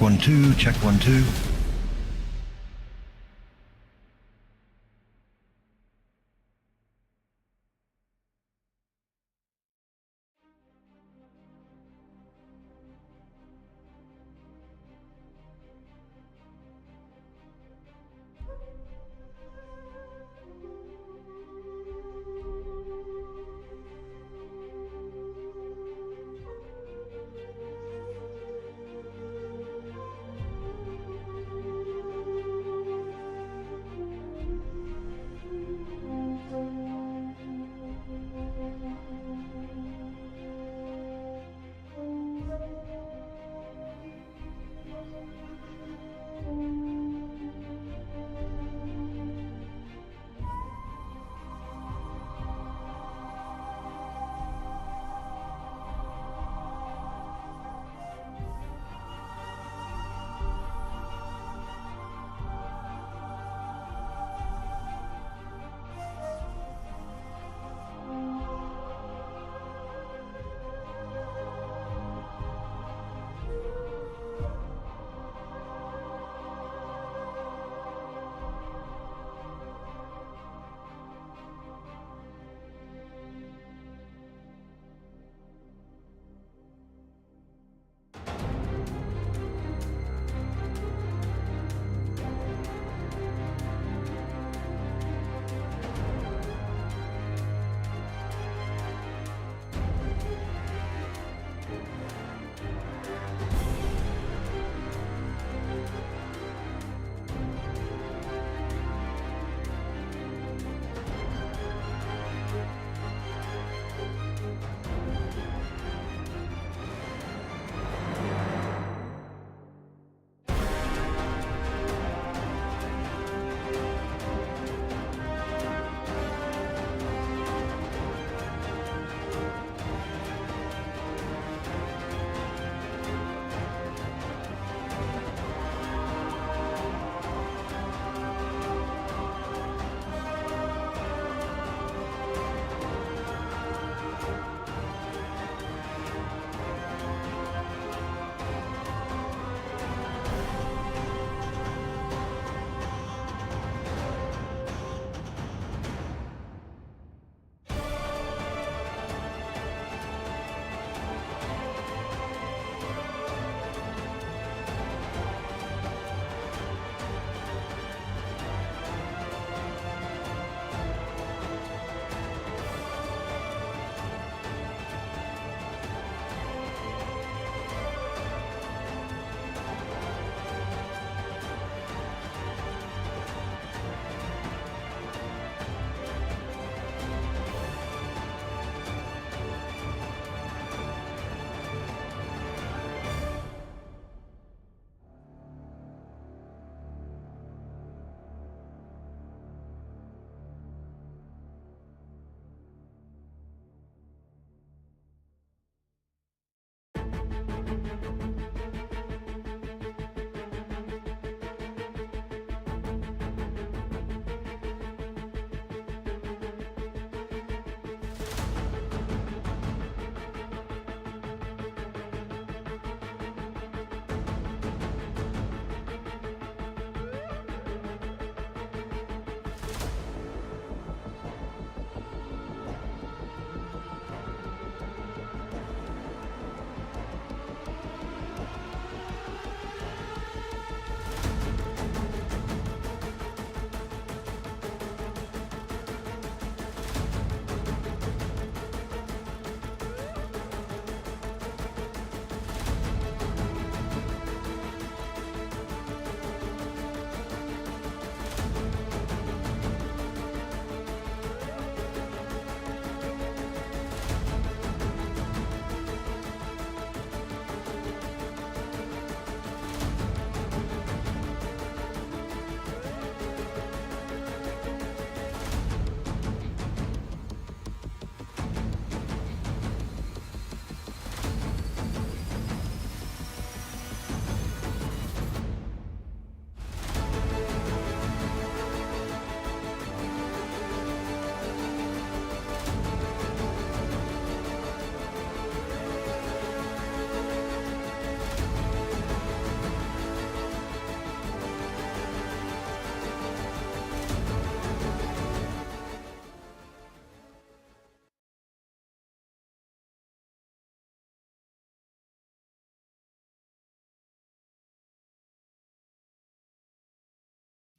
1 2, check 1 2.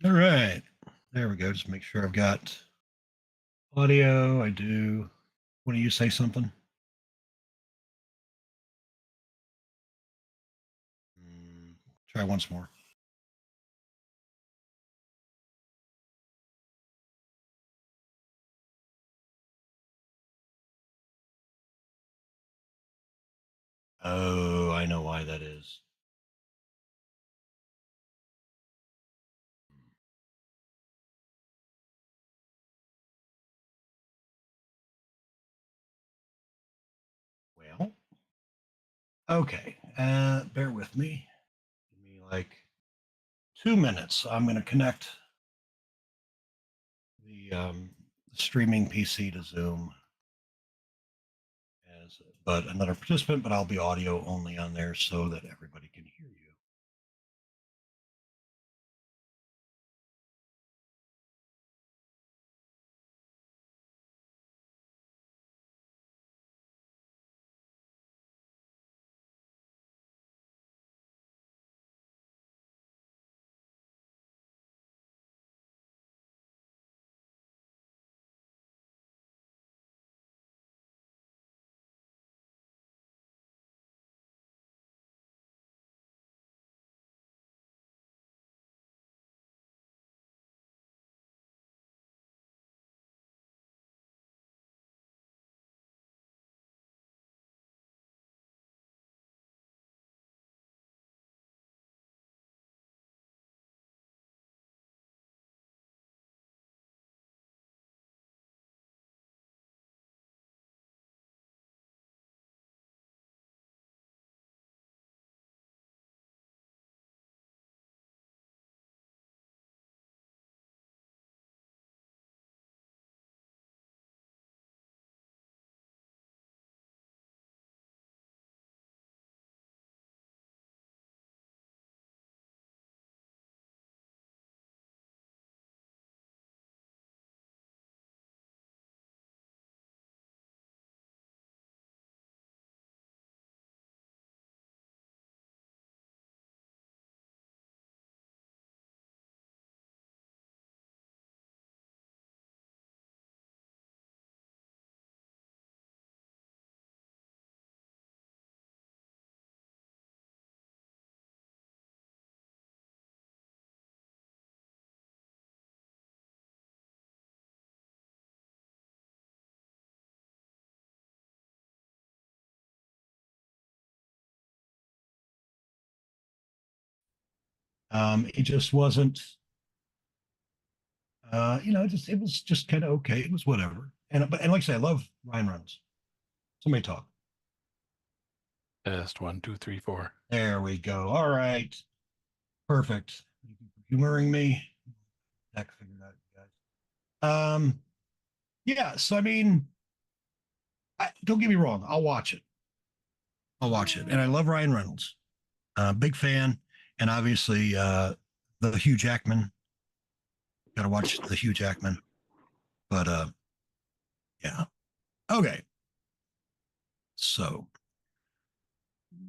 All right. There we go. Just make sure I've got audio. I do. When do you say something? Try once more. Oh, I know why that is. Well, okay. Bear with me. Give me like 2 minutes. I'm going to connect the streaming PC to Zoom as but another participant, but I'll be audio only on there so that everybody can hear you. It just wasn't, it was just kind of okay. It was whatever. And like I say, I love Ryan Reynolds. Somebody talk. Test 1, 2, 3, 4. There we go. All right. Perfect. Thank you for humoring me. Tech figured out, you guys. Yeah. So I mean, don't get me wrong. I'll watch it. I'll watch it, and I love Ryan Reynolds. Big fan, and obviously the Hugh Jackman. Got to watch the Hugh Jackman. But yeah. Okay. So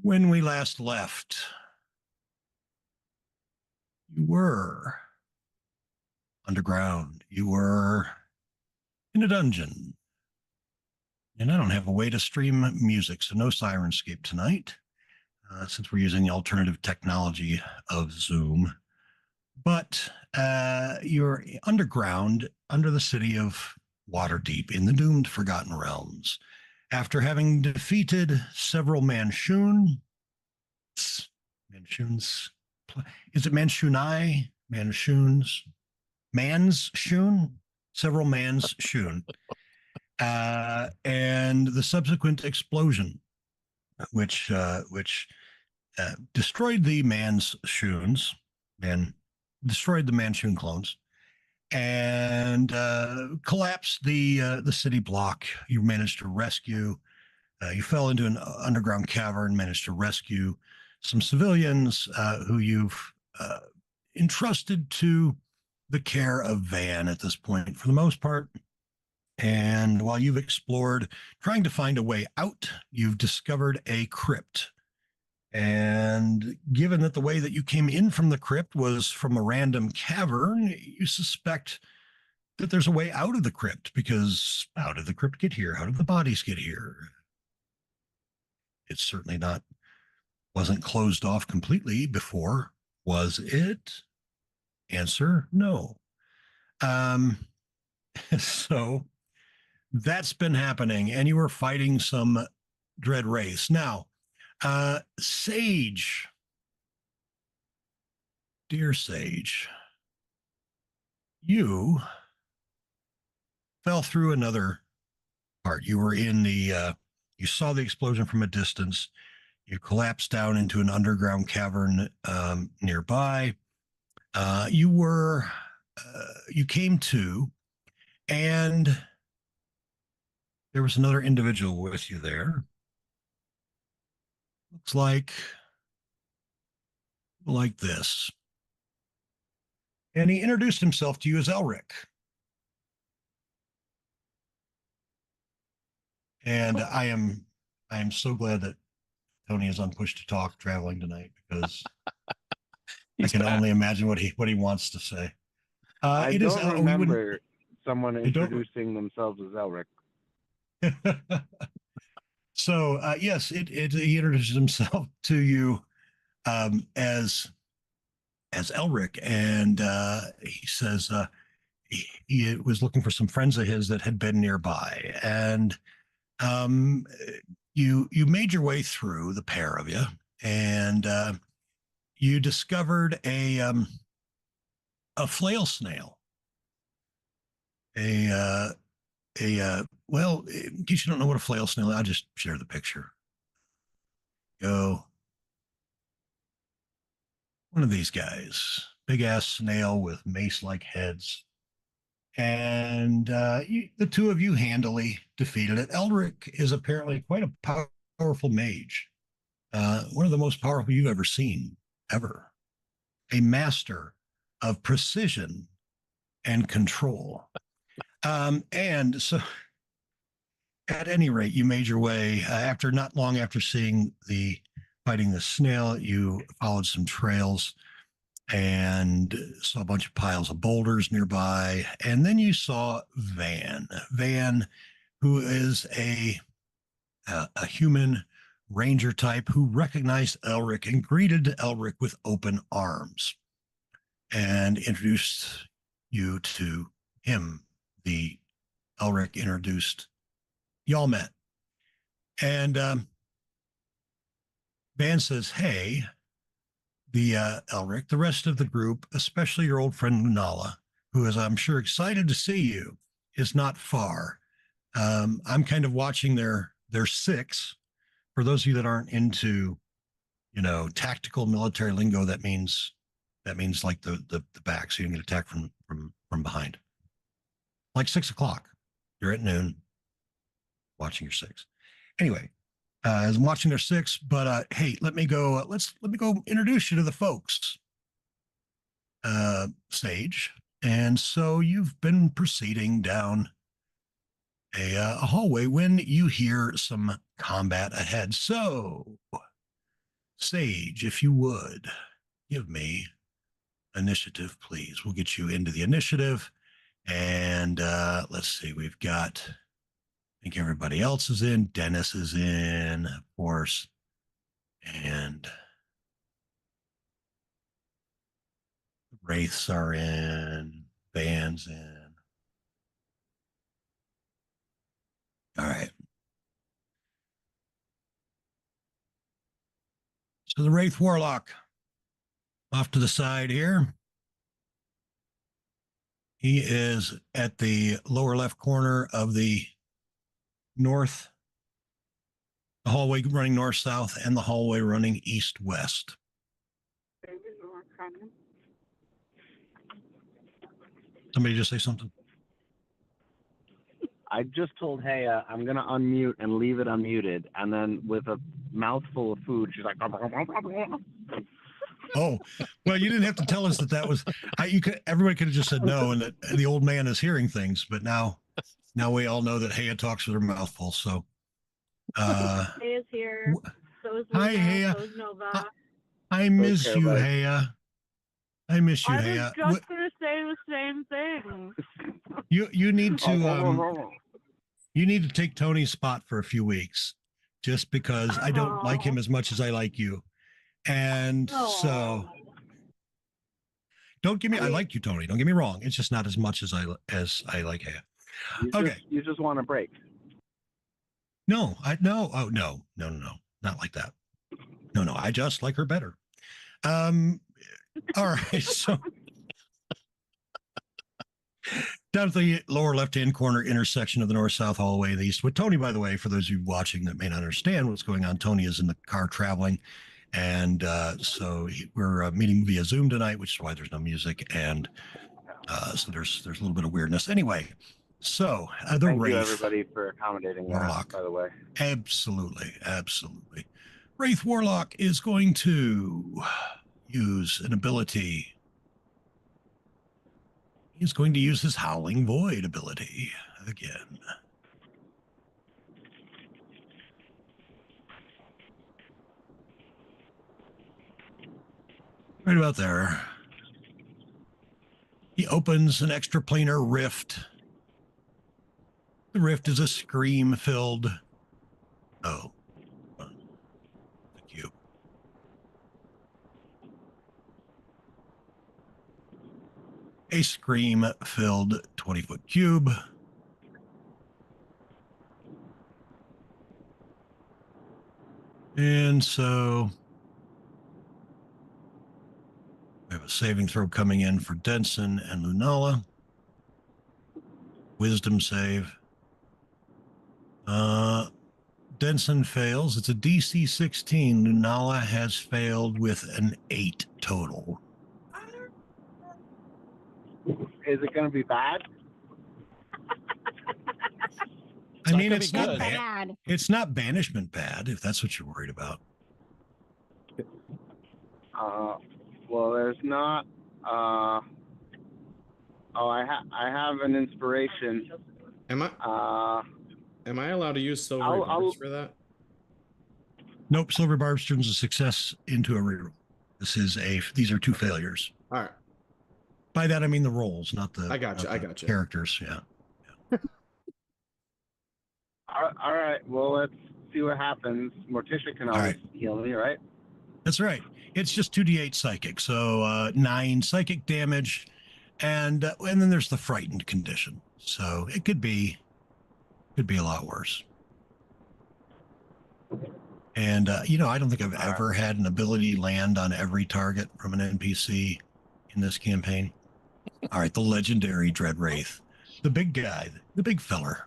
when we last left, you were underground. You were in a dungeon. And I don't have a way to stream music, so no Sirenscape tonight, since we're using the alternative technology of Zoom. But you're underground under the city of Waterdeep in the doomed Forgotten Realms. After having defeated several Manshuns, is it Manshunai? Manshuns? Manshun? Several Manshun. And the subsequent explosion, which destroyed the Manshuns and destroyed the Manshun clones, and collapsed the city block. You managed to rescue. You fell into an underground cavern, managed to rescue some civilians who you've entrusted to the care of Van at this point, for the most part. And while you've explored, trying to find a way out, you've discovered a crypt And given that the way that you came in from the crypt was from a random cavern, you suspect that there's a way out of the crypt, because how did the crypt get here? How did the bodies get here? It's certainly not, wasn't closed off completely before, was it? Answer, no. Um, so that's been happening, and you were fighting some dread wraiths. Now, Sage, dear Sage, you fell through another part. You were in the, you saw the explosion from a distance. You collapsed down into an underground cavern nearby. You came to, and there was another individual with you there. Looks like this. And he introduced himself to you as Elric. And I am so glad that Tony is on push to talk traveling tonight, because I can only imagine what he wants to say. I don't remember someone introducing themselves as Elric. So yes, he introduces himself to you as Elric, and he says he was looking for some friends of his that had been nearby, and you made your way through, the pair of you, and you discovered a flail snail. Well, in case you don't know what a flail snail is, I'll just share the picture. Go. One of these guys, big ass snail with mace-like heads. And the two of you handily defeated it. Eldrick is apparently quite a powerful mage. One of the most powerful you've ever seen, ever. A master of precision and control. And so, at any rate, you made your way after not long after seeing fighting the snail. You followed some trails and saw a bunch of piles of boulders nearby, and then you saw Van, who is a human ranger type, who recognized Elric and greeted Elric with open arms and introduced you to him. The Elric introduced, y'all met. And Van says, hey, the Elric, the rest of the group, especially your old friend Lunala, who is, I'm sure, excited to see you, is not far. I'm kind of watching their six. For those of you that aren't into, tactical military lingo, that means like the back, so you can get attacked from behind. Like 6 o'clock, you're at noon, watching your six. Anyway, I'm watching their six, but hey, let me go introduce you to the folks, Sage. And so you've been proceeding down a hallway when you hear some combat ahead. So, Sage, if you would give me initiative, please. We'll get you into the initiative. And let's see, we've got, I think everybody else is in. Dennis is in, of course. And the Wraiths are in. Van's in. All right. So the Wraith Warlock off to the side here. He is at the lower left corner of the hallway running north-south, and the hallway running east-west. Somebody just say something? I just told Haya I'm going to unmute and leave it unmuted. And then with a mouthful of food, she's like, oh, well, you didn't have to tell us that was, everybody could have just said no, and that the old man is hearing things. But now we all know that Haya talks with her mouth full. So Haya's here. So is Hi, Luna. Hea. So is Nova. I miss care, you, bud. Hea. I miss you, I Hea. was just gonna say the same thing. You need Oh, to you need to take Tony's spot for a few weeks, just because I don't like him as much as I like you, and so don't give me. I like you, Tony. Don't get me wrong. It's just not as much as I like Hea. Okay. You just want a break. No, no. Oh no, not like that. No. I just like her better. All right. So down at the lower left-hand corner intersection of the north-south hallway of the east with Tony, by the way, for those of you watching that may not understand what's going on, Tony is in the car traveling. And so we're meeting via Zoom tonight, which is why there's no music. And so there's a little bit of weirdness. Anyway, so the Thank Wraith. you, everybody, for accommodating Warlock. that, by the way. Absolutely. Wraith Warlock is going to use an ability. He's going to use his Howling Void ability again. Right about there. He opens an extraplanar rift. The rift is a scream-filled... Oh. The cube. A scream-filled 20-foot cube. And so... we have a saving throw coming in for Denson and Lunala. Wisdom save. Denson fails. It's a DC 16. Lunala has failed with an 8 total. Is it going to be bad? I mean, it's not bad. It's not banishment bad, if that's what you're worried about. Well, there's not. I have an inspiration. Am I allowed to use silvery barbs for that? Nope, Silver Barbs turns a success into a reroll. These are 2 failures. All right. By that I mean the rolls, not the I got you. Characters, yeah. All right. Well, let's see what happens. Morticia can always heal me, right? That's right. It's just 2d8 psychic, so 9 psychic damage, and then there's the frightened condition. So it could be a lot worse. And I don't think I've ever had an ability land on every target from an NPC in this campaign. All right, the legendary Dread Wraith, the big guy, the big feller.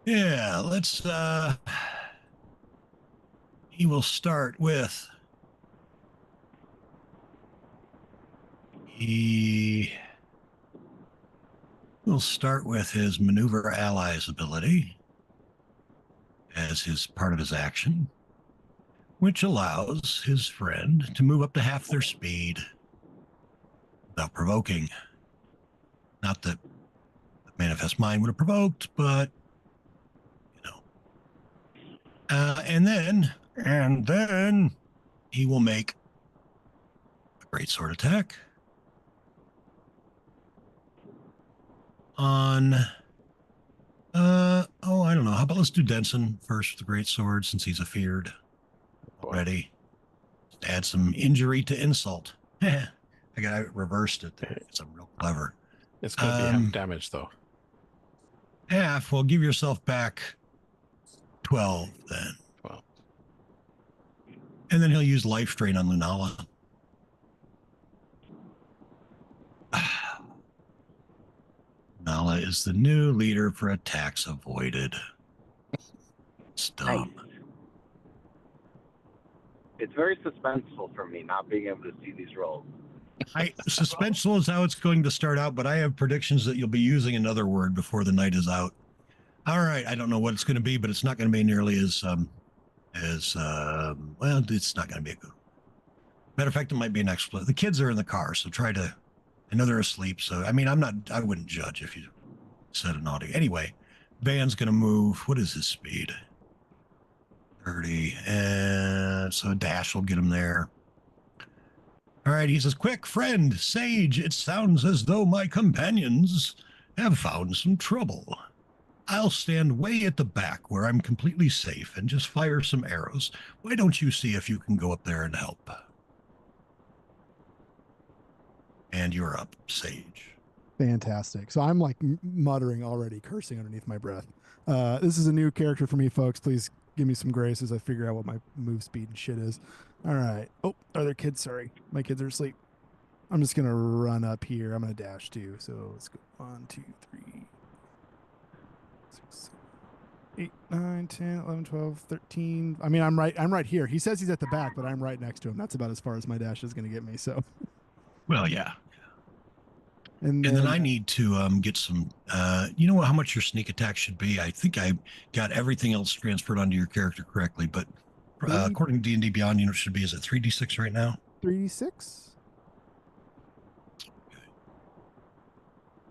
Yeah, let's. He will start with. He will start with his Maneuver Allies ability as his part of his action, which allows his friend to move up to half their speed without provoking. Not that the Manifest Mind would have provoked, but and then he will make a great sword attack on I don't know. How about let's do Denson first with the great sword, since he's afeared already. Just add some injury to insult. I reversed it there. It's real clever. It's going to be half damage, though. Half. Well, give yourself back 12 then. 12. And then he'll use life drain on Lunala. Nala is the new leader for attacks avoided. Stop. Nice. It's very suspenseful for me not being able to see these rolls. Suspenseful is how it's going to start out, but I have predictions that you'll be using another word before the night is out. All right, I don't know what it's going to be, but it's not going to be nearly as well, it's not going to be a good. Matter of fact, it might be an exploit. The kids are in the car, so try to. I know they're asleep, so I wouldn't judge if you said a naughty. Anyway, Van's going to move. What is his speed? 30. And so a dash will get him there. All right, he says, quick, friend, sage, it sounds as though my companions have found some trouble. I'll stand way at the back where I'm completely safe and just fire some arrows. Why don't you see if you can go up there and help? And you're up, Sage. Fantastic. So I'm like muttering already, cursing underneath my breath. This is a new character for me, folks. Please give me some grace as I figure out what my move speed and shit is. All right. Oh, are there kids? Sorry. My kids are asleep. I'm just going to run up here. I'm going to dash too. So let's go 1, 2, 3, 6, 7, 8, 9, 10, 11, 12, 13. I mean, I'm right here. He says he's at the back, but I'm right next to him. That's about as far as my dash is going to get me. So, well, yeah. And then I need to get some, you know how much your sneak attack should be? I think I got everything else transferred onto your character correctly, but according to D&D Beyond, you know, it should be, is it 3d6 right now? 3d6?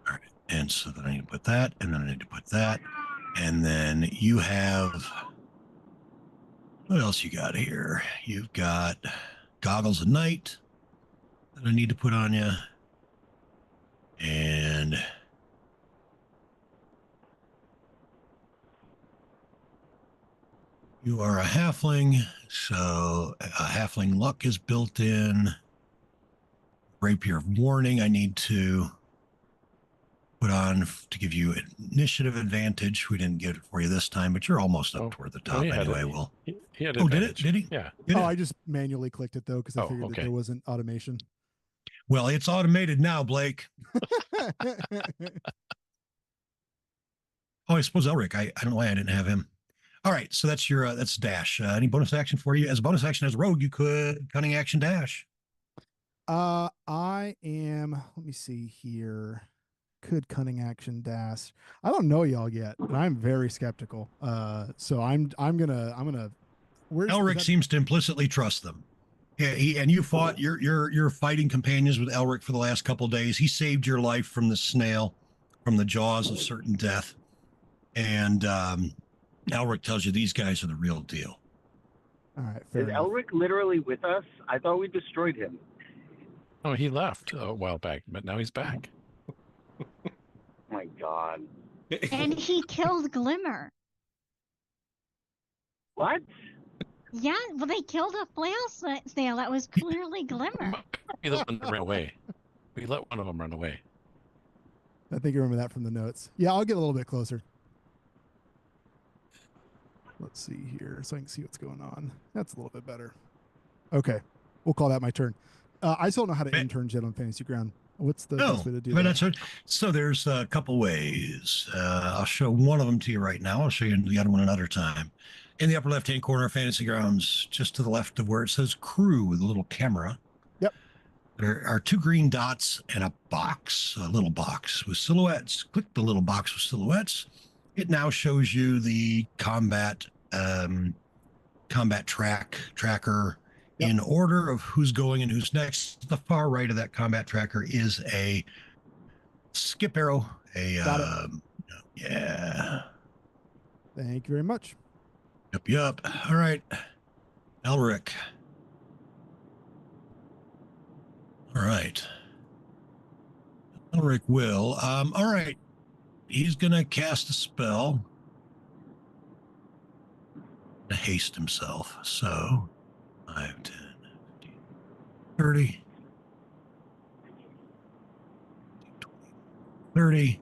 All right. And so then I need to put that, and then I need to put that. And then you have, what else you got here? You've got Goggles of Night that I need to put on you. And you are a halfling, so a halfling luck is built in. Rapier of Warning I need to put on to give you initiative advantage. We didn't get it for you this time, but you're almost up toward the top anyway. Well, he had advantage. Did he? Yeah. I just manually clicked it though because I figured that there wasn't automation. Well, it's automated now, Blake. I suppose Elric. I don't know why I didn't have him. All right, so that's your that's dash. Any bonus action for you? As a bonus action as a rogue, you could cunning action dash. I am. Let me see here. Could cunning action dash? I don't know y'all yet, and I'm very skeptical. So I'm gonna. Elric seems to implicitly trust them. Yeah, and you fought your fighting companions with Elric for the last couple of days. He saved your life from the snail, from the jaws of certain death, and Elric tells you these guys are the real deal. All right. Is Elric literally with us? I thought we destroyed him. Oh, he left a while back, but now he's back. Oh my God. And he killed Glimmer. What? Yeah, well, they killed a flail snail that was clearly Glimmer. We let one run away. We let one of them run away. I think I remember that from the notes. Yeah, I'll get a little bit closer. Let's see here so I can see what's going on. That's a little bit better. Okay, we'll call that my turn. I still don't know how to intern yet on Fantasy Ground. What's the best way to do that? That's right. So there's a couple ways. I'll show one of them to you right now. I'll show you the other one another time. In the upper left-hand corner of Fantasy Grounds, just to the left of where it says crew with a little camera. Yep. There are 2 green dots and a box, a little box with silhouettes. Click the little box with silhouettes. It now shows you the combat tracker in order of who's going and who's next. To the far right of that combat tracker is a skip arrow. Yeah. Thank you very much. Yep. All right. Elric. All right. Elric will. All right. He's going to cast a spell to haste himself. So 5, 10, 15, 30, 20, 30.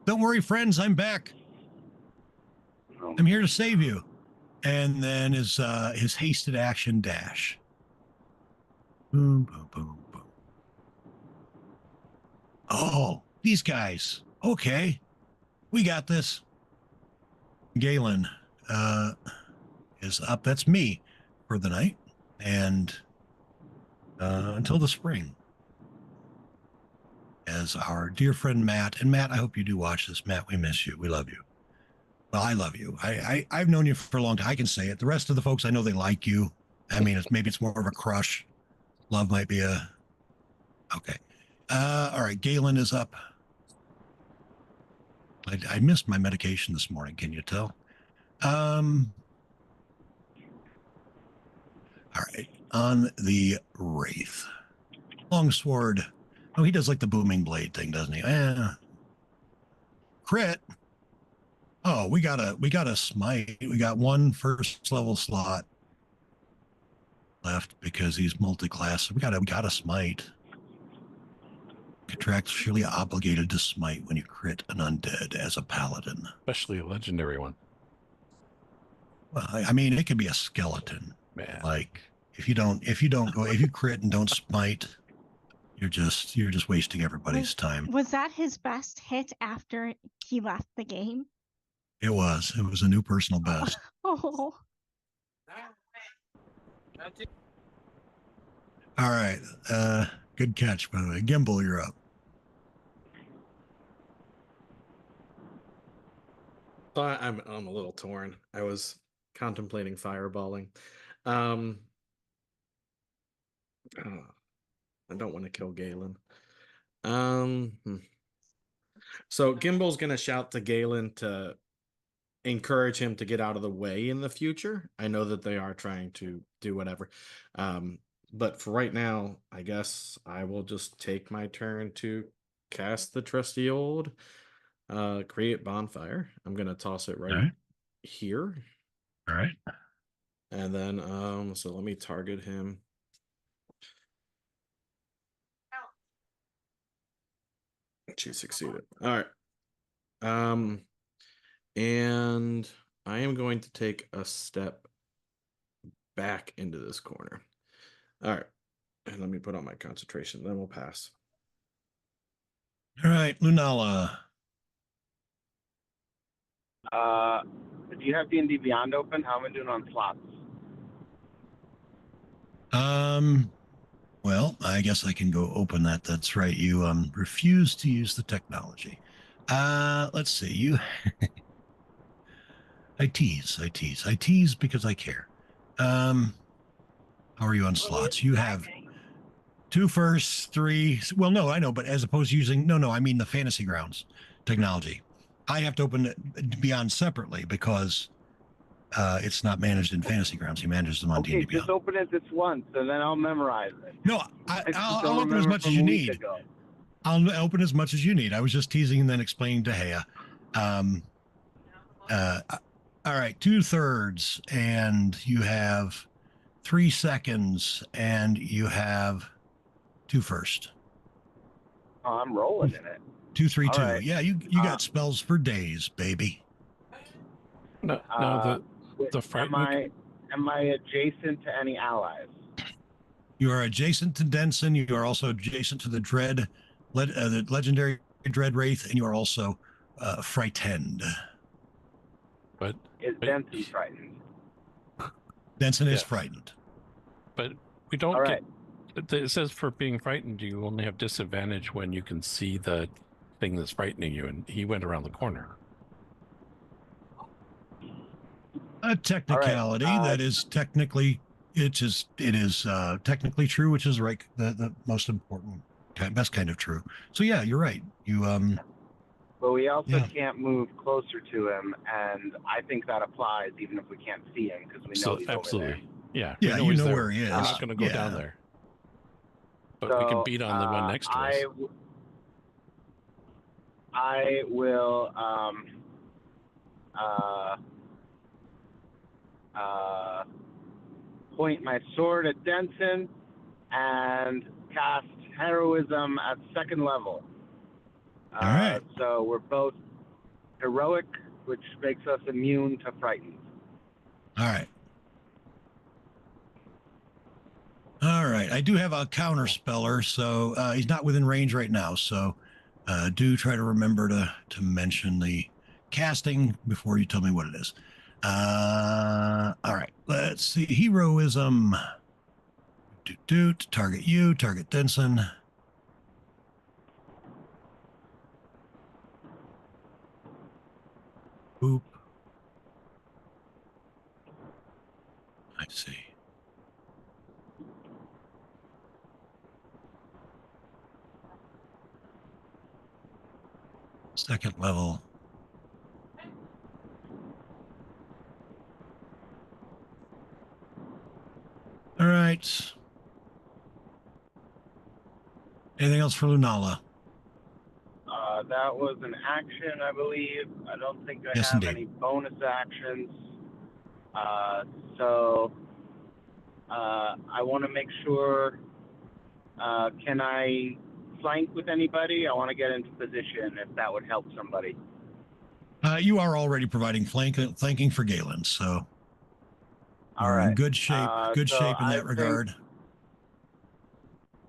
Don't worry, friends. I'm back. I'm here to save you. And then his hasted action dash. Boom, boom, boom, boom. Oh, these guys. Okay. We got this. Galen is up. That's me for the night. And until the spring. As our dear friend Matt. And Matt, I hope you do watch this. Matt, we miss you. We love you. Well, I love you. I've known you for a long time. I can say it. The rest of the folks, I know they like you. I mean, maybe it's more of a crush. Love might be a... Okay. All right. Galen is up. I missed my medication this morning. Can you tell? All right. On the Wraith. Longsword. Oh, he does like the booming blade thing, doesn't he? Crit. Oh, we got a smite. We got one first level slot left because he's multi-class. We got a smite. Contractually obligated to smite when you crit an undead as a paladin. Especially a legendary one. Well, I mean, it could be a skeleton. Man. Like if you crit and don't smite, you're just wasting everybody's time. Was that his best hit after he left the game? It was a new personal best. Oh. All right. Good catch, by the way. Gimbal, you're up. So I'm a little torn. I was contemplating fireballing. I don't want to kill Galen. So Gimbal's gonna shout to Galen to encourage him to get out of the way in the future. I know that they are trying to do whatever. But for right now, I guess I will just take my turn to cast the trusty old create bonfire. I'm gonna toss it right here. All right. And then so let me target him. She succeeded. All right. And I am going to take a step back into this corner. All right. And let me put on my concentration, then we'll pass. All right, Lunala. Do you have D&D Beyond open? How am I doing on slots? Well, I guess I can go open that. That's right. You refuse to use the technology. Let's see. You I tease because I care. How are you on slots? You have 2 firsts, 3. Well, no, I know, but as opposed to using I mean the Fantasy Grounds technology. I have to open it Beyond separately because it's not managed in Fantasy Grounds. He manages them on D&D Beyond. Just open it this once, and then I'll memorize it. No, I'll open as much as you need. I'll open as much as you need. I was just teasing and then explaining to Haya. All right, 2/3, and you have 3 seconds, and you have 2 first. Oh, I'm rolling in it. 2, 3, 2. Right. Yeah, you got spells for days, baby. No, the fright. Am I adjacent to any allies? You are adjacent to Denson. You are also adjacent to the the legendary Dread Wraith, and you are also frightened. But is Denson frightened? Denson is frightened. But we don't All right. It says for being frightened, you only have disadvantage when you can see the thing that's frightening you, and he went around the corner. A technicality that is technically technically true, which is right the most important best kind of true. So yeah, you're right. You But we also can't move closer to him, and I think that applies even if we can't see him because we know he's absolutely over there. Yeah, you know where he is. We're not going to go down there, but we can beat on the one next to us. I will point my sword at Denson and cast heroism at 2nd level. All right. So we're both heroic, which makes us immune to frightened. All right. All right. I do have a counter speller, so he's not within range right now. So do try to remember to mention the casting before you tell me what it is. All right. Let's see. Heroism. Target you. Target Denson. Boop. I see. Second level. All right. Anything else for Lunala? That was an action, I believe. I don't think I Yes, have indeed. any bonus actions. So I want to make sure. Can I flank with anybody? I want to get into position if that would help somebody. You are already providing flanking for Galen, so All you're in right. good shape. Good So shape in I that regard.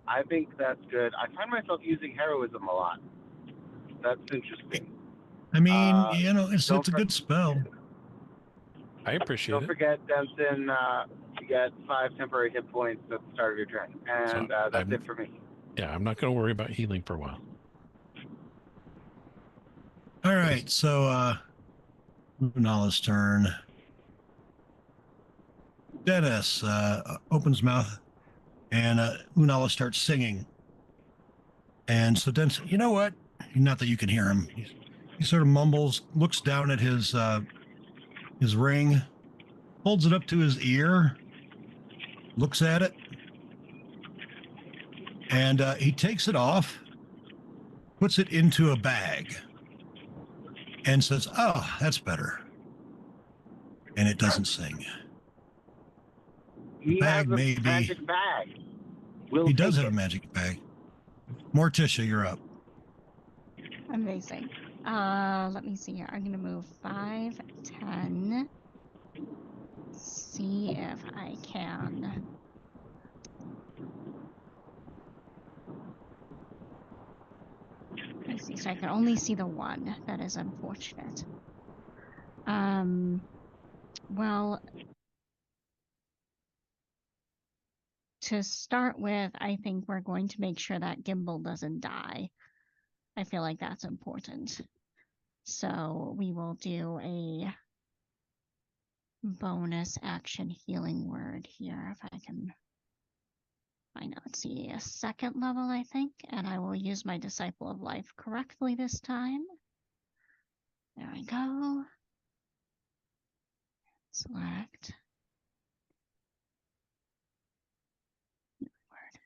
I think that's good. I find myself using heroism a lot. That's interesting. I mean, it's don't a good spell. I appreciate Don't it. forget, Denson, you get 5 temporary hit points at the start of your turn. And that's it for me. Yeah, I'm not going to worry about healing for a while. All right, so Lunala's turn. Dennis opens mouth, and Lunala starts singing. And so Dennis, you know what? Not that you can hear him. He sort of mumbles, looks down at his ring, holds it up to his ear, looks at it, and he takes it off, puts it into a bag, and says, "Oh, that's better." And it doesn't sing. He Bag has a may be. magic bag. We'll He does take have it. a magic bag. Morticia, you're up. Amazing. Let me see here. I'm gonna move 5, 10. See if I can. I see. So I can only see the one. That is unfortunate. Well, to start with, I think we're going to make sure that Gimbal doesn't die. I feel like that's important. So we will do a bonus action healing word here if I can find out. Let's see, a 2nd level, I think, and I will use my Disciple of Life correctly this time. There we go. Select. Word.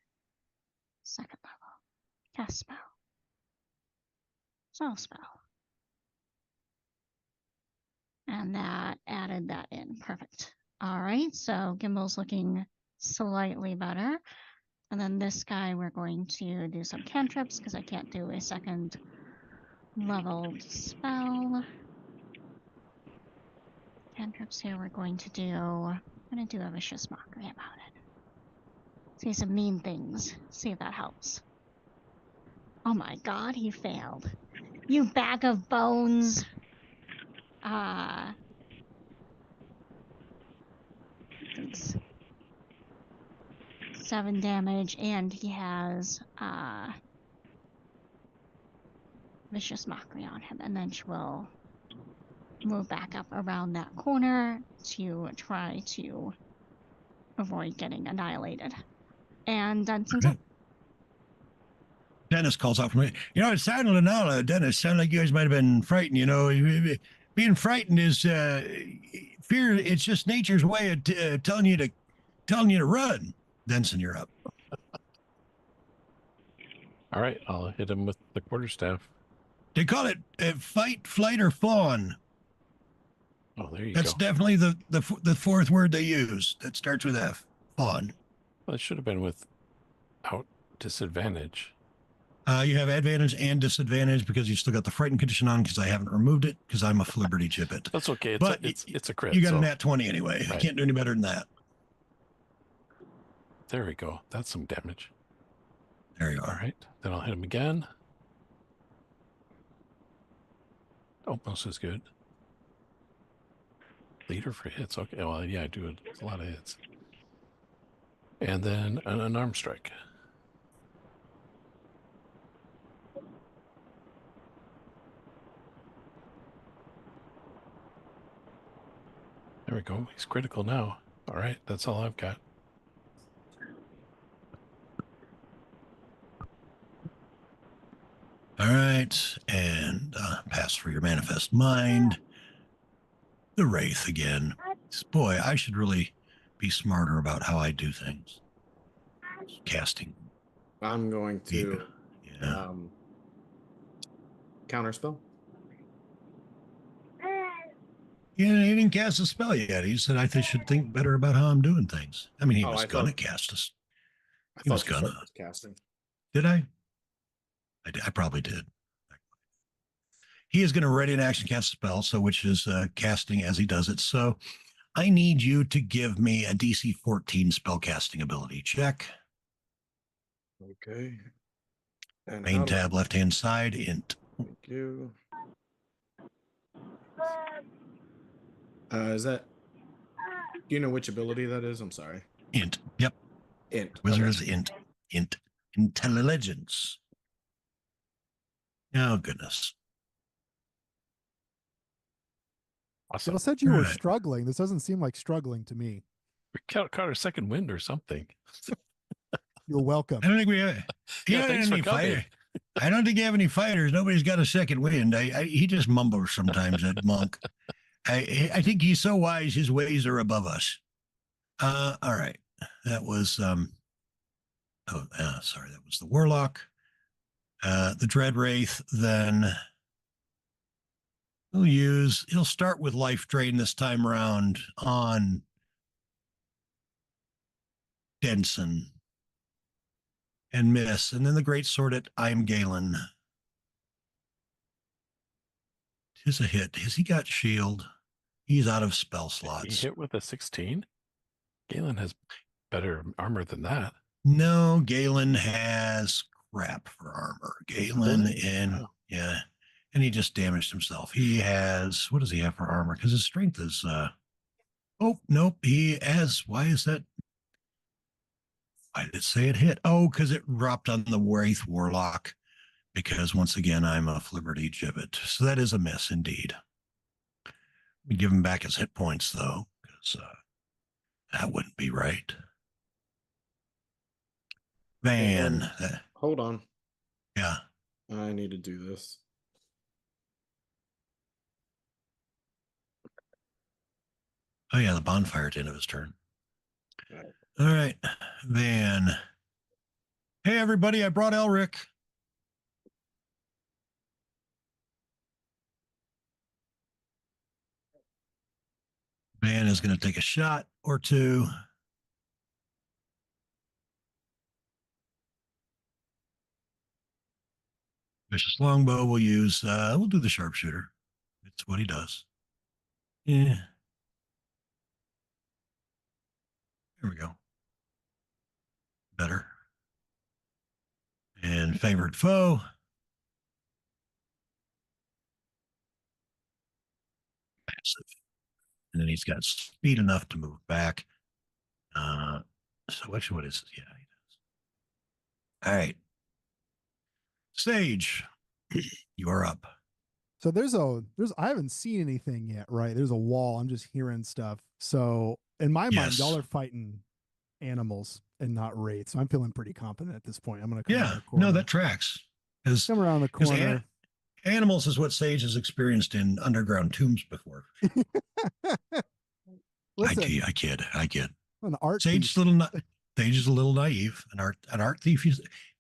2nd level. Cast spell. Soul spell. And that added that in. Perfect. All right, so Gimbal's looking slightly better. And then this guy, we're going to do some cantrips because I can't do a 2nd leveled spell. Cantrips here, we're going to do, I'm going to do a vicious mockery about it. Say some mean things. See if that helps. Oh my god, he failed. You bag of bones. 7 damage, and he has vicious mockery on him, and then she will move back up around that corner to try to avoid getting annihilated. And Dunstan's up. Dennis calls out from me. It sounded Lunala, Dennis, sounded like you guys might have been frightened. Being frightened is fear. It's just nature's way of telling you to run. Denson, you're up. All right, I'll hit him with the quarterstaff. They call it fight, flight, or fawn. Oh, there you That's go. definitely the 4th word they use. That starts with F. Fawn. Well, it should have been without disadvantage. You have advantage and disadvantage because you still got the frightened condition on because I haven't removed it because I'm a Flibberty Gibbet. That's okay. It's a crit. You got a nat 20 anyway. Right. I can't do any better than that. There we go. That's some damage. There you All are. right. Then I'll hit him again. Almost as good. Leader for hits. Okay. Well, yeah, I do a lot of hits. And then an unarmed strike. There we go. He's critical now. All right. That's all I've got. All right. And pass for your manifest mind. The Wraith again. Boy, I should really be smarter about how I do things. casting. I'm going to Yeah. counterspell. Yeah, he didn't cast a spell yet. He said, I should think better about how I'm doing things. I mean, he Oh, was I going to thought- cast us. I He was thought you said gonna. it was casting. Did I? I probably did. He is going to ready an action cast a spell, so which is casting as he does it. So I need you to give me a DC 14 spell casting ability check. Okay. And Main tab, left hand side, int. Thank you. Is that? Do you know which ability that is? I'm sorry. Int. Yep. Int. Wizard Okay. is int. Int. Intelligence. Oh, goodness. Awesome. Y'all said you were Right. struggling. This doesn't seem like struggling to me. We caught our second wind or something. You're welcome. I don't think we have. You Yeah, don't thanks have for any coming. fighter. I don't think you have any fighters. Nobody's got a second wind. He just mumbles sometimes, that monk. I think he's so wise, his ways are above us. All right. That was sorry, that was the warlock. The dread wraith, then he'll start with life drain this time around on Denson and miss, and then the great sword at I'm Galen. Tis a hit. Has he got shield? He's out of spell He slots. hit with a 16. Galen has better armor than that. No, Galen has crap for armor. Galen Really? and Oh. yeah, and he just damaged himself. He has, what does he have for armor? Because his strength is oh nope. He has, why is that? Why did it say it hit? Oh, because it dropped on the Wraith Warlock. Because once again, I'm a Flibberty Gibbet. So that is a miss indeed. We give him back his hit points though, because that wouldn't be right. Van. Hold on. Yeah. I need to do this. Oh yeah, the bonfire at the end of his turn. Right. All right, Van. Hey everybody, I brought Elric. Van is going to take a shot or two. Vicious longbow we'll use. We'll do the sharpshooter. It's what he does. Yeah. There we go. Better. And favored foe. Massive. And then he's got speed enough to move back. So actually, what is it? Yeah, he does. All right. Sage, you are up. So I haven't seen anything yet, right? There's a wall. I'm just hearing stuff. So in my mind, Yes. y'all are fighting animals and not wraiths. So I'm feeling pretty confident at this point. I'm gonna come around Yeah, the corner. no, that tracks. Because Come around the corner. animals is what Sage has experienced in underground tombs before. Listen, I kid. an art Sage's thief. Sage is a little naive. An art thief.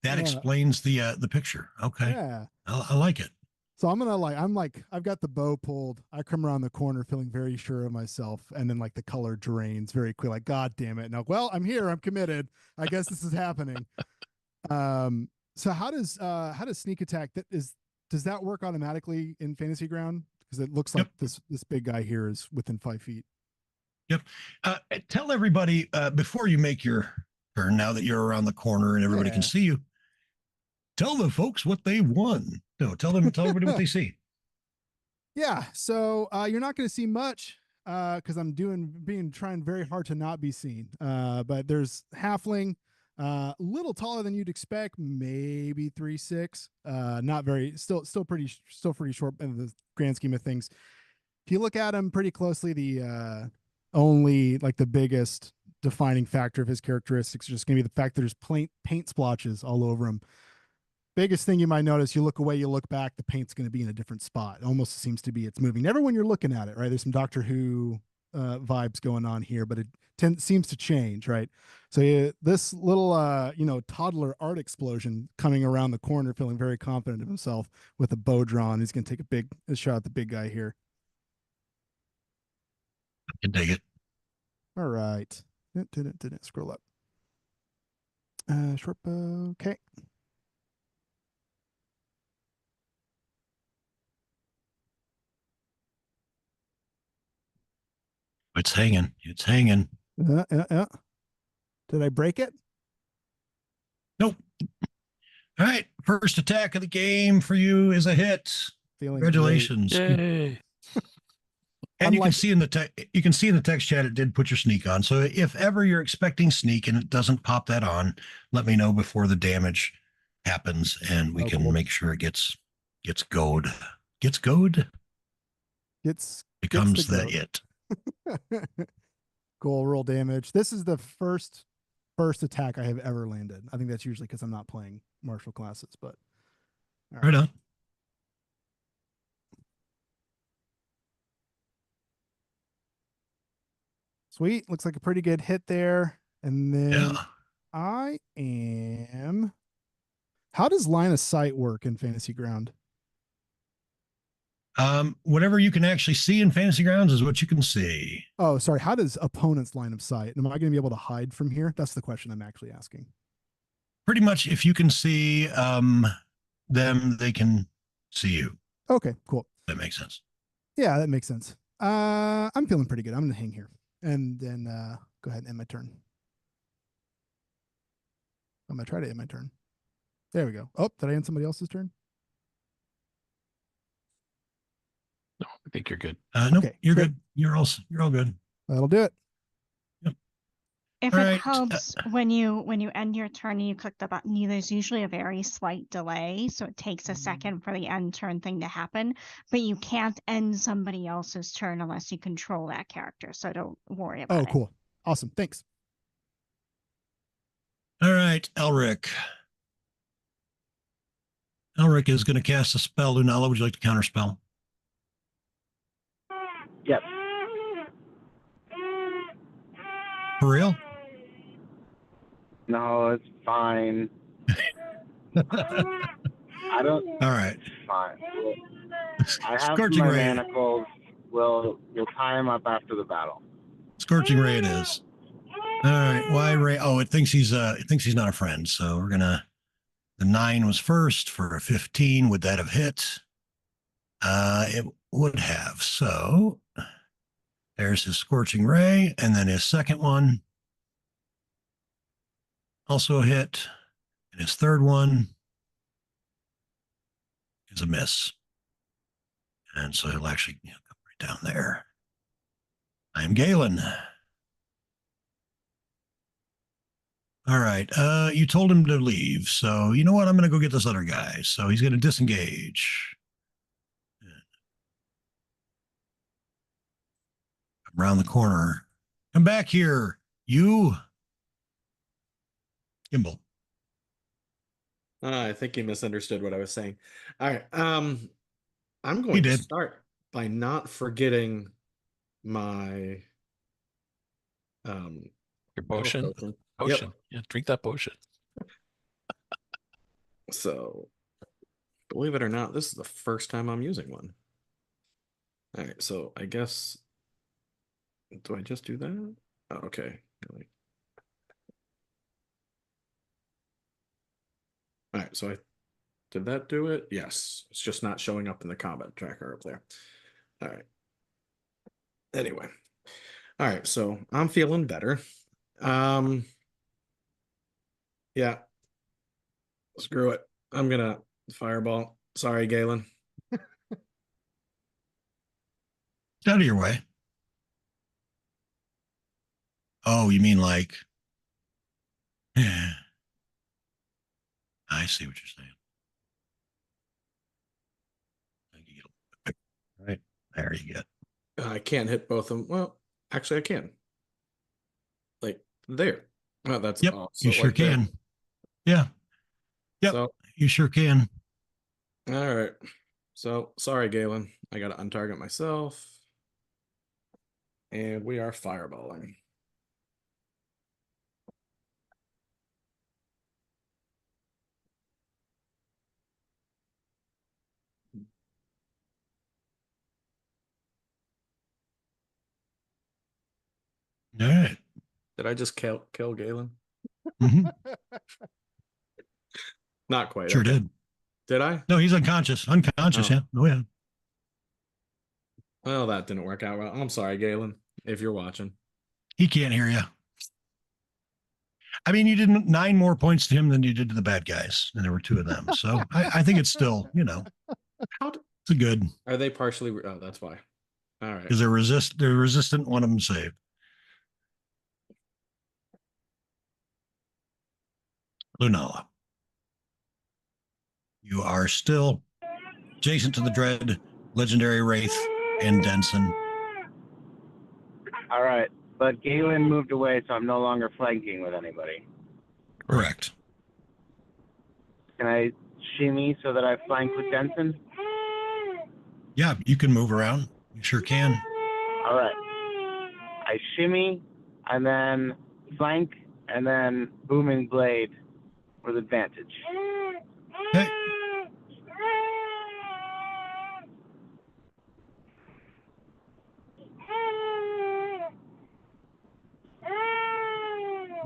That Yeah. explains the picture. Okay, Yeah. I like it. So I've got the bow pulled. I come around the corner feeling very sure of myself. And then like the color drains very quick. Like, God damn it. Now, well, I'm here. I'm committed. I guess this is happening. So how does sneak attack does that work automatically in Fantasy Ground? Because it looks like this big guy here is within 5 feet. Yep. Tell everybody before you make your turn, now that you're around the corner and everybody can Yeah. see you, tell the folks what they won. No, tell everybody what they see. Yeah. So you're not going to see much because I'm trying very hard to not be seen. But there's halfling, a little taller than you'd expect, maybe 3'6". Not very, still pretty short in the grand scheme of things. If you look at him pretty closely, the only like the biggest defining factor of his characteristics is just going to be the fact that there's paint splotches all over him. Biggest thing you might notice, you look away, you look back, the paint's going to be in a different spot. It almost seems to be it's moving. Never when you're looking at it, right? There's some Doctor Who vibes going on here, but it seems to change, right? So this little, toddler art explosion coming around the corner, feeling very confident of himself with a bow drawn. He's going to take a shot at the big guy here. I can dig it. All right. Didn't scroll up. Short bow. Okay. It's hanging. It's hanging. Did I break it? Nope. All right. First attack of the game for you is a hit. Feeling Congratulations. Yay. And you can Unlike- see in the text chat it did put your sneak on. So if ever you're expecting sneak and it doesn't pop that on, let me know before the damage happens, and we can cool. make sure it gets goad. Gets goad. Becomes the it. Cool. Roll damage. This is the first attack I have ever landed. I think that's usually because I'm not playing martial classes, but all right on. Sweet. Looks like a pretty good hit there. And then Yeah. I am. How does line of sight work in Fantasy Ground? Whatever you can actually see in Fantasy Grounds is what you can see. Oh, sorry. How does opponent's line of sight? Am I going to be able to hide from here? That's the question I'm actually asking. Pretty much, if you can see them, they can see you. Okay, cool. That makes sense. Yeah, that makes sense. I'm feeling pretty good. I'm going to hang here and then go ahead and end my turn. I'm going to try to end my turn. There we go. Oh, did I end somebody else's turn? No, I think you're good. Nope, Okay, you're great. good. You're all good. That'll do it. If All it right, helps when you end your turn and you click the button, there's usually a very slight delay, so it takes a second for the end turn thing to happen. But you can't end somebody else's turn unless you control that character, so don't worry about it. Oh, cool. Awesome. Thanks. All right, Elric. Elric is going to cast a spell. Lunala, would you like to counterspell? Yep. For real? No, it's fine. I don't. All right. It's fine. I have Scorching my ray. manacles. We'll tie them up after the battle. Scorching ray it is. All right. Why ray? Oh, it thinks he's not a friend. So we're gonna. The 9 was first for a 15. Would that have hit? It would have. So there's his scorching ray, and then his second one, also a hit, and his third one is a miss. And so he'll actually come right down there. I'm Galen. All right. You told him to leave. So you know what? I'm going to go get this other guy. So he's going to disengage. Around the corner. Come back here. You. Gimbal. I think he misunderstood what I was saying. All right. I'm He going to did. start by not forgetting my Your potion. potion. Potion. Yeah, drink that potion. So, believe it or not, this is the first time I'm using one. All right, so I guess, do I just do that? Oh, okay. All right, so did that do it? Yes, it's just not showing up in the combat tracker up there. All right. Anyway, all right, so I'm feeling better. Yeah, screw it. I'm gonna fireball. Sorry, Galen. Get out of your way. Oh, you mean like. I see what you're saying. Right there, you get. I can't hit both of them. Well, actually, I can. Like there. Oh, that's Yep, awesome. you sure Like there. can. Yeah. Yep, So, you sure can. all right. So, sorry, Galen. I got to untarget myself. And we are fireballing. All right. Did I just kill Galen? Mhm. Not quite. Sure okay. did. Did I? No, he's unconscious. Unconscious, Oh. yeah. Oh, yeah. Well, that didn't work out well. I'm sorry, Galen, if you're watching. He can't hear you. I mean, you did 9 more points to him than you did to the bad guys, and there were 2 of them. So I think it's still, How it's a good are they partially? Oh, that's why. All right. because they're resistant. One of them saved. Lunala, you are still adjacent to the Dread, Legendary Wraith, and Denson. All right, but Galen moved away, so I'm no longer flanking with anybody. Correct. Can I shimmy so that I flank with Denson? Yeah, you can move around. You sure can. All right. I shimmy, and then flank, and then booming blade with advantage. Okay.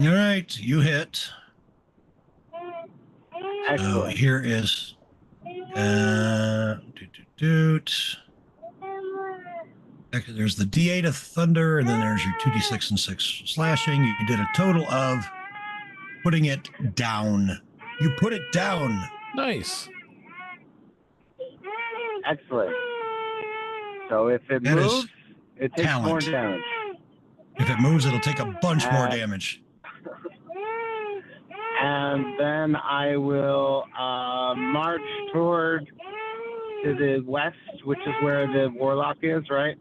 All right, you hit. Excellent. Here is there's the D8 of thunder, and then there's your 2d6 and 6 slashing. You did a total of putting it down. You put it down. Nice. Excellent. So if it That is moves, it takes more talent. damage. If it moves, it'll take a bunch more damage. And then I will march toward to the west, which is where the warlock is, right?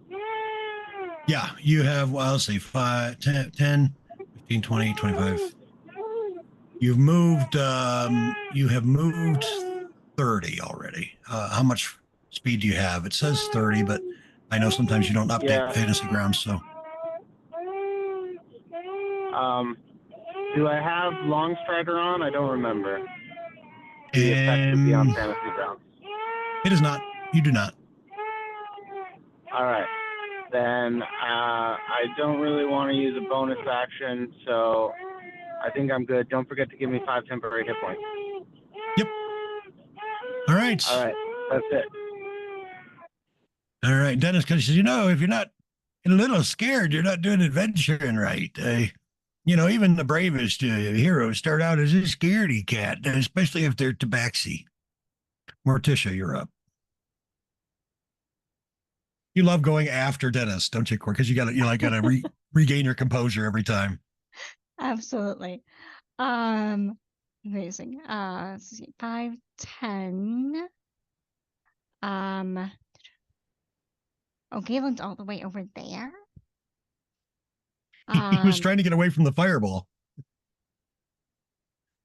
Yeah, you have, well, let's see, 5, 10, 15, 20, 25. You have moved 30 already. How much speed do you have? It says 30, but I know sometimes you don't update Fantasy Grounds, so. Do I have Long Strider on? I don't remember. The effect would be on Fantasy Grounds. It is not. You do not. All right. Then I don't really want to use a bonus action, so I think I'm good. Don't forget to give me 5 temporary hit points. Yep. All right. All right. That's it. All right, Dennis, because if you're not a little scared, you're not doing adventuring right. Even the bravest heroes start out as a scaredy cat, especially if they're tabaxi. Morticia, you're up. You love going after Dennis, don't you, Corey? Because you gotta regain your composure every time. Absolutely. Amazing. Let's see, 5, 10. Oh, Galen's all the way over there. He was trying to get away from the fireball.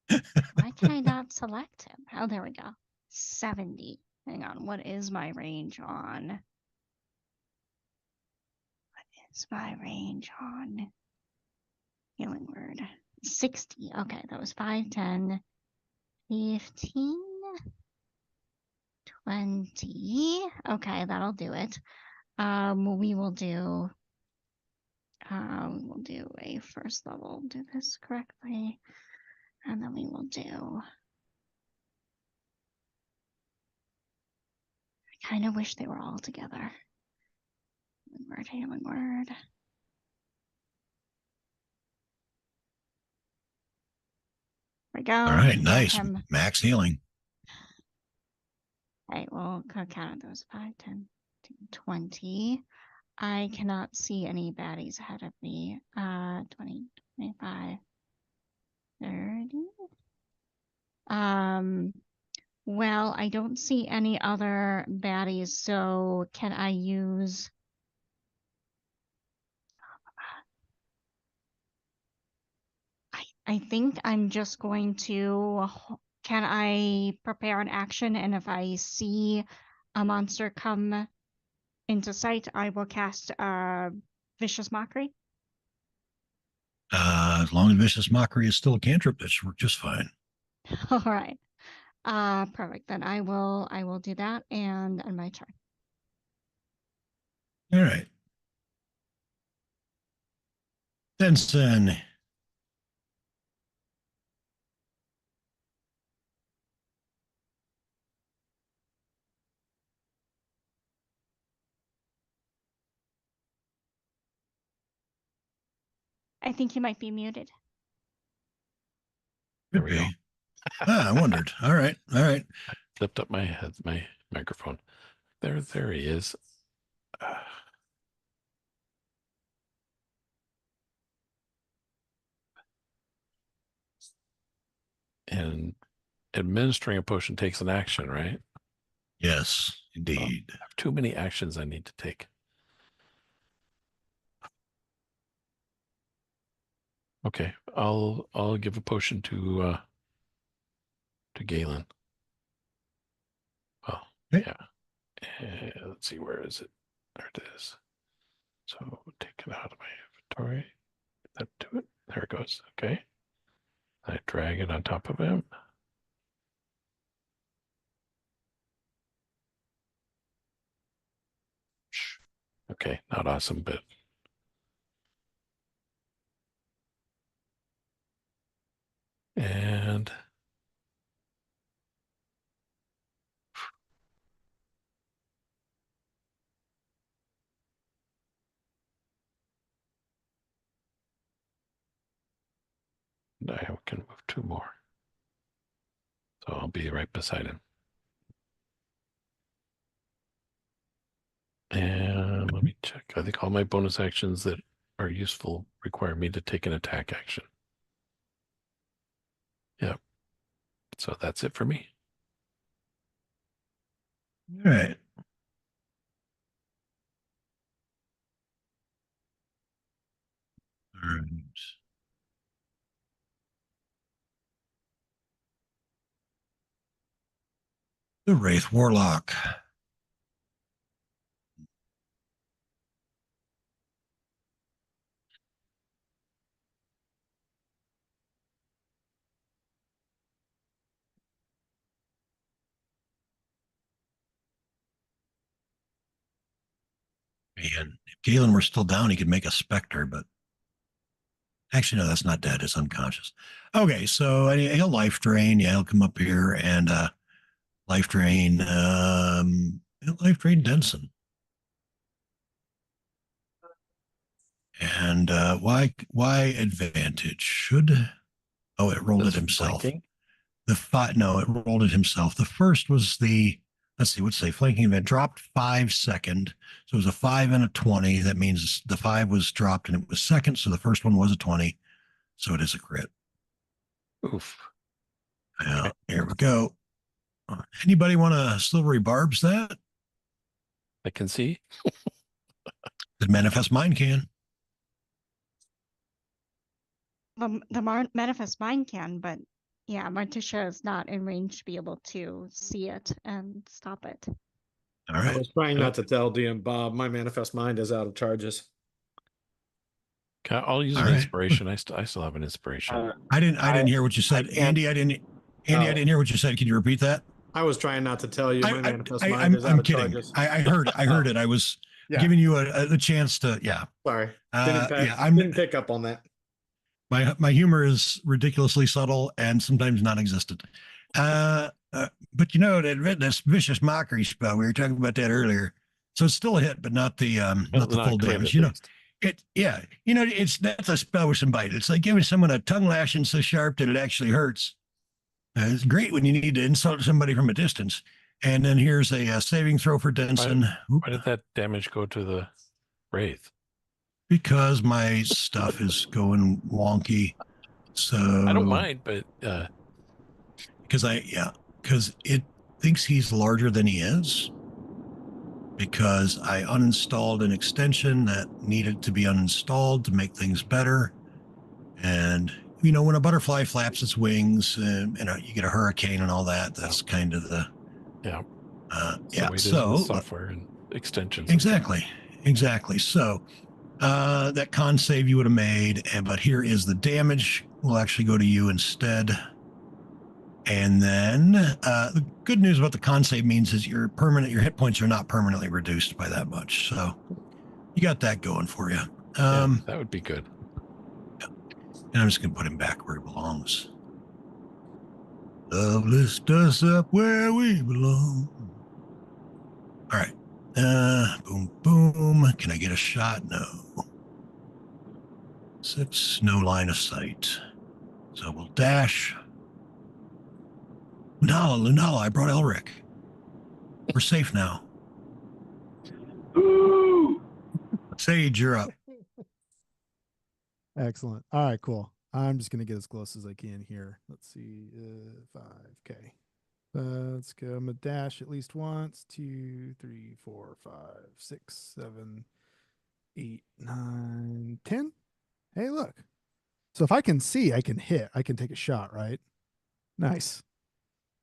Why can I not select him? Oh, there we go. 70. Hang on. What is my range on? What is my range on? Healing word. 60. Okay, that was 5, 10, 15, 20. Okay, that'll do it. We will do a first level, do this correctly, and then we will do. I kind of wish they were all together. Healing word. There we go. All right, nice. Max healing. All right, we'll count those 5, 10, 20. I cannot see any baddies ahead of me. 20, 25, 30. Well, I don't see any other baddies, so can I use... I think I'm just going to... Can I prepare an action, and if I see a monster come into sight, I will cast Vicious Mockery? As long as Vicious Mockery is still a cantrip, that should work just fine. All right. Perfect. Then I will do that and end my turn. All right. Denson. I think you might be muted. There Could we go. be. I wondered. All right. All right. Flipped up my microphone. There he is. And administering a potion takes an action, right? Yes, indeed. I have too many actions I need to take. Okay, I'll give a potion to Galen. Well, Okay. yeah. Let's see, where is it? There it is. So take it out of my inventory. That do it. There it goes. Okay. I drag it on top of him. Okay, not awesome, but and I can move two more. So I'll be right beside him. And let me check. I think all my bonus actions that are useful require me to take an attack action. Yep. So that's it for me. All right. All right. The Wraith Warlock. Man, if Galen were still down, he could make a specter, but actually, no, that's not dead. It's unconscious. Okay, so he'll life drain. Yeah, he'll come up here and life drain. He'll life drain Denson. And why advantage? Should it rolled it himself. Flanking? No, it rolled it himself. The first was let's see, what's say flanking event dropped 5 second. So it was a 5 and a 20. That means the 5 was dropped and it was second. So the first one was a 20. So it is a crit. Oof. Yeah, here we go. Anybody want to silvery barbs that? I can see. The manifest mind can. The manifest mind can, but yeah, Martisha is not in range to be able to see it and stop it. All I right. was trying not to tell DM Bob my manifest mind is out of charges. I'll use an inspiration. I still have an inspiration. I didn't hear what you said, Andy. I didn't hear what you said. Can you repeat that? I was trying not to tell you my manifest mind is out I'm of kidding. charges. I heard it. I was giving you a chance to. Yeah. Sorry. I didn't pick up on that. My humor is ridiculously subtle and sometimes non-existent. But you know this vicious mockery spell, we were talking about that earlier. So it's still a hit, but not the full damage. You know, that's a spell with some bite. It's like giving someone a tongue lashing so sharp that it actually hurts. It's great when you need to insult somebody from a distance. And then here's a saving throw for Denson. Why did that damage go to the Wraith? Because my stuff is going wonky. So I don't mind, but because it thinks he's larger than he is. Because I uninstalled an extension that needed to be uninstalled to make things better. And you know, when a butterfly flaps its wings and you get a hurricane and all that, that's kind of the So software and extensions. Exactly. So that con save you would have made, but here is the damage. Will actually go to you instead. And then the good news about the con save means is your hit points are not permanently reduced by that much. So you got that going for you. That would be good. And I'm just going to put him back where he belongs. Love lift us up where we belong. All right. Boom, boom. Can I get a shot? No. 6, no line of sight. So we'll dash. Lunala, I brought Elric. We're safe now. Ooh. Sage, you're up. Excellent. All right, cool. I'm just going to get as close as I can here. Let's see. 5K. Let's go. I'm going to dash at least once. 2, 3, 4, 5, 6, 7, 8, 9, 10. Hey, look. So if I can see, I can hit. I can take a shot, right? Nice.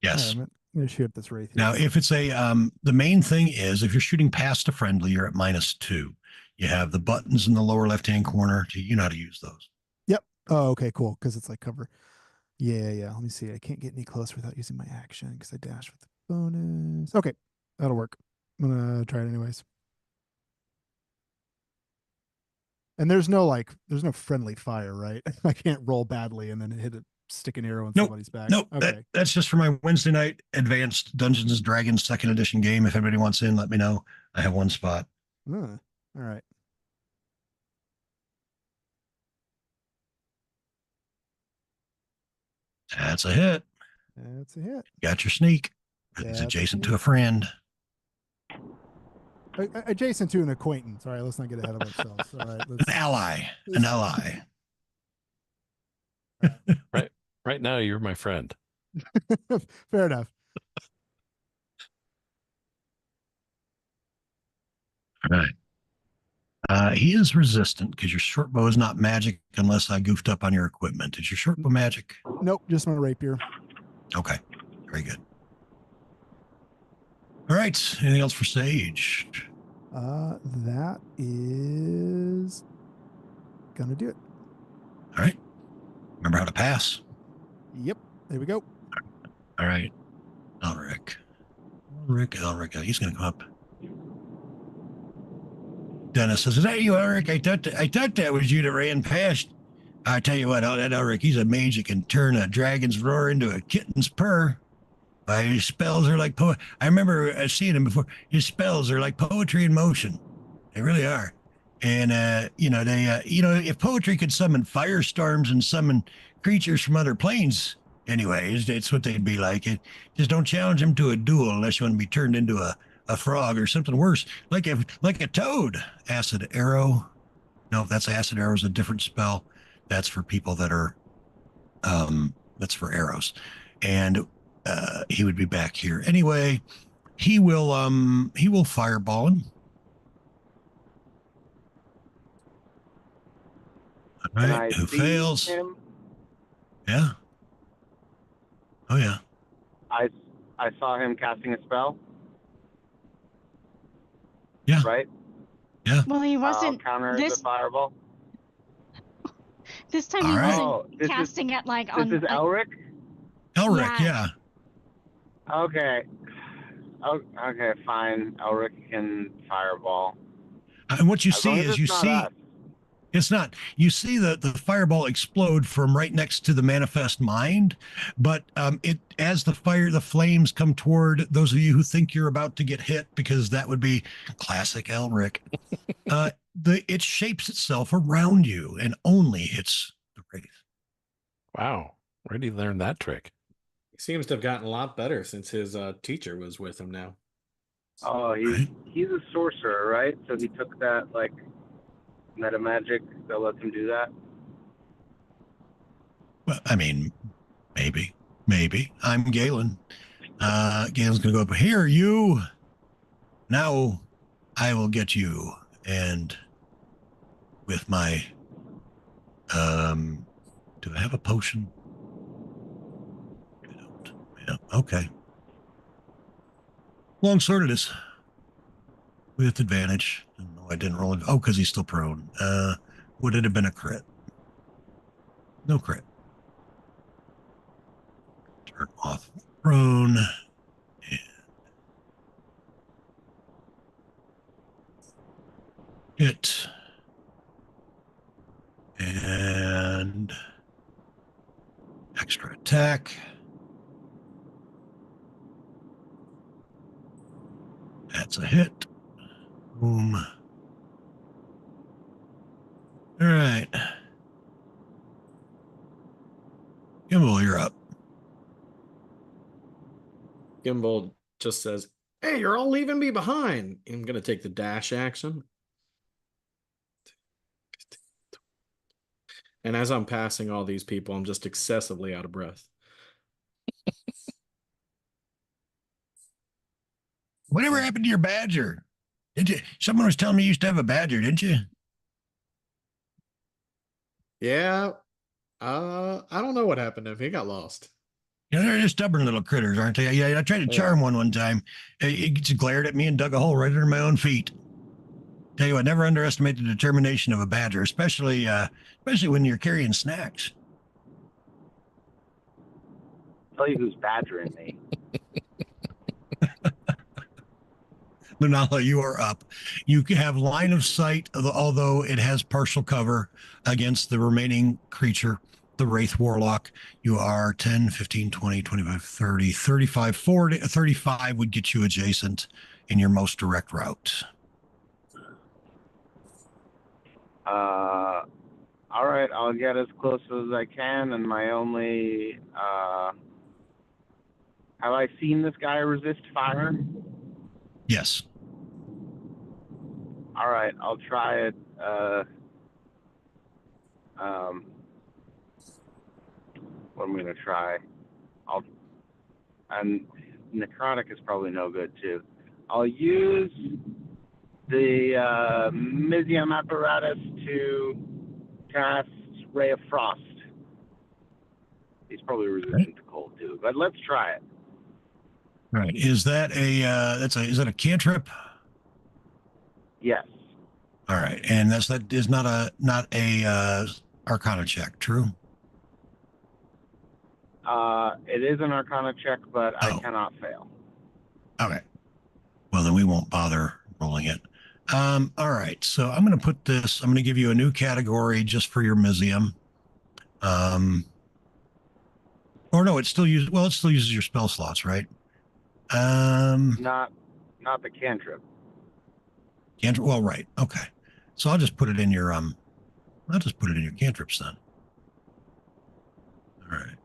Yes. All right, I'm going to shoot at this wraith here. Now, if it's a, the main thing is if you're shooting past a friendly, you're at -2. You have the buttons in the lower left-hand corner. You know how to use those. Yep. Oh, okay, cool. Because it's like cover. Yeah. Let me see. I can't get any closer without using my action because I dash with the bonus. Okay, that'll work. I'm gonna try it anyways. And there's no friendly fire, right? I can't roll badly and then hit a stick an arrow in Nope. somebody's back. Nope. Okay. That's just for my Wednesday night advanced Dungeons and Dragons 2nd edition game. If anybody wants in, let me know. I have one spot. All right. That's a hit. That's a hit. Got your sneak. It's That's a adjacent sneak. to a friend. Adjacent to an acquaintance. All right, let's not get ahead of ourselves. All right, let's. An ally. An ally. Right now, you're my friend. Fair enough. All right. He is resistant because your short bow is not magic unless I goofed up on your equipment. Is your short bow magic? Nope, just my rapier. Okay. Very good. All right. Anything else for Sage? That is gonna do it. All right. Remember how to pass. Yep. There we go. All right. Elric. He's going to come up. Dennis says, "Is that you, Elric? I thought that was you that ran past. I tell you what, that Elric, he's a mage that can turn a dragon's roar into a kitten's purr. His spells are like I remember seeing him before. His spells are like poetry in motion. They really are. And if poetry could summon firestorms and summon creatures from other planes, anyways, that's what they'd be like. Just don't challenge him to a duel unless you want to be turned into a frog or something worse, like a toad. Acid arrow. No, if that's acid arrow is a different spell. That's for people that are, that's for arrows. And he would be back here anyway. He will fireball him. All right, who fails? Him? Yeah. Oh yeah. I saw him casting a spell. Yeah. Right. Yeah. Well, he wasn't. Counter this- the fireball. This time All he right. wasn't casting it like This on. is Elric. Elric, yeah. Okay. Oh, okay, fine. Elric can fireball. And what you As long see as is it's you not see us. it's not. You see the fireball explode from right next to the manifest mind, but it as the flames come toward those of you who think you're about to get hit, because that would be classic Elric. It shapes itself around you and only hits the wraith. Wow. Where did he learn that trick? He seems to have gotten a lot better since his teacher was with him now. Oh, he's a sorcerer, right? So he took that like meta magic that lets him do that. Well, I mean, maybe. I'm Galen. Galen's gonna go up here. You. Now, I will get you, and with my do I have a potion? I don't. Yeah, okay. Long sword it is. With advantage. No, I didn't roll it. Oh, because he's still prone. Would it have been a crit? No crit. Turn off prone. And hit. And attack. That's a hit. Boom. All right. Gimbal, you're up. Gimbal just says, "Hey, you're all leaving me behind." I'm going to take the dash action. And as I'm passing all these people, I'm just excessively out of breath. Whatever happened to your badger? Did you? Someone was telling me you used to have a badger, didn't you? Yeah. I don't know what happened to him. He got lost. You know, they're just stubborn little critters, aren't they? Yeah, I tried to charm one time. It just glared at me and dug a hole right under my own feet. Tell you what, never underestimate the determination of a badger, especially when you're carrying snacks. Tell you who's badgering me. Lunala, you are up. You have line of sight, although it has partial cover against the remaining creature, the Wraith Warlock. You are 10, 15, 20, 25, 30, 35, 40. 35 would get you adjacent in your most direct route. All right, I'll get as close as I can, and my only... have I seen this guy resist fire? Yes. All right, I'll try it. What I'm gonna try, and necrotic is probably no good too. I'll use the Mizium apparatus to cast Ray of Frost. He's probably resistant to cold too, but let's try it. Right. Is that is that a cantrip? Yes. All right. And that is not a Arcana check, true? It is an Arcana check, but I Oh. cannot fail. Okay. Well, then we won't bother rolling it. All right. So I'm going to give you a new category just for your Mizium. Or no, it still uses your spell slots, right? Not the cantrip. Cantrip. Well, right. Okay. So I'll just put it in your cantrips then. All right.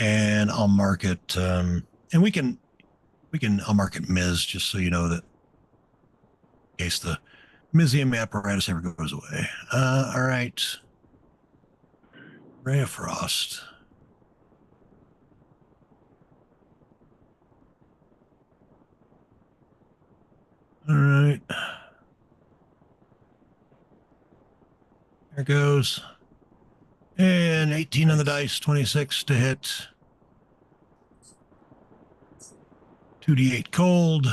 And I'll mark it, and I'll mark it Miz just so you know that in case the Mizium apparatus ever goes away. All right. Ray of Frost. All right. There goes. And 18 on the dice, 26 to hit. 2d8 cold.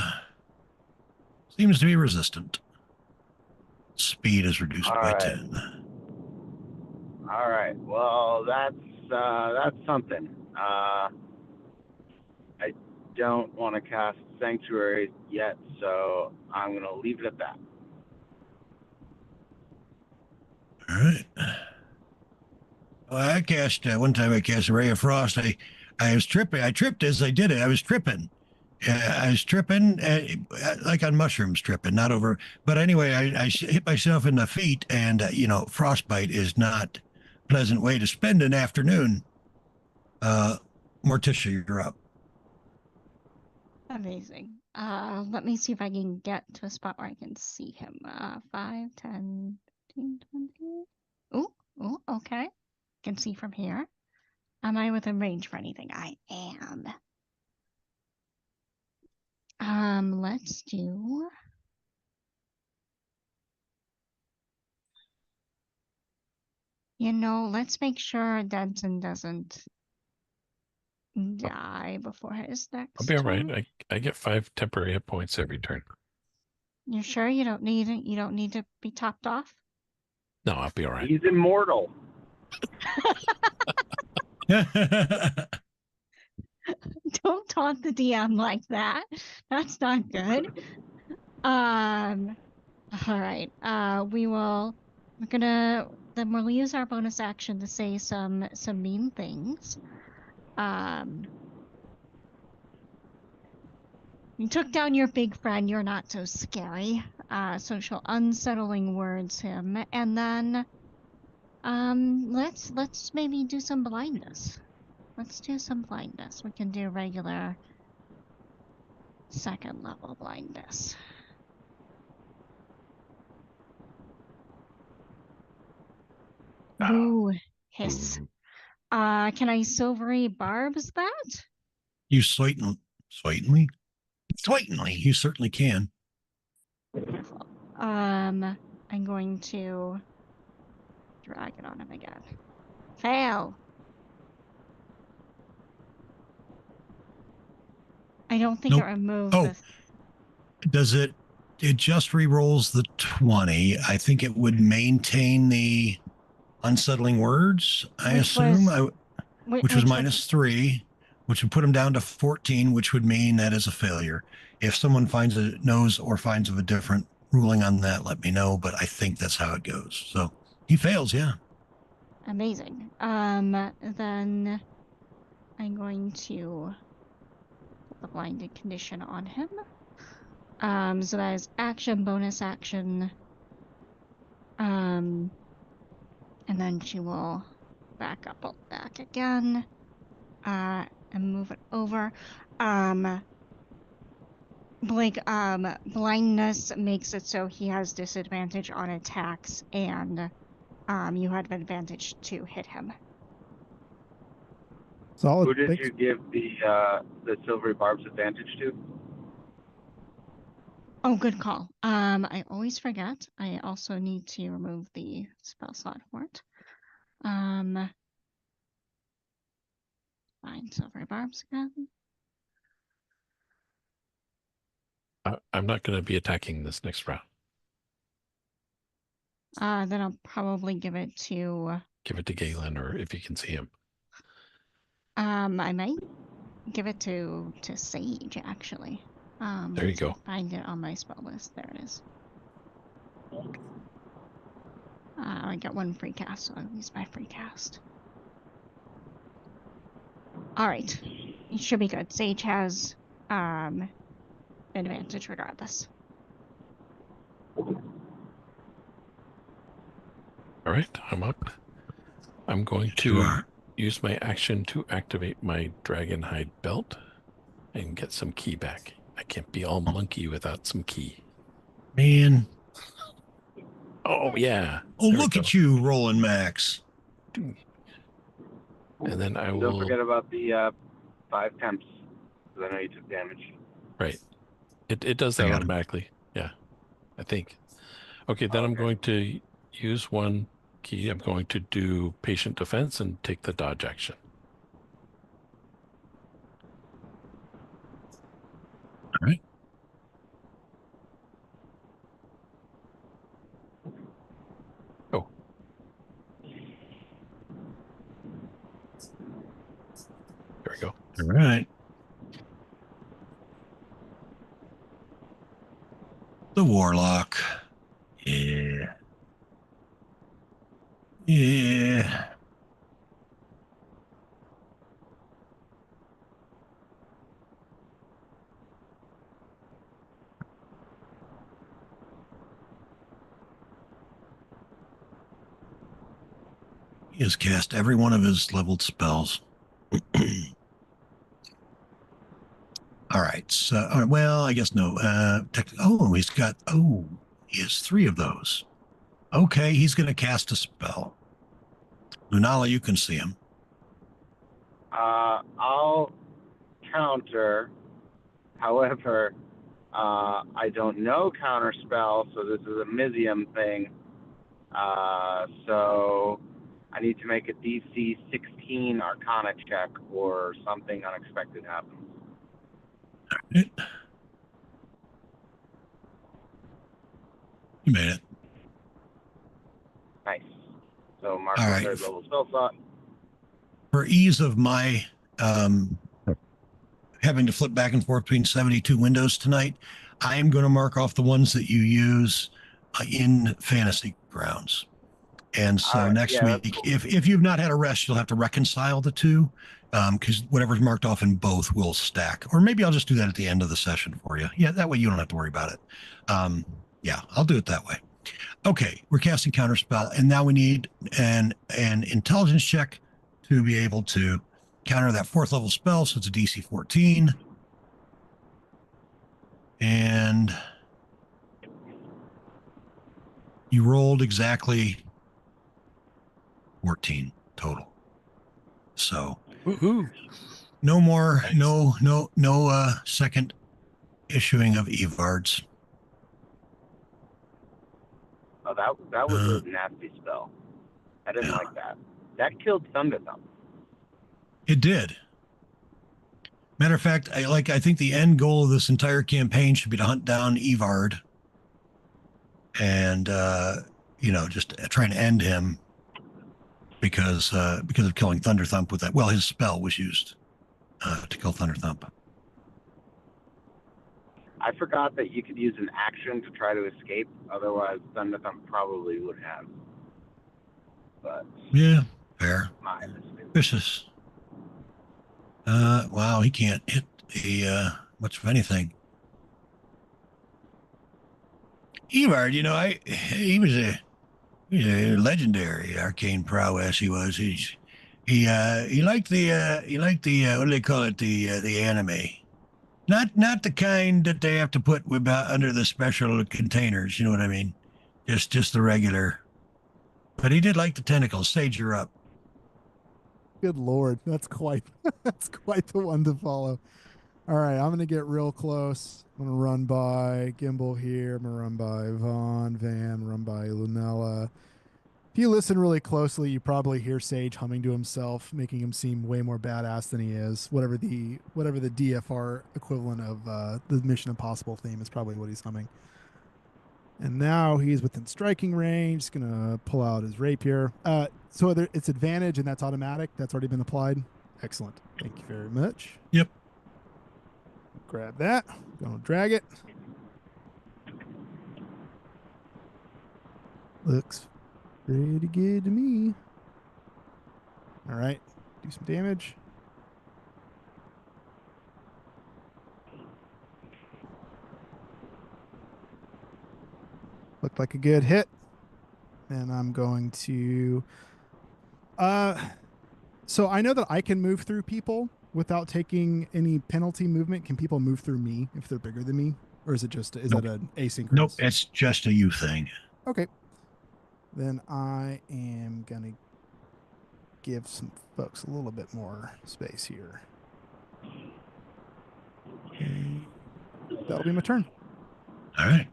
Seems to be resistant. Speed is reduced by 10. All right. Well, that's something. I don't want to cast Sanctuary yet, so I'm going to leave it at that. All right. Well, one time I cast a Ray of Frost. I was tripping. I tripped as I did it. I was tripping. I was tripping, like on mushrooms tripping, not over. But anyway, I hit myself in the feet, and, frostbite is not a pleasant way to spend an afternoon. Morticia, you're up. Amazing. Let me see if I can get to a spot where I can see him. 5, 10, 15, 20. Ooh, okay. Can see from here. Am I within range for anything? I am. Let's do... let's make sure Denson doesn't die before his next I'll be all right. turn. I get 5 temporary hit points every turn. You sure you don't need it? You don't need to be topped off? No, I'll be all right. He's immortal. Don't taunt the DM like that. That's not good. All right. We're gonna then we'll use our bonus action to say some mean things. You took down your big friend. You're not so scary. So she'll unsettling words him, and then let's maybe do some blindness. Let's do some blindness. We can do regular second level blindness. Boo, hiss. Can I silvery barbs that? You certainly, you certainly can. I'm going to drag it on him again. Fail. I don't think Nope. it removed Oh. this. Does it? It just re-rolls the 20. I think it would maintain the unsettling words. I Which assume, was- which was -3, which would put him down to 14, which would mean that is a failure. If someone knows or finds of a different ruling on that, let me know. But I think that's how it goes. So he fails. Yeah. Amazing. Then I'm going to put the blinded condition on him. So that is action, bonus action. And then she will back again. And move it over. Blake, blindness makes it so he has disadvantage on attacks, and you have advantage to hit him. Solid. Who did Thanks. you give the silvery barbs advantage to? Oh, good call. I always forget. I also need to remove the spell slot for it. Find silvery barbs again. I'm not going to be attacking this next round. Then I'll probably give it to. Give it to Galen, or if you can see him. I might give it to Sage actually. There you let's go. Find it on my spell list. There it is. I got one free cast, so I'll use my free cast. All right, it should be good. Sage has advantage regardless. All right, I'm up. I'm going to use my action to activate my dragon hide belt and get some key back. I can't be all monkey without some key. Man. Oh, yeah. Oh, look at you rolling, Max. And then I will... Don't forget about the 5 temps, because I know you took damage. Right. It does that automatically. Yeah, I think. Okay, then I'm going to use one key. I'm going to do patient defense and take the dodge action. All right. Oh. There we go. All right. The warlock. Yeah. Yeah. He has cast every one of his leveled spells. All right. So, well, I guess no. He has 3 of those. Okay, he's going to cast a spell. Lunala, you can see him. I'll counter. However, I don't know counter spell, so this is a Mizium thing. So I need to make a DC 16 Arcana check or something unexpected happens. You made it. Nice. So mark All the right. 3rd level spell slot. For ease of my having to flip back and forth between 72 windows tonight, I am going to mark off the ones that you use in Fantasy Grounds. And so All right, next yeah, that's week, cool. if you've not had a rest, you'll have to reconcile the two, because whatever's marked off in both will stack. Or maybe I'll just do that at the end of the session for you. Yeah, that way you don't have to worry about it. Yeah, I'll do it that way. Okay, we're casting counterspell, and now we need an intelligence check to be able to counter that 4th level spell. So it's a DC 14, and you rolled exactly 14 total. So Woohoo! no more, Nice. no second issuing of Evards. Oh, that was a nasty spell. I didn't like that. That killed Thunderthump. It did. Matter of fact, I think the end goal of this entire campaign should be to hunt down Evard and just try and end him because of killing Thunderthump with that. Well, his spell was used to kill Thunderthump. I forgot that you could use an action to try to escape. Otherwise, Thunderthump probably would have. But Yeah, fair. my mistake. Vicious. Wow, he can't hit much of anything. Evard, he was a legendary arcane prowess. He was. He liked the what do they call it, the anime. Not the kind that they have to put under the special containers. You know what I mean? Just the regular. But he did like the tentacles. Sage, you're up. Good Lord. That's quite the one to follow. All right. I'm going to get real close. I'm going to run by Gimbal here. I'm going to run by Vaughn, Van, run by Lunella. If you listen really closely, you probably hear Sage humming to himself, making him seem way more badass than he is. Whatever the DFR equivalent of the Mission Impossible theme is probably what he's humming. And now he's within striking range. He's gonna pull out his rapier. So it's advantage, and that's automatic. That's already been applied. Excellent. Thank you very much. Yep. Grab that. Gonna drag it. Looks pretty good to me. All right. Do some damage. Looked like a good hit. And I'm going to so I know that I can move through people without taking any penalty movement. Can people move through me if they're bigger than me? Or is it just Nope. that an asynchronous? Nope, it's just a you thing. Okay. Then I am gonna give some folks a little bit more space here. Okay. That'll be my turn. All right.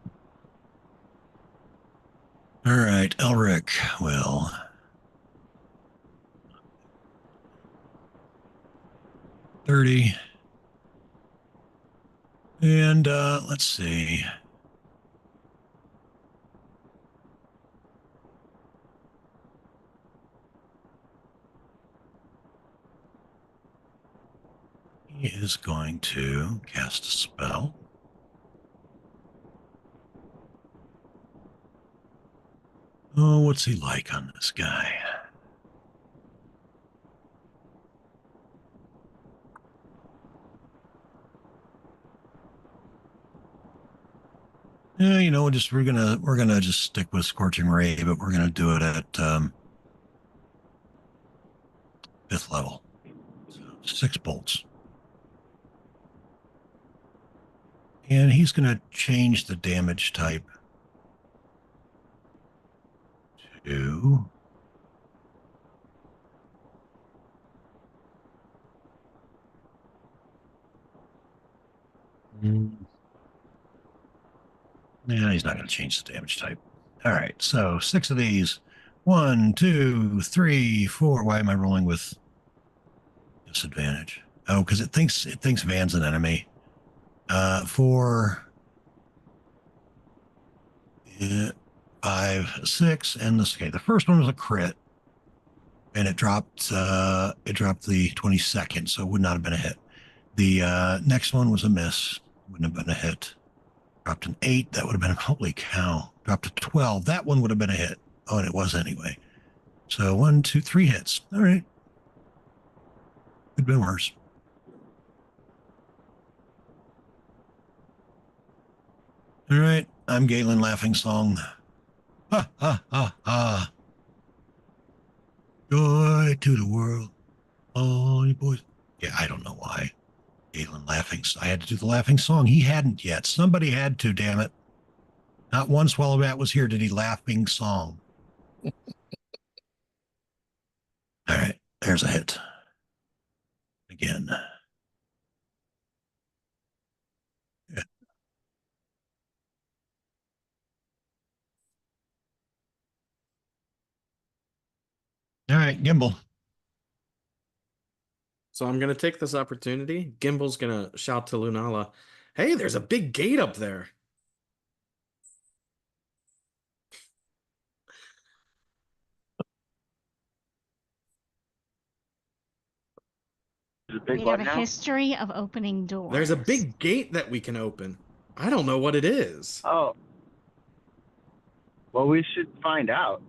All right, Elric will. $30. And let's see. He is going to cast a spell. Oh, what's he like on this guy? Yeah, we're gonna just stick with Scorching Ray, but we're gonna do it at 5th level. So 6 bolts. And he's gonna change the damage type to yeah, he's not going to change the damage type. All right, so 6 of these. 1, 2, 3, 4. Why am I rolling with disadvantage? Oh, because it thinks Van's an enemy. 4, 5, 6, and this. Okay, the first one was a crit, and it dropped the 22nd, so it would not have been a hit. The next one was a miss, wouldn't have been a hit. Dropped an 8, that would have been a holy cow. Dropped a 12, that one would have been a hit. Oh, and it was anyway. So 1, 2, 3 hits. All right. Could have been worse. All right. I'm Galen Laughing Song. Ha, ha, ha, ha. Joy to the world. Oh, you boys. Yeah, I don't know why. Galen Laughing. I had to do the laughing song. He hadn't yet. Somebody had to, damn it. Not one Swallowbat was here. Did he laughing song? All right. There's a hit. Again. Yeah. All right, Gimbal. So I'm gonna take this opportunity. Gimbal's gonna shout to Lunala, "Hey, there's a big gate up there." Is it a big We what have a now? history of opening doors. There's a big gate that we can open. I don't know what it is. Oh. Well, we should find out.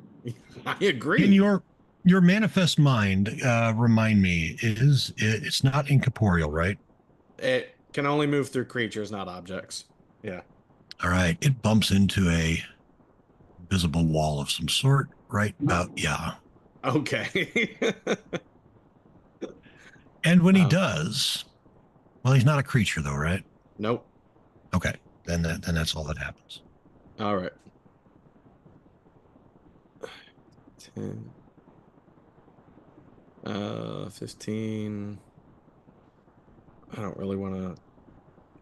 I agree. In your manifest mind, remind me, it's not incorporeal, right? It can only move through creatures, not objects. Yeah. All right. It bumps into a visible wall of some sort, right? About, yeah. Okay. And when he does, well, he's not a creature though, right? Nope. Okay. Then that's all that happens. All right. 10. 15. I don't really want to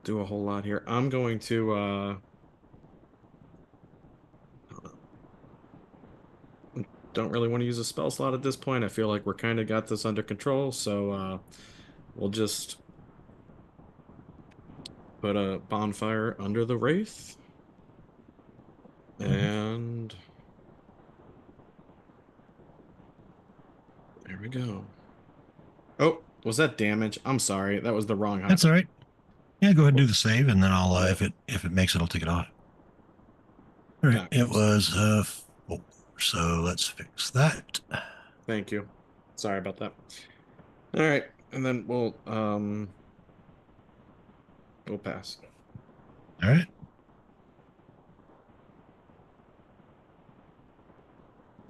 do a whole lot here. I'm going to don't really want to use a spell slot at this point. I feel like we're kind of got this under control, so we'll just put a bonfire under the wraith. And there we go. Oh, was that damage? I'm sorry. That was the wrong height. That's all right. Yeah, go ahead and do the save, and then I'll if it makes it, I'll take it off. All right. It was 4. So let's fix that. Thank you. Sorry about that. All right, and then we'll pass. All right.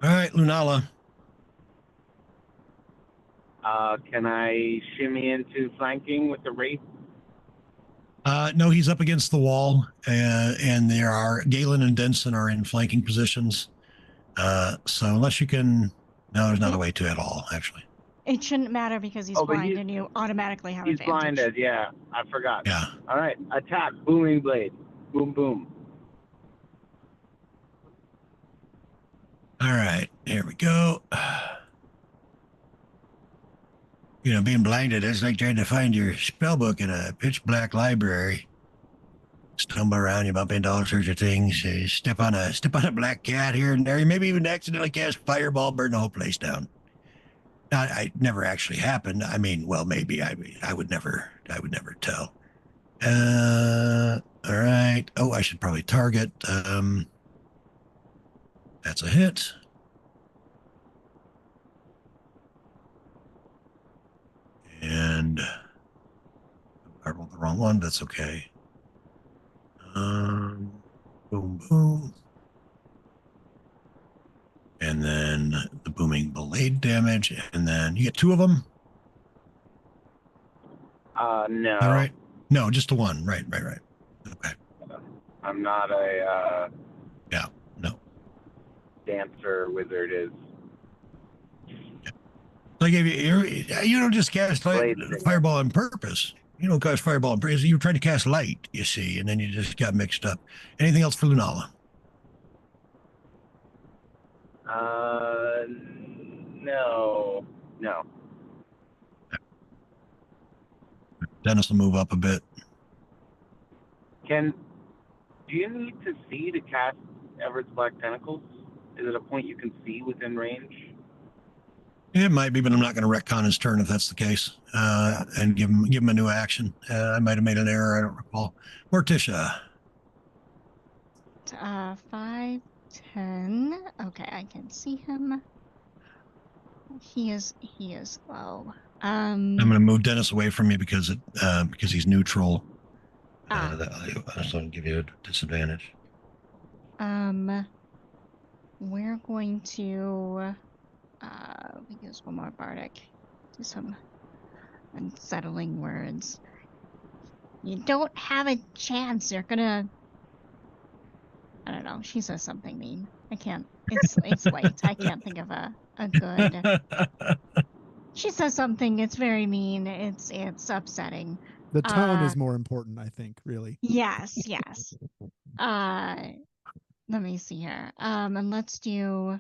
All right, Lunala. Can I shimmy into flanking with the wraith? No, he's up against the wall, and there are Galen and Denson are in flanking positions. So unless you can, no, there's not a way to at all, actually. It shouldn't matter because he's blind and you automatically have He's advantage. blinded, yeah. I forgot. Yeah. All right, attack, booming blade. Boom, boom. All right, here we go. You know, being blinded, it's like trying to find your spell book in a pitch black library. Stumble around, you bump into all sorts of things. You step on a black cat here and there. You maybe even accidentally cast fireball, burn the whole place down. I never actually happened. I mean, well, maybe. I would never tell. All right. Oh, I should probably target. That's a hit. And I rolled the wrong one. That's okay. Boom, boom. And then the booming blade damage. And then you get 2 of them. No. All right. No, just the one. Right. Okay. I'm not a Yeah. No. dancer wizard is. So I gave you don't just cast fireball on purpose. You don't cast fireball on purpose. You were trying to cast light, you see, and then you just got mixed up. Anything else for Lunala? No. Dennis will move up a bit. Do you need to see to cast Everett's Black Tentacles? Is it a point you can see within range? It might be, but I'm not going to retcon his turn if that's the case, and give him a new action. I might have made an error. I don't recall. Morticia. 5, 10. Okay, I can see him. He is low. I'm going to move Dennis away from you because he's neutral. Ah. I just want to give you a disadvantage. We're going to we use one more bardic. Do some unsettling words. You don't have a chance. You're gonna. I don't know. She says something mean. I can't. It's late. I can't think of a good. She says something. It's very mean. It's upsetting. The tone is more important, I think, really. Yes. Let me see here. And let's do.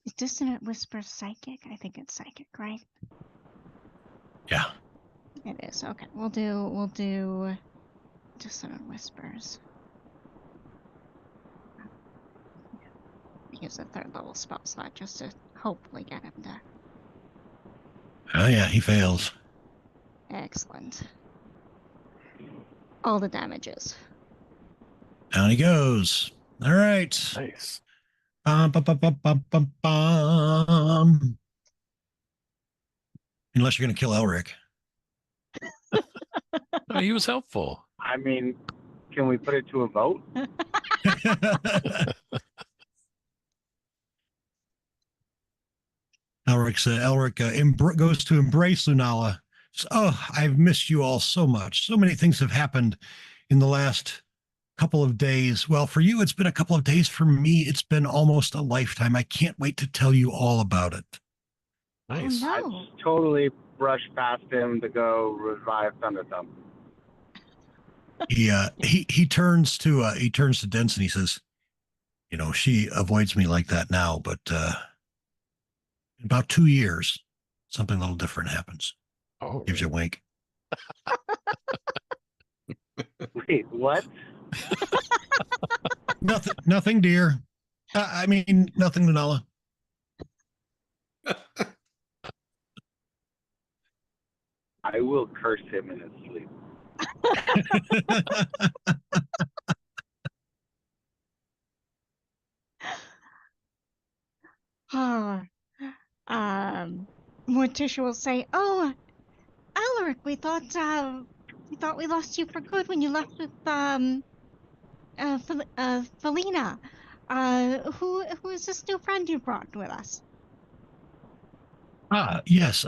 Is Dissonant Whisper psychic? I think it's psychic, right? Yeah. It is. Okay. We'll do Dissonant Whispers. Use a 3rd level spell slot just to hopefully get him to. Oh yeah, he fails. Excellent. All the damages. Down he goes. All right. Nice. Unless you're going to kill Elric. Oh, he was helpful. I mean, can we put it to a vote? Elric goes to embrace Lunala. Oh, I've missed you all so much. So many things have happened in the last couple of days. Well, for you, it's been a couple of days. For me, it's been almost a lifetime. I can't wait to tell you all about it. Nice. Oh, I no. just totally brushed past him to go revive Thunder Thumb. He turns to Dents and he says, "You know, she avoids me like that now, but in about 2 years, something a little different happens." Oh, Gives you a wink. Wait, what? Nothing, dear. I mean, nothing, Lunala. I will curse him in his sleep. Morticia will say, "Oh, Alaric, we thought we lost you for good when you left with Felina. Who is this new friend you brought with us?" Yes.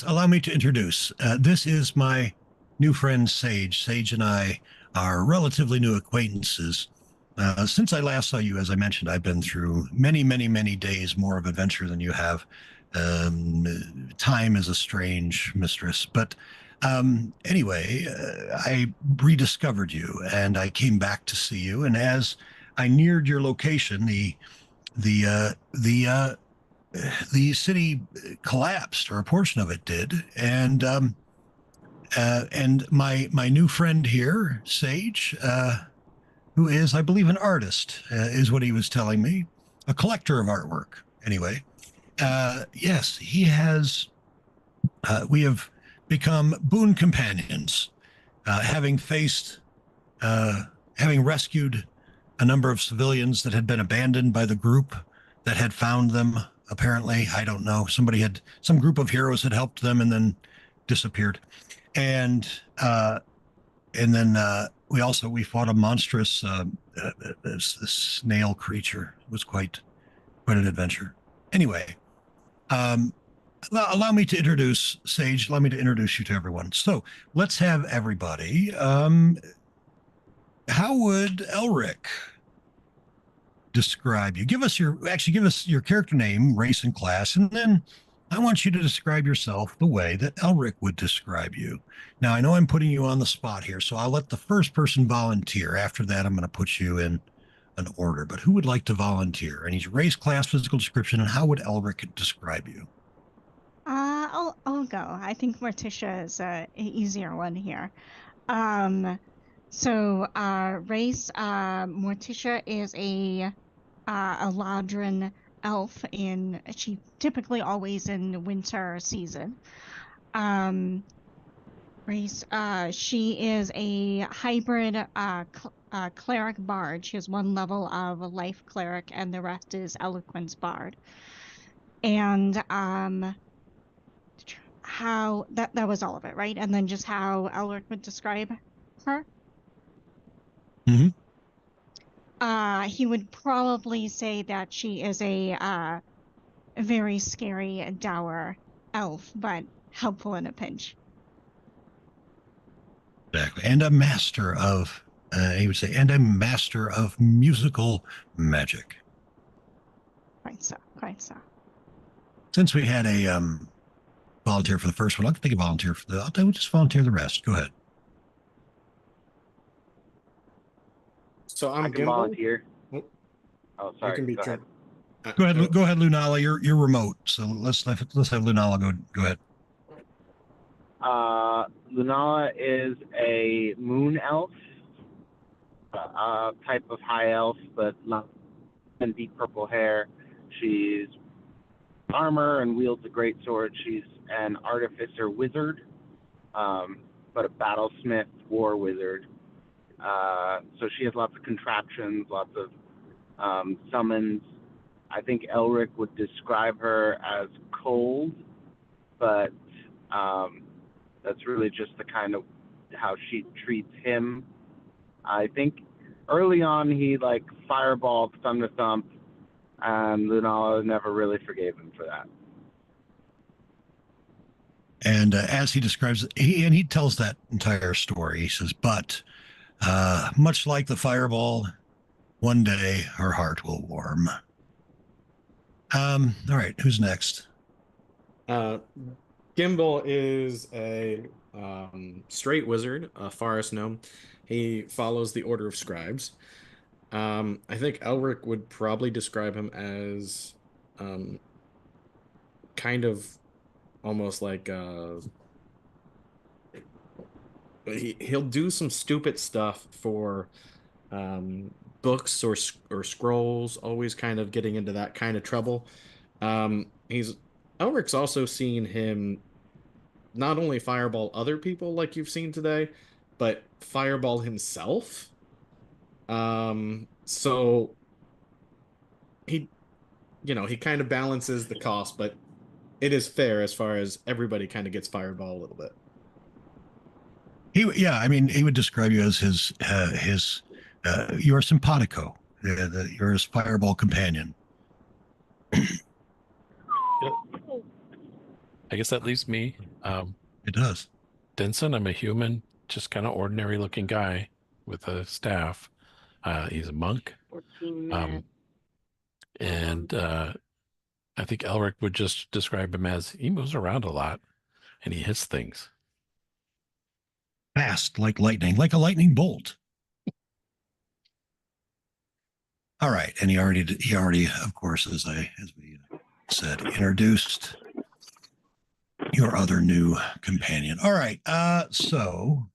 Allow me to introduce. This is my new friend, Sage. Sage and I are relatively new acquaintances. Since I last saw you, as I mentioned, I've been through many, many, many days more of adventure than you have. Time is a strange mistress. But anyway, I rediscovered you and I came back to see you. And as I neared your location, the city collapsed, or a portion of it did, and my new friend here, Sage, who is, I believe, an artist, is what he was telling me, a collector of artwork. Anyway, yes, he has. We have become boon companions, having rescued a number of civilians that had been abandoned by the group that had found them. Apparently, I don't know. Some group of heroes had helped them and then disappeared. And then we fought a monstrous snail creature. It was quite an adventure. Anyway, allow me to introduce Sage. Allow me to introduce you to everyone. So let's have everybody. How would Elric describe you? Give us your character name, race, and class, and then I want you to describe yourself the way that Elric would describe you. Now, I know I'm putting you on the spot here, so I'll let the first person volunteer. After that, I'm going to put you in an order. But who would like to volunteer? And his race, class, physical description, and how would Elric describe you? I'll go. I think Morticia is an easier one here. So race, Morticia is a Eladrin elf she typically always in winter season. Race, she is a hybrid cleric bard. She has one level of life cleric, and the rest is eloquence bard. And how that was all of it, right? And then just how Elric would describe her. Mhm. He would probably say that she is a very scary, dour elf, but helpful in a pinch. Exactly. And a master of, he would say, and a master of musical magic. Quite so, quite so. Since we had a volunteer for the first one, I'll take a volunteer for I'll just volunteer the rest. Go ahead. So I I'm can Gimbal. volunteer. Oh, Oh, you sorry. can be Go ahead. Go ahead, Lunala. You're remote, so let's have Lunala go ahead. Lunala is a moon elf, type of high elf, but and deep purple hair. She's armor and wields a great sword. She's an artificer wizard, but a battlesmith war wizard. So she has lots of contraptions, lots of summons. I think Elric would describe her as cold, but that's really just the kind of how she treats him. I think early on he like fireballed Thunder Thump, and Lunala never really forgave him for that. And as he describes it, he tells that entire story. He says, but much like the fireball, one day her heart will warm. All right, who's next? Gimbal is a straight wizard, a forest gnome. He follows the order of scribes. I think Elric would probably describe him as kind of almost like he'll do some stupid stuff for books or scrolls, always kind of getting into that kind of trouble. Elric's also seen him not only fireball other people like you've seen today, but fireball himself. So he, he kind of balances the cost, but it is fair as far as everybody kind of gets fireball a little bit. I mean, he would describe you as his you're simpatico, you're his fireball companion. I guess that leaves me. It does. Denson, I'm a human, just kind of ordinary looking guy with a staff. He's a monk. 14 minutes. And I think Elric would just describe him as he moves around a lot and he hits things. Fast like lightning, like a lightning bolt. All right, and he already, of course, as we said, introduced your other new companion. All right, so,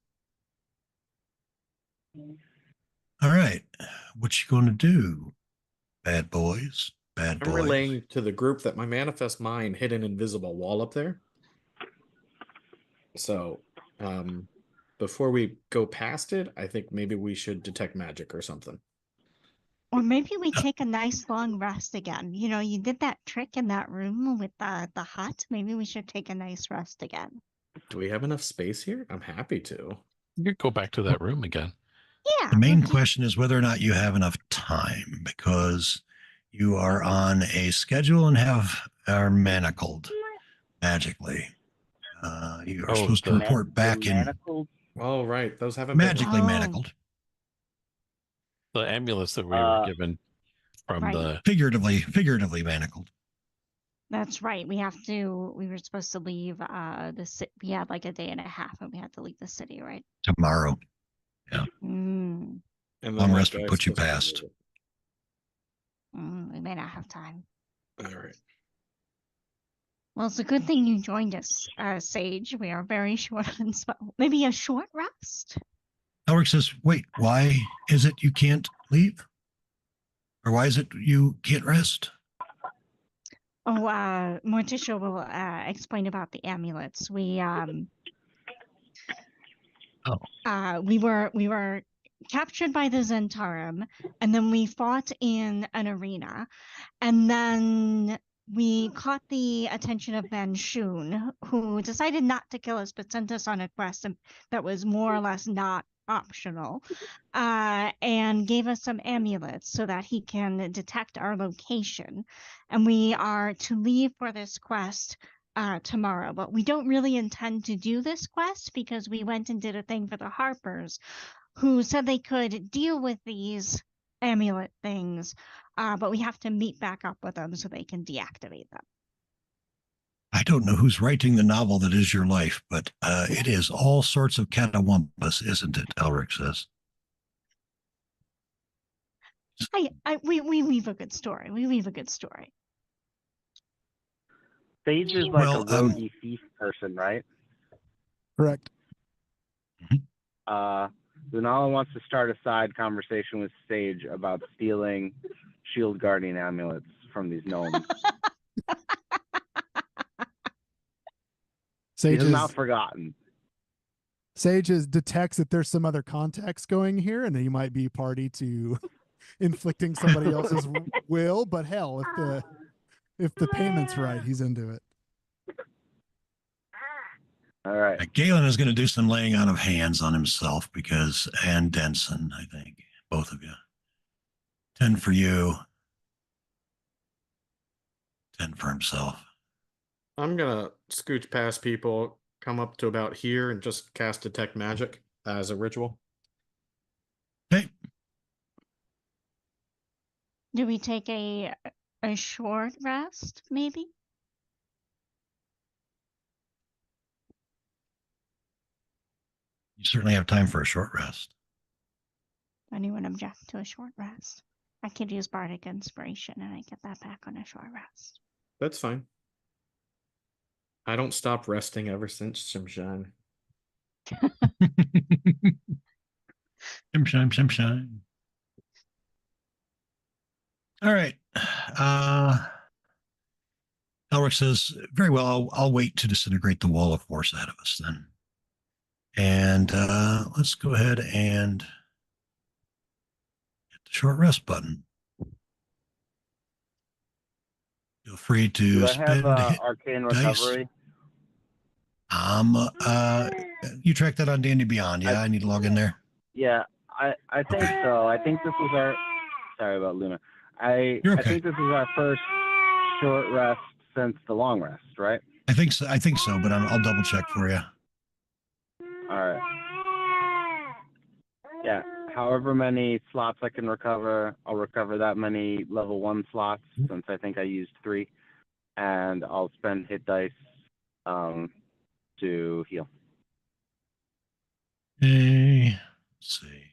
all right, what you going to do, bad boys? Bad boys. I'm relaying to the group that my manifest mind hit an invisible wall up there. So, before we go past it, I think maybe we should detect magic or something. Or maybe we take a nice long rest again. You did that trick in that room with the hut. Maybe we should take a nice rest again. Do we have enough space here? I'm happy to. You could go back to that room again. Yeah. The main question is whether or not you have enough time, because you are on a schedule and are manacled magically. You are supposed to report back in manacled. Oh, right. Those haven't magically Oh. manacled. The amulets that we were given from Right. the Figuratively manacled. That's right. We were supposed to leave the city. We had like a day and a half and we had to leave the city, right? Tomorrow. Mm, And Long that rest would guy's put you supposed to past. we may not have time. All right. Well, it's a good thing you joined us, Sage. We are very short on spell. Maybe a short rest? Elric says, wait, why is it you can't leave? Or why is it you can't rest? Oh, Morticia will explain about the amulets. We were captured by the Zentarum, and then we fought in an arena, and then we caught the attention of Manshun, who decided not to kill us but sent us on a quest that was more or less not optional, and gave us some amulets so that he can detect our location. And we are to leave for this quest tomorrow, but we don't really intend to do this quest because we went and did a thing for the Harpers, who said they could deal with these amulet things, but we have to meet back up with them so they can deactivate them. I don't know who's writing the novel that is your life, but it is all sorts of catawampus, isn't it? Elric says. We weave a good story. We weave a good story. Sage is like Well, a roguey thief person, right? Correct. Lunala wants to start a side conversation with Sage about stealing Shield Guardian amulets from these gnomes. He Sage has is, not forgotten. Sage detects that there's some other context going here, and he might be party to inflicting somebody else's will. But hell, if the payment's right, he's into it. All right. Galen is going to do some laying on of hands on himself and Denson, I think, both of you. 10 for you, 10 for himself. I'm gonna scooch past people, come up to about here, and just cast Detect Magic as a ritual. Okay. Do we take a short rest, maybe? You certainly have time for a short rest. Anyone object to a short rest? I could use Bardic Inspiration and I get that back on a short rest. That's fine. I don't stop resting ever since Shimshine. Shine. All right. Elric says, very well, I'll wait to disintegrate the wall of force ahead of us then. And let's go ahead and hit the short rest button. Feel free to Do I spend have hit arcane dice. recovery? You track that on D&D Beyond, yeah? I need to log in there. Yeah, I think Okay. so. I think this was our. Sorry about Luna. You're I okay. think this is our first short rest since the long rest, right? I think so, but I'll double check for you. All right. Yeah. However many slots I can recover, I'll recover that many level 1 slots since I think I used 3, and I'll spend hit dice to heal. Okay. Let's see.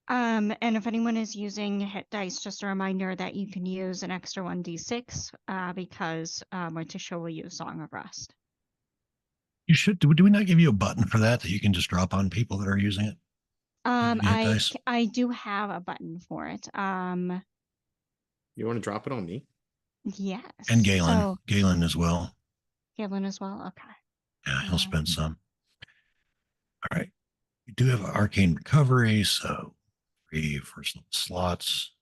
And if anyone is using hit dice, just a reminder that you can use an extra 1d6 because Morticia will use Song of Rest. You should. Do we not give you a button for that you can just drop on people that are using it? I do have a button for it. You want to drop it on me? Yes. And Galen. So, Galen as well. Galen as well? Okay. Yeah, he'll spend some. All right. You do have arcane recovery, so 3 first level slots.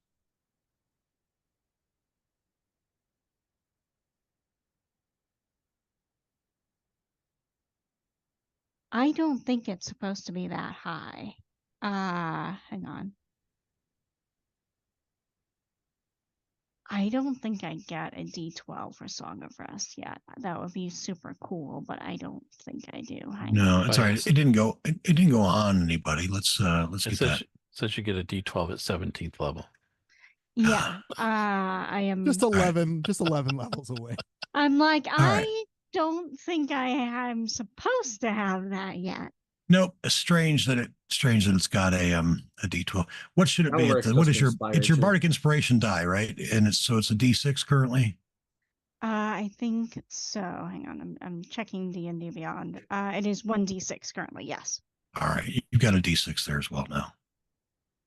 I don't think it's supposed to be that high. Hang on. I don't think I get a D12 for Song of Rest yet. That would be super cool, but I don't think I do. Hang No, on. it's all right. It didn't go. It didn't go on anybody. Let's get that. Says you get a D12 at 17th level. Yeah. I am Just 11 levels away. I'm like, right. I don't think I am supposed to have that yet. Nope. Strange that it's got a D12. What should it be? What is it's your Bardic Inspiration die, right? And it's a D6 currently. I think so. Hang on, I'm checking D&D Beyond. It is 1d6 currently. Yes. All right, you've got a D6 there as well now.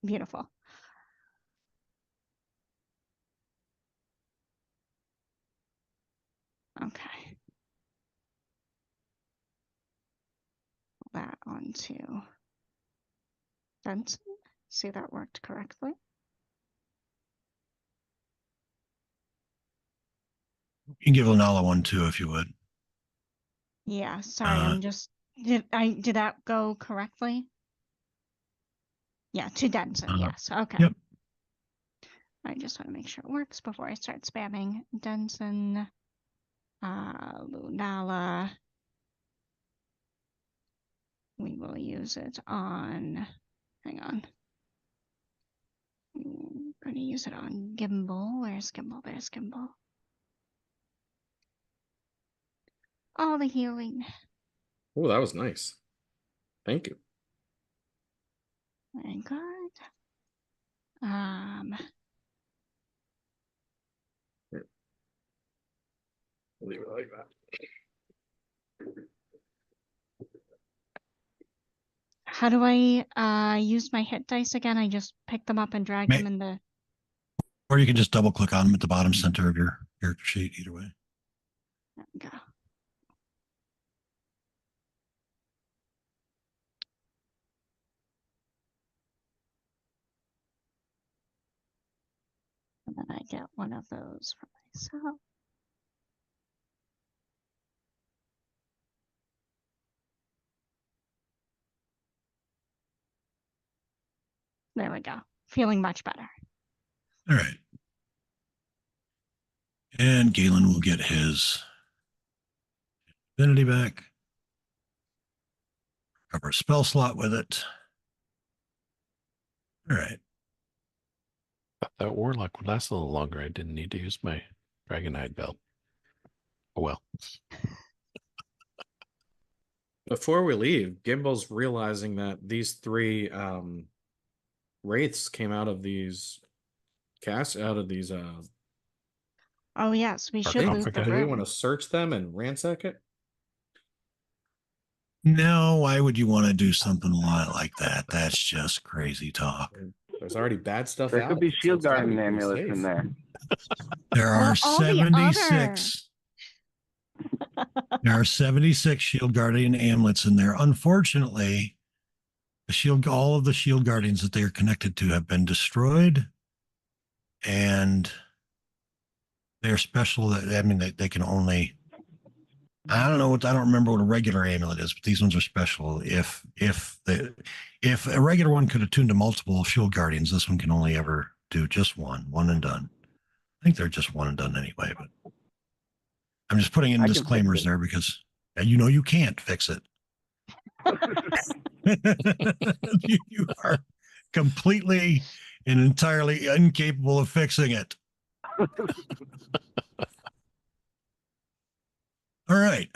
Beautiful. Okay. That onto Benson. see that worked correctly. You can give Lunala one too, if you would. Yeah, sorry, Uh, I'm just did that go correctly? Yeah, to Denson, yes. Okay. Yep. I just want to make sure it works before I start spamming. Denson, Lunala. We will use it on, hang on. I'm going to use it on Gimbal. Where's Gimbal? There's Gimbal. All the healing. Oh, that was nice. Thank you. Very good. Leave it like that. How do I use my hit dice again? I just pick them up and drag them in the... Or you can just double click on them at the bottom center of your character sheet, either way. There we go. And then I get one of those for myself. There we go. Feeling much better. All right. And Galen will get his affinity back. Cover a spell slot with it. All right. That warlock would last a little longer. I didn't need to use my Dragonhide belt. Oh well. Before we leave, Gimbal's realizing that these three wraiths came out of these Oh yes, we should things. loot the Do we room. want to search them and ransack it? No, why would you want to do something a lot like that? That's just crazy talk. There's already bad stuff There out. could be so shield it's gotta guardian be pretty amulets safe. in there. There are Well, all the 76. There are 76 shield guardian amulets in there. Unfortunately, all of the shield guardians that they are connected to have been destroyed, and they're special. I mean, they can only. I don't remember what a regular amulet is, but these ones are special. If a regular one could attune to multiple shield guardians, this one can only ever do just one and done. I think they're just one and done anyway, but I'm just putting in disclaimers there because you can't fix it. you are completely and entirely incapable of fixing it. All right.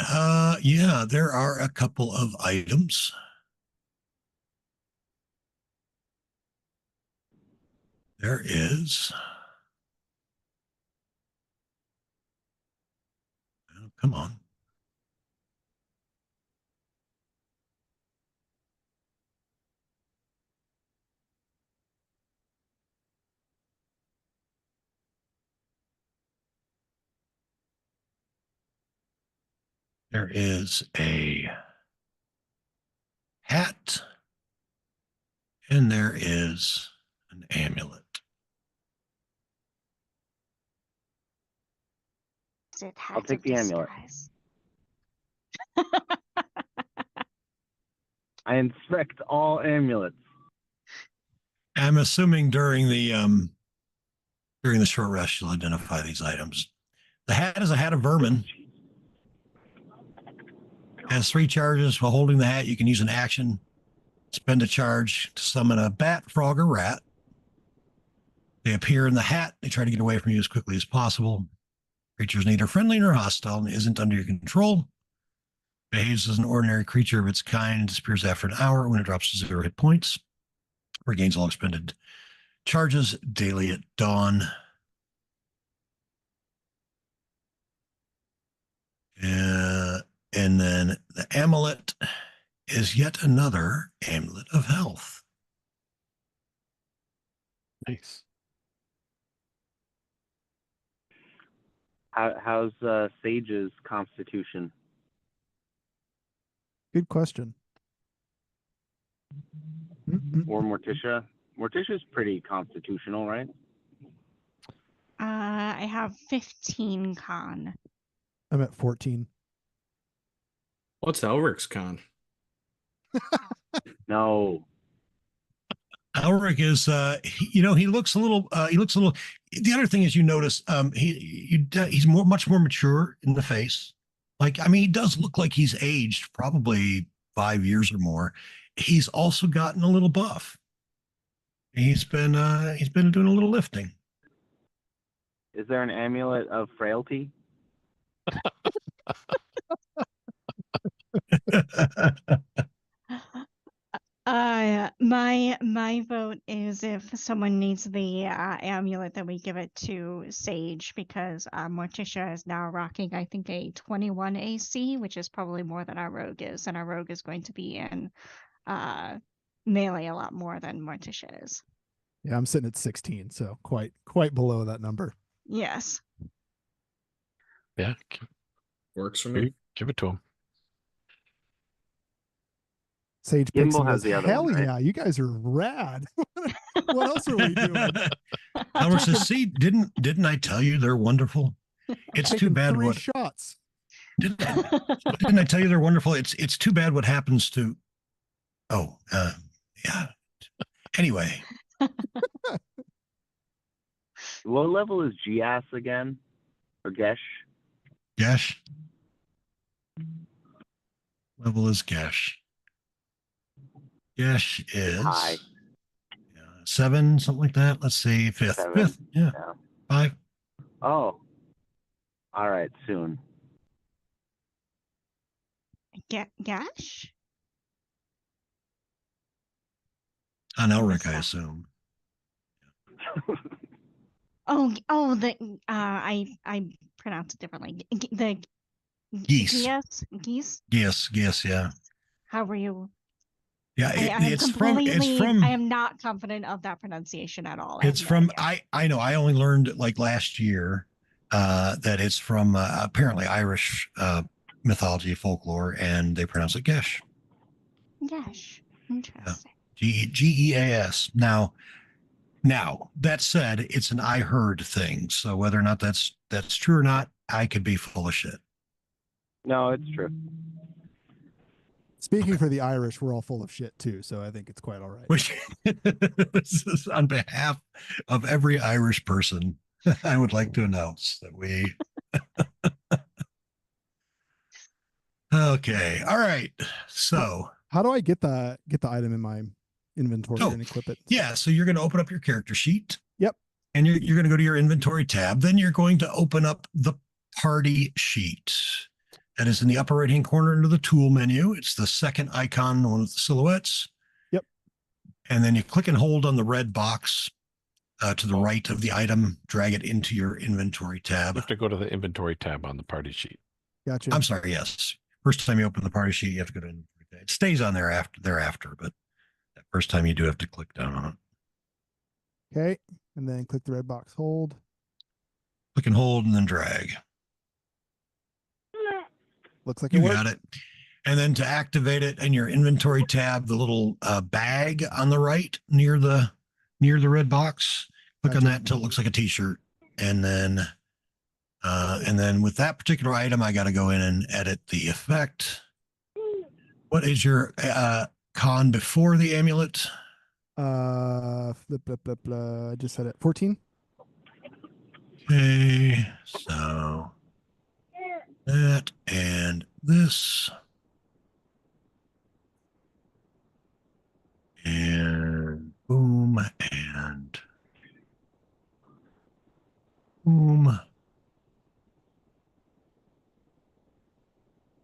Yeah, there are a couple of items. There is. Oh, come on. There is a hat, and there is an amulet. I'll take the amulet. I inspect all amulets. I'm assuming during the short rest, you'll identify these items. The hat is a hat of vermin. Has 3 charges. While holding the hat, you can use an action, spend a charge to summon a bat, frog, or rat. They appear in the hat. They try to get away from you as quickly as possible. Creature's neither friendly nor hostile and isn't under your control. Behaves as an ordinary creature of its kind and disappears after an hour when it drops to 0 hit points. Regains all expended charges daily at dawn. And then the amulet is yet another amulet of health. Nice. How's Sage's constitution? Good question. Or Morticia? Morticia's pretty constitutional, right? I have 15 con. I'm at 14. What's Elric's con? No. Elric is, he looks a little, the other thing is you notice, he's much more mature in the face. Like, I mean, he does look like he's aged probably 5 years or more. He's also gotten a little buff. He's been doing a little lifting. Is there an amulet of frailty? My vote is if someone needs the amulet, then we give it to Sage because Morticia is now rocking, I think, a 21 AC, which is probably more than our rogue is, and our rogue is going to be in melee a lot more than Morticia is. Yeah, I'm sitting at 16, so quite below that number. Yes. Yeah, Works for me. give it to him. Sage picks Gimbal and has goes, the other hell one, right? yeah, you guys are rad. What else are we doing? Elric says, "See, didn't I tell you they're wonderful? It's too Taking bad 3 what shots. didn't I tell you they're wonderful? It's too bad what happens to. Oh, yeah. Anyway, What level is Gias again? Or Gesh? Gesh. Level is Gesh. Gesh is High. 7, something like that. Let's see, 5th. 7. 5th, yeah. Yeah. 5. Oh. All right, soon. Gash? On Elric, I So- assume. I pronounce it differently. The Geese. Geese? Yes, yeah. How were you? Yeah, I am it's from I am not confident of that pronunciation at all. it's from I know I only learned like last year that it's from apparently Irish mythology, folklore, and they pronounce it Gesh. Gash. Interesting. Geas. Now that said, it's an I heard thing. So whether or not that's true or not, I could be full of shit. No, it's true. Speaking for the Irish, we're all full of shit too, so I think it's quite all right. Which this is on behalf of every Irish person. I would like to announce that we. Okay. All right. So How do I get the item in my inventory and equip it? yeah, so you're going to open up your character sheet. Yep. And you're going to go to your inventory tab. Then you're going to open up the party sheet. That is in the upper right-hand corner under the tool menu. It's the second icon, one with the silhouettes. Yep. And then you click and hold on the red box to the right of the item, drag it into your inventory tab. You have to go to the inventory tab on the party sheet. Gotcha. I'm sorry, yes. First time you open the party sheet, you have to go to inventory tab. It stays on there thereafter, but that first time you do have to click down on it. Okay. And then click the red box, hold. Click and hold and then drag. Looks like You it worked. got it. And then to activate it in your inventory tab, the little bag on the right near the red box, click on Gotcha. that until it looks like a t-shirt. And then with that particular item, I got to go in and edit the effect. What is your con before the amulet? I just said it. 14. Okay, so that and this. And boom and boom.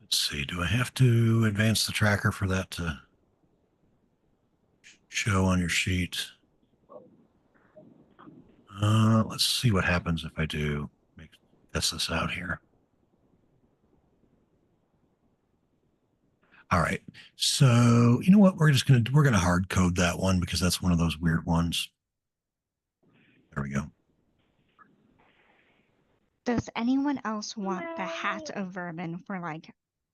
Let's see, do I have to advance the tracker for that to show on your sheet? Let's see what happens if I do test this out here. All right. So you know what? We're gonna hard code that one because that's one of those weird ones. There we go. Does anyone else want the hat of vermin for like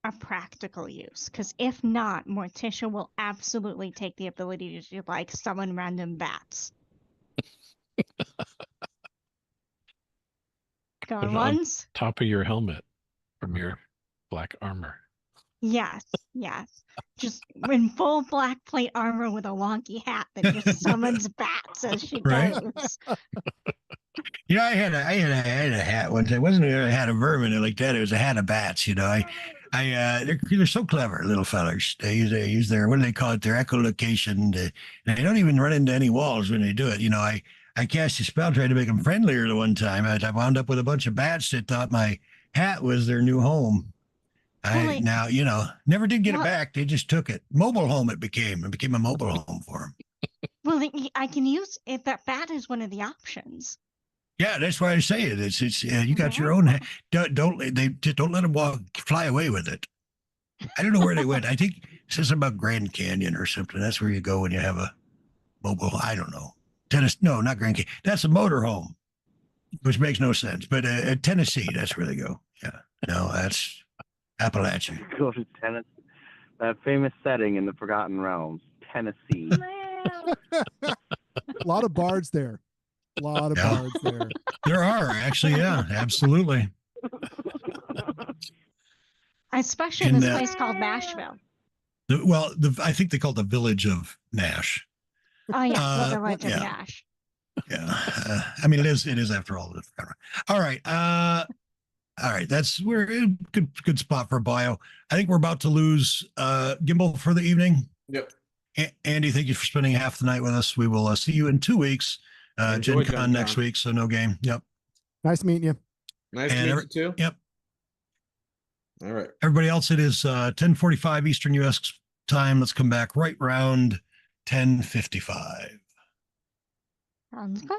a practical use, because if not, Morticia will absolutely take the ability to like summon random bats. Put Going it on once? top of your helmet from your black armor. Yes, yes. Just in full black plate armor with a wonky hat that just summons bats as she Right. goes. You know, I had a hat once. It wasn't a hat of vermin or like that. It was a hat of bats. You know, they're so clever, little fellers. They use their, what do they call it? Their echolocation. They don't even run into any walls when they do it. You know, I cast a spell trying to make them friendlier the one time. I wound up with a bunch of bats that thought my hat was their new home. Now, you know, never did get it back. They just took it. Mobile home it became. It became a mobile home for them. Well, I can use if that bat is one of the options. Yeah, that's why I say it. It's you got your own. Don't let them fly away with it. I don't know where they went. I think it says about Grand Canyon or something. That's where you go when you have a mobile. I don't know. No, not Grand Canyon. That's a motorhome, which makes no sense. But Tennessee, that's where they go. Yeah, no, that's Appalachia. Go to Tennessee. That famous setting in the Forgotten Realms, Tennessee. A lot of bards there. A lot of bards there. There are actually, yeah, absolutely. Especially in this place called Nashville. I think they call it the Village of Nash. Oh yeah, the Village of yeah. Nash. Yeah, I mean it is after all. All right, we're in a good spot for bio. I think we're about to lose Gimbal for the evening. Yep. Andy, thank you for spending half the night with us. We will see you in 2 weeks. Gen Con next week, so no game. Yep. Nice meeting you. Nice to meet you too. Yep. All right. Everybody else, it is 10:45 Eastern US time. Let's come back right around 10:55. Sounds good.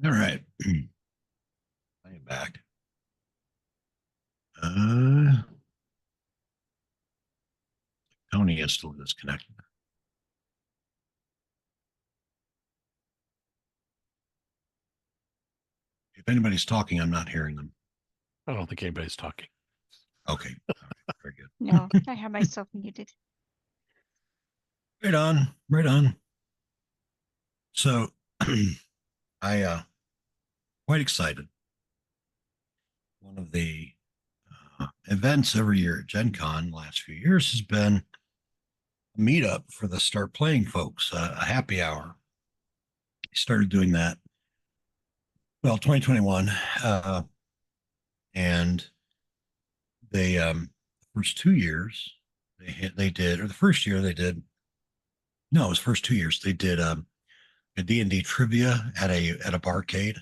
All right. I am back. Tony is still disconnected. If anybody's talking, I'm not hearing them. I don't think anybody's talking. Okay. All right. Very good. No, I have myself muted. Right on. Right on. So I quite excited. One of the events every year at Gen Con the last few years has been a meetup for the Start Playing folks, a happy hour. Started doing that. Well, 2021. And they first 2 years they did, or the first year they did, no, it was first 2 years they did a D&D trivia at a barcade,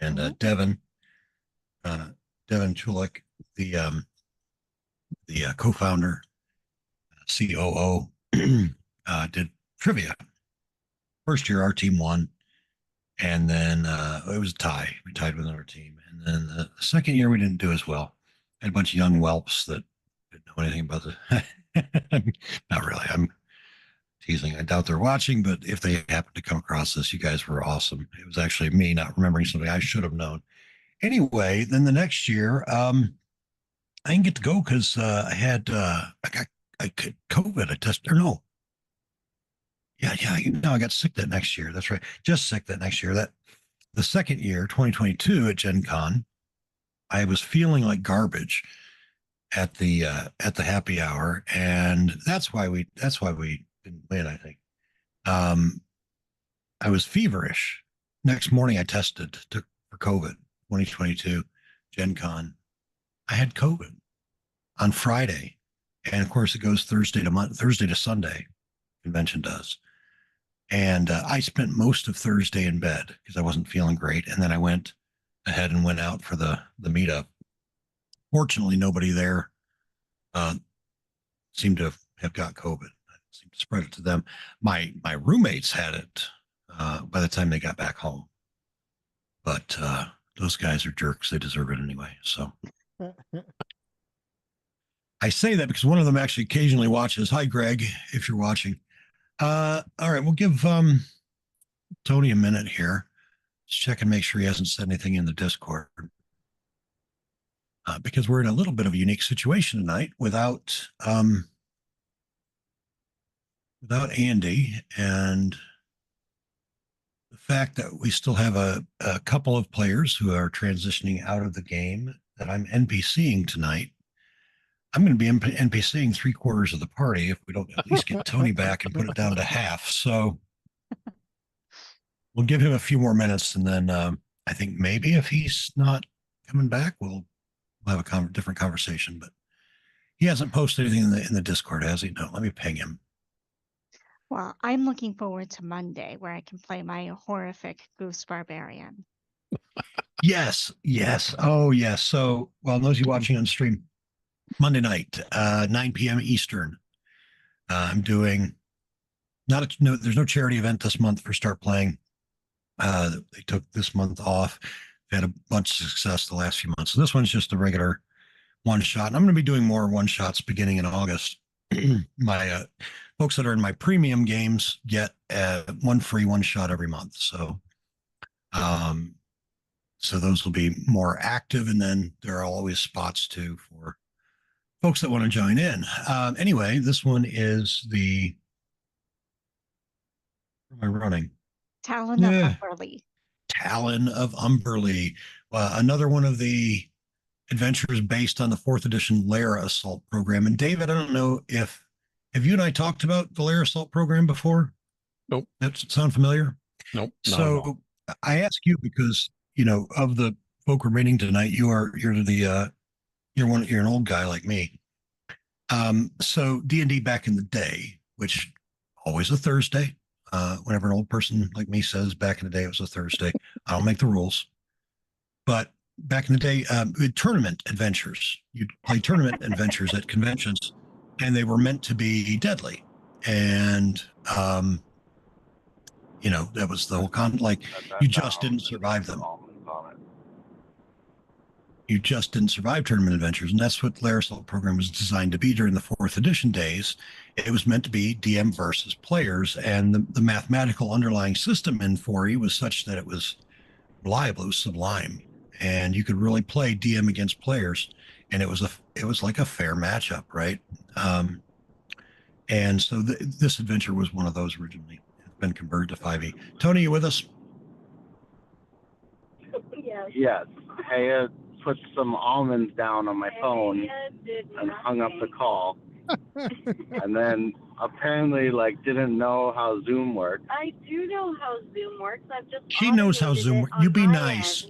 and Devin Chulik, the co-founder, COO, did trivia. First year our team won, and then it was a tie. We tied with another team, and then the second year we didn't do as well. Had a bunch of young whelps that didn't know anything about the not really, I'm teasing. I doubt they're watching, but if they happen to come across this, you guys were awesome. It was actually me not remembering something I should have known. Anyway, then the next year, I didn't get to go because I had I got COVID. I tested, or no. Yeah, I got sick that next year. That's right. Just sick that next year. That the second year, 2022 at Gen Con, I was feeling like garbage at the happy hour, and that's why we didn't win, I think. I was feverish. Next morning I tested for COVID, 2022 Gen Con. I had COVID on Friday, and of course it goes Thursday to Sunday. Convention does. And I spent most of Thursday in bed because I wasn't feeling great, and then I went ahead and went out for the meetup. Fortunately, nobody there seemed to have got COVID. I seemed to spread it to them. My roommates had it by the time they got back home, but those guys are jerks. They deserve it anyway. So I say that because one of them actually occasionally watches. Hi, Greg, if you're watching. All right, we'll give Tony a minute here. Just check and make sure he hasn't said anything in the Discord. Because we're in a little bit of a unique situation tonight without Andy, and the fact that we still have a couple of players who are transitioning out of the game that I'm NPCing tonight. I'm going to be NPCing 3/4 of the party if we don't at least get Tony back and put it down to half. So we'll give him a few more minutes, and then I think maybe if he's not coming back, we'll have a different conversation. But he hasn't posted anything in the Discord, has he? No. Let me ping him. Well, I'm looking forward to Monday where I can play my horrific Goose Barbarian. Yes. Oh, yes. So, well, those of you watching on stream, Monday night, 9 p.m. Eastern. I'm doing there's no charity event this month for Start Playing. They took this month off. They had a bunch of success the last few months. So this one's just a regular one shot. And I'm going to be doing more one shots beginning in August. My folks that are in my premium games get one free one shot every month. So, so those will be more active, and then there are always spots too for folks that want to join in. Anyway, this one is where am I running? Talon of Umberlee. Talon of Umberlee. Another one of the adventures based on the 4th edition Lair Assault program. And David, I don't know if have you and I talked about the Lair Assault program before? Nope. That sound familiar? Nope. So I ask you because, of the folk remaining tonight, you're an old guy like me. So D&D back in the day, which always a Thursday, whenever an old person like me says back in the day, it was a Thursday. I don't make the rules, but back in the day, tournament adventures, you'd play tournament adventures at conventions, and they were meant to be deadly. And, You know, that was the whole like you just didn't survive them. You just didn't survive tournament adventures, and that's what Larisol program was designed to be during the 4th edition days. It was meant to be DM versus players, and the mathematical underlying system in 4E was such that it was reliable, it was sublime, and you could really play DM against players, and it was like a fair matchup, right? And so this adventure was one of those originally. It's been converted to 5E. Tony, you with us? Yes. Hey, put some almonds down on my phone and hung up the call. And then apparently like didn't know how Zoom works. I do know how Zoom works. I've just She knows how Zoom works. You be nice.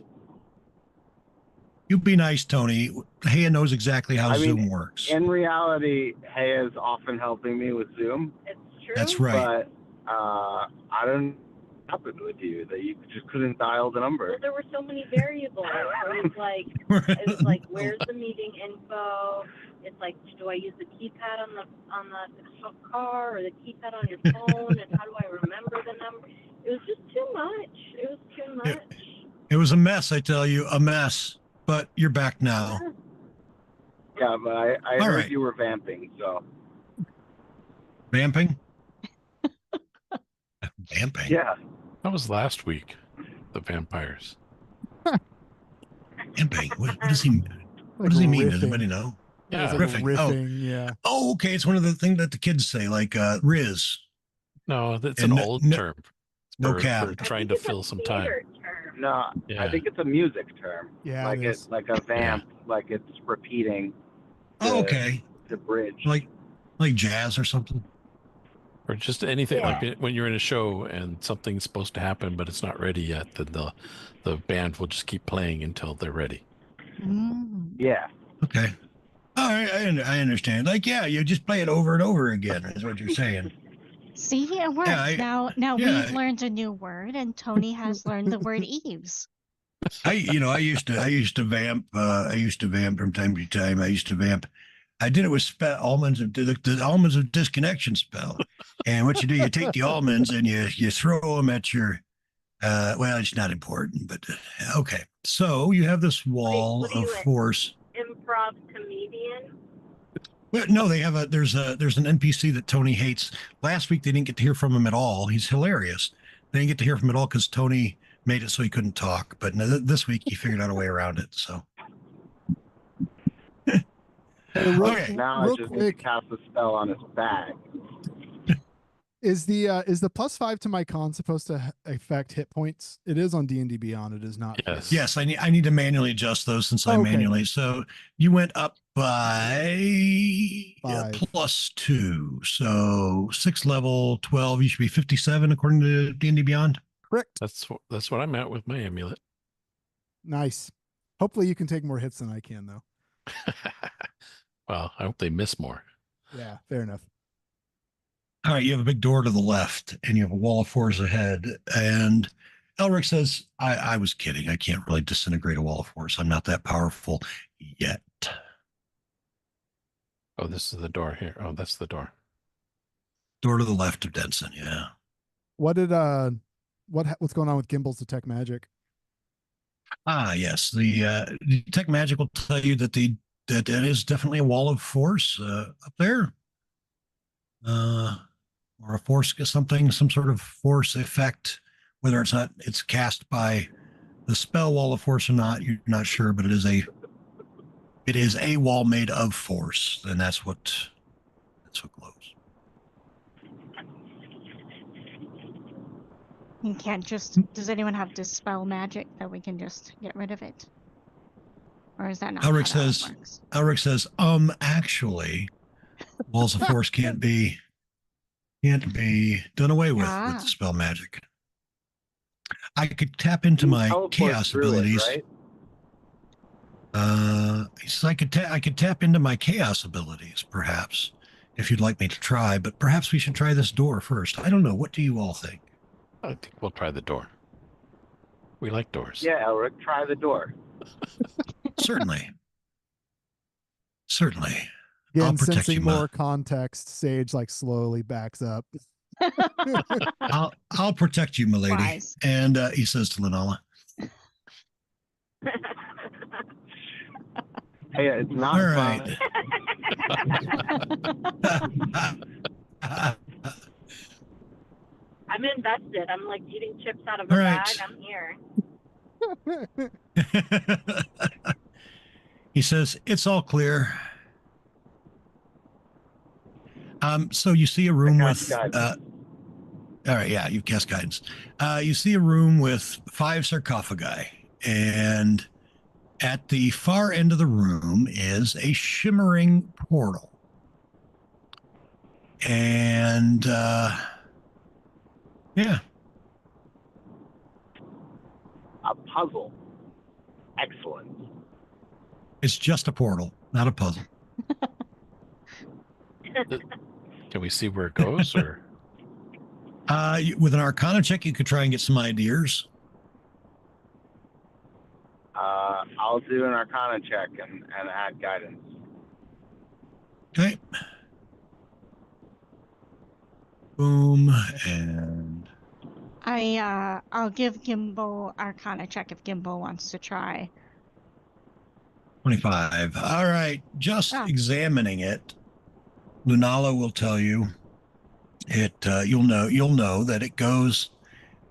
You be nice, Tony. Haya knows exactly how Zoom works. In reality, Haya is often helping me with Zoom. It's true. That's right. But I don't happened with you that you just couldn't dial the number. Well, there were so many variables. It was like, where's the meeting info? It's like, do I use the keypad on the car or the keypad on your phone? And how do I remember the number? It was just too much. It was too much. It was a mess, I tell you, a mess. But you're back now. Yeah, but I heard you were vamping, so. Vamping? Vamping? Yeah. That was last week, the vampires. Vamping? What does he mean? What does he mean? Does anybody know? Yeah, like riffing. riffing, yeah. Oh, okay. It's one of the things that the kids say, like Riz. No, that's And an old term. No for cap. trying to fill some time. No, Yeah. I think it's a music term. Yeah, like it is. it's like a vamp, like it's repeating. Oh, okay. The bridge. Like jazz or something. Or just anything like when you're in a show and something's supposed to happen but it's not ready yet, then the band will just keep playing until they're ready. Yeah. Okay. All right, I understand. Like, yeah, you just play it over and over again, is what you're saying. See, it works. Yeah, now we've learned a new word, and Tony has learned the word eaves. I used to vamp. I used to vamp from time to time. I used to vamp. I did it with almonds of the almonds of disconnection spell. And what you do, you take the almonds and you throw them at your. Well, it's not important, but okay. So you have this wall of force. Improv comedian. Well, no, they have there's an NPC that Tony hates. Last week they didn't get to hear from him at all. He's hilarious. They didn't get to hear from him at all because Tony made it so he couldn't talk. But this week he figured out a way around it. So. Okay. Now I just need to cast a spell on his bag. Is the +5 to my con supposed to affect hit points? It is on D&D Beyond. It is not. Yes. Yes, I need to manually adjust those since I manually. So you went up by +2. So 6th level, 12. You should be 57 according to D&D Beyond. Correct. That's what I'm at with my amulet. Nice. Hopefully you can take more hits than I can, though. Well, I hope they miss more. Yeah, fair enough. All right, you have a big door to the left, and you have a wall of force ahead. And Elric says, I was kidding. I can't really disintegrate a wall of force. I'm not that powerful yet. Oh, this is the door here. Oh, that's the door. Door to the left of Denson, yeah. What did what's going on with Gimbal's detect magic? Yes. The detect magic will tell you that that is definitely a wall of force up there. Or a force, some sort of force effect, whether it's cast by the spell wall of force or not, you're not sure, but it is a wall made of force, and that's what glows. You can't just. Does anyone have dispel magic that we can just get rid of it, or is that not? Elric says, actually, walls of force can't be done away with the spell magic. I could tap into my chaos abilities. Right? So I could tap into my chaos abilities, perhaps, if you'd like me to try. But perhaps we should try this door first. I don't know. What do you all think? I think we'll try the door. We like doors. Yeah, Elric, try the door. Certainly. Again, sensing more context, Sage slowly backs up. I'll protect you, milady. Wise. And he says to Lunala, Hey, it's not all right. I'm invested. I'm like eating chips out of a All right. bag. I'm here. He says, it's all clear. So you see a room with all right, yeah, you've cast guidance. You see a room with 5 sarcophagi, and at the far end of the room is a shimmering portal. And yeah. A puzzle. Excellent. It's just a portal, not a puzzle. Can we see where it goes, or? With an Arcana check, you could try and get some ideas. I'll do an Arcana check and add guidance. Okay. Boom, and I'll give Gimbal Arcana check if Gimbal wants to try. 25. All right, just Ah. examining it, Lunala will tell you it. You'll know that it goes.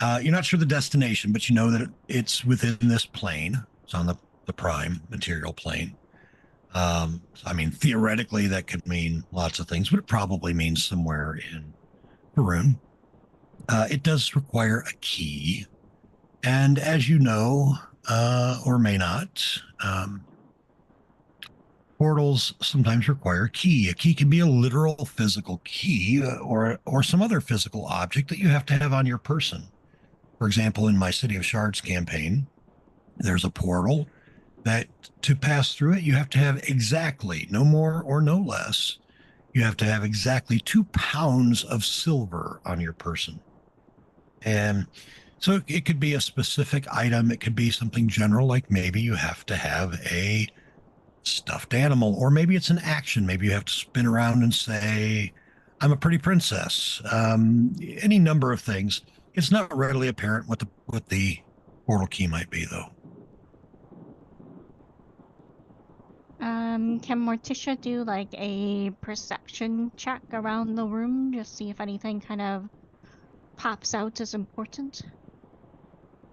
You're not sure the destination, but you know that it's within this plane. It's on the prime material plane. I mean, theoretically, that could mean lots of things, but it probably means somewhere in Peru. It does require a key, and as you know, or may not, portals sometimes require a key. A key can be a literal physical key, or some other physical object that you have to have on your person. For example, in my City of Shards campaign, there's a portal that to pass through it, you have to have exactly, no more or no less, you have to have exactly 2 pounds of silver on your person. And so it could be a specific item. It could be something general, like maybe you have to have a stuffed animal, or maybe it's an action. Maybe you have to spin around and say, I'm a pretty princess. Any number of things. It's not readily apparent what the portal key might be, though. Can Morticia do like a perception check around the room, just see if anything kind of pops out as important?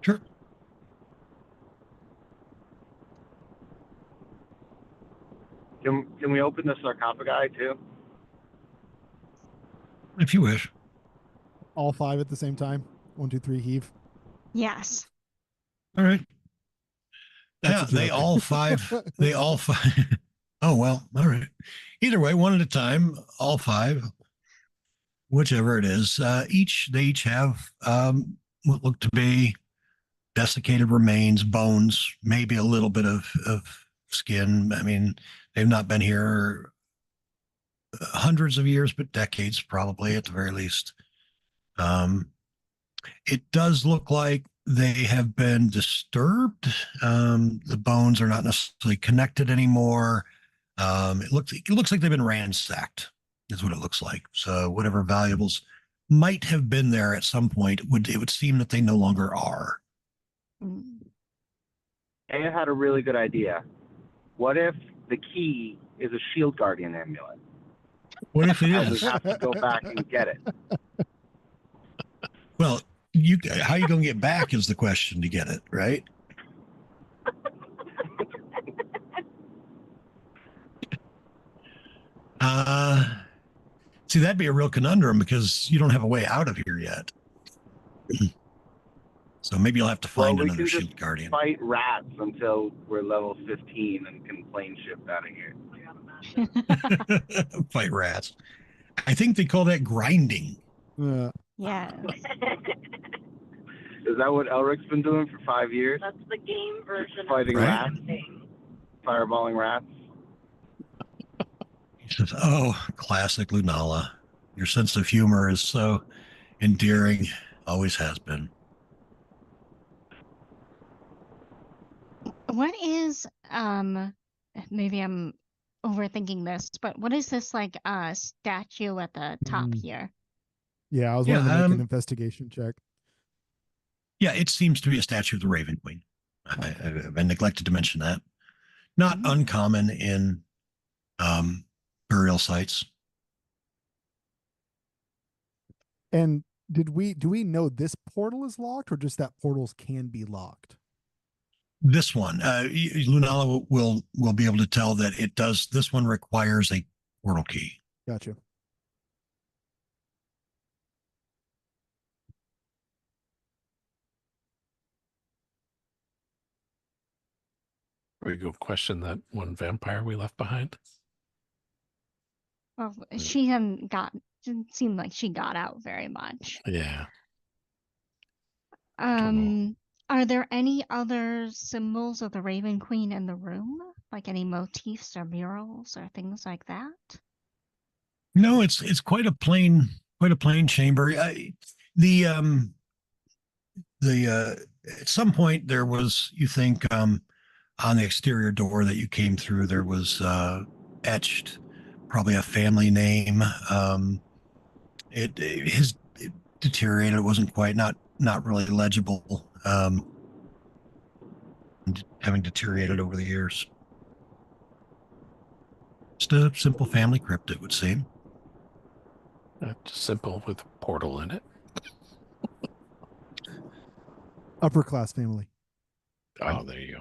Sure. Can we open the sarcophagi too? If you wish. All 5 at the same time. 1, 2, 3, heave. Yes. All right. That's Yeah, a they joke. all 5. They all 5. Oh, well, all right. Either way, one at a time, all 5, whichever it is. They each have what look to be desiccated remains, bones, maybe a little bit of skin. I mean, they've not been here hundreds of years, but decades probably at the very least. It does look like they have been disturbed. The bones are not necessarily connected anymore. It looks like they've been ransacked, is what it looks like. So whatever valuables might have been there at some point, it would seem that they no longer are. Aya had a really good idea. What if the key is a shield guardian amulet? What if it And we is? have to go back and get it. Well, how you gonna get back is the question to get it, right? See, that'd be a real conundrum because you don't have a way out of here yet. So maybe you'll have to find we another can shield just guardian. Fight rats until we're level 15 and can plane shift out of here. Fight rats. I think they call that grinding. Yeah. Is that what Elric's been doing for 5 years? That's the game version Fighting of rats? grinding. Fireballing rats? He says, oh, classic Lunala. Your sense of humor is so endearing. Always has been. What is maybe I'm overthinking this, but what is this like statue at the top here? Yeah, I was Yeah, wanting to make an investigation check. Yeah, it seems to be a statue of the Raven Queen. I neglected to mention that. Not uncommon in burial sites. And do we know this portal is locked or just that portals can be locked? This one, Lunala will be able to tell that it does. This one requires a portal key. Gotcha. We go question that one vampire we left behind. Well, she didn't seem like she got out very much. Yeah. Don't know. Are there any other symbols of the Raven Queen in the room? Like any motifs or murals or things like that? No, it's quite a plain chamber. At some point there was, you think, on the exterior door that you came through, there was etched probably a family name. It deteriorated. It wasn't quite not really legible. Having deteriorated over the years. Just a simple family crypt, it would seem. Just simple with a portal in it. Upper class family. Oh, there you go.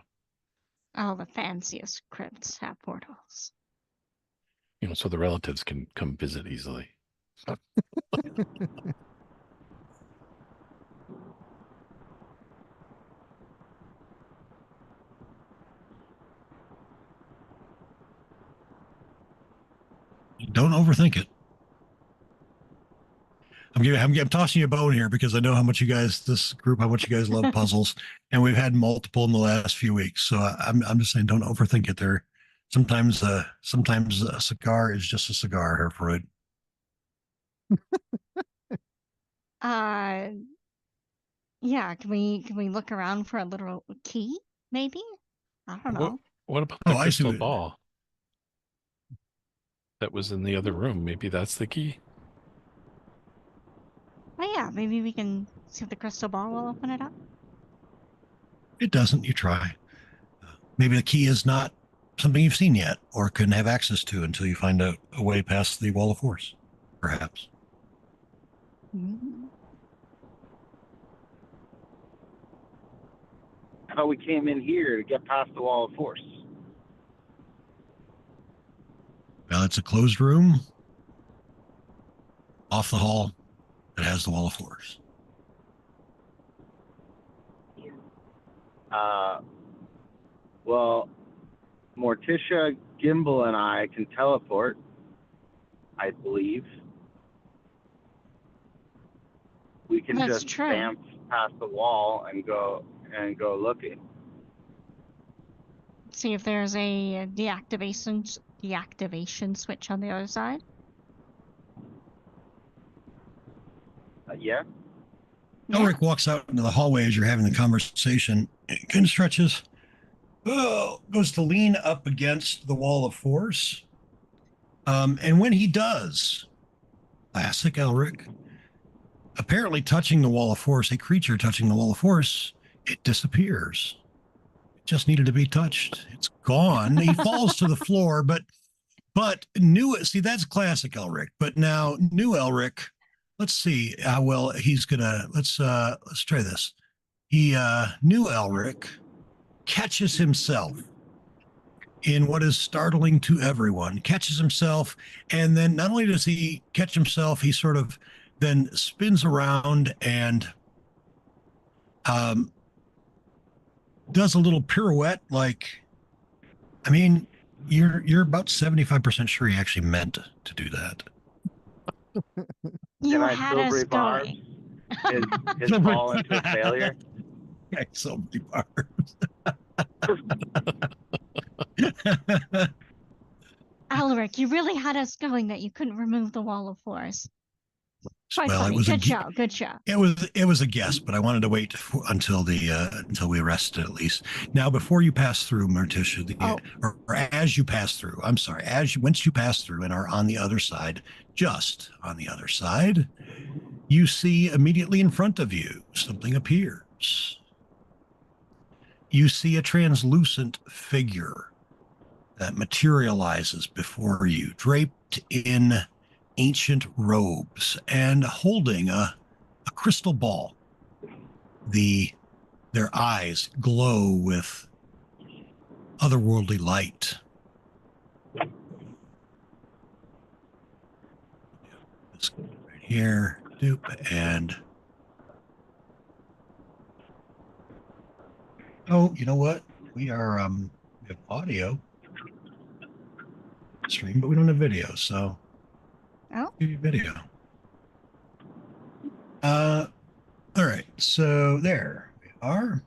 All the fanciest crypts have portals. So the relatives can come visit easily. Don't overthink it. I'm tossing you a bone here because I know how much you guys love puzzles, and we've had multiple in the last few weeks. So I'm just saying, don't overthink it. There, sometimes a cigar is just a cigar, Herr Freud. Yeah. Can we look around for a little key? Maybe. I don't know. What about the I see crystal ball that was in the other room? Maybe that's the key. Oh yeah, maybe we can see if the crystal ball will open it up. It doesn't. You try. Maybe the key is not something you've seen yet, or couldn't have access to until you find a way past the wall of force, perhaps. How we came in here to get past the wall of force. Well, it's a closed room off the hall that has the wall of force. Well, Morticia, Gimbal, and I can teleport, I believe. We can That's just true. bounce past the wall and go looking. See if there's a deactivation switch on the other side. Yeah. Elric walks out into the hallway as you're having the conversation, kind of stretches, goes to lean up against the wall of force. And when he does, classic Elric, apparently touching the wall of force, a creature touching the wall of force, it disappears. It just needed to be touched. It's gone. He falls to the floor, but that's classic Elric. But now new Elric, let's see how well he's gonna. Let's try this. New Elric catches himself in what is startling to everyone. Catches himself, and then not only does he catch himself, he sort of then spins around and does a little pirouette. Like, I mean, you're about 75% sure he actually meant to do that. You Can I had still us breathe barbs? going. His fall into a failure. Yeah, so many barbs. Alaric, you really had us going that you couldn't remove the wall of force. Quite Well, funny. it was Good show. Good show. It was a guess, but I wanted to wait until we rested at least. Now, before you pass through, Morticia, or as you pass through, I'm sorry, once you pass through and are on the other side, just on the other side, you see immediately in front of you, something appears. You see a translucent figure that materializes before you, draped in ancient robes and holding a crystal ball. Their eyes glow with otherworldly light. This right here, dupe, and oh, you know what? We have audio stream, but we don't have video, so Oh. give you video. All right, so there we are.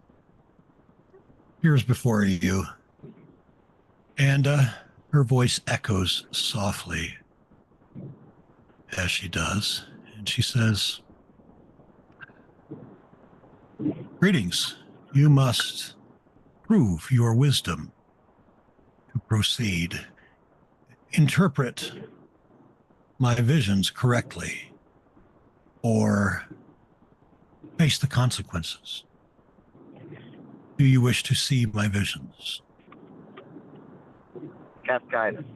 Here's before you, and her voice echoes softly as she does, and she says, "Greetings. You must prove your wisdom to proceed. Interpret my visions correctly, or face the consequences. Do you wish to see my visions?" Cast guidance.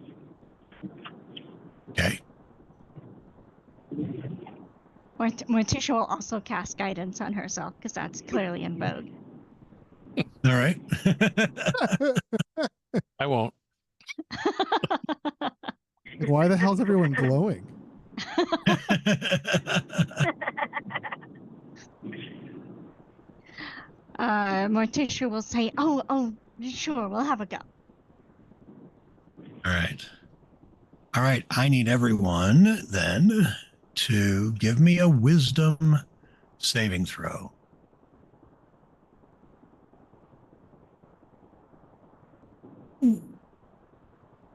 Okay. Morticia will also cast guidance on herself because that's clearly in vogue. All right. I won't. Like, why the hell's everyone glowing? Morticia will say, "Oh, sure, we'll have a go." All right. All right. I need everyone then to give me a wisdom saving throw.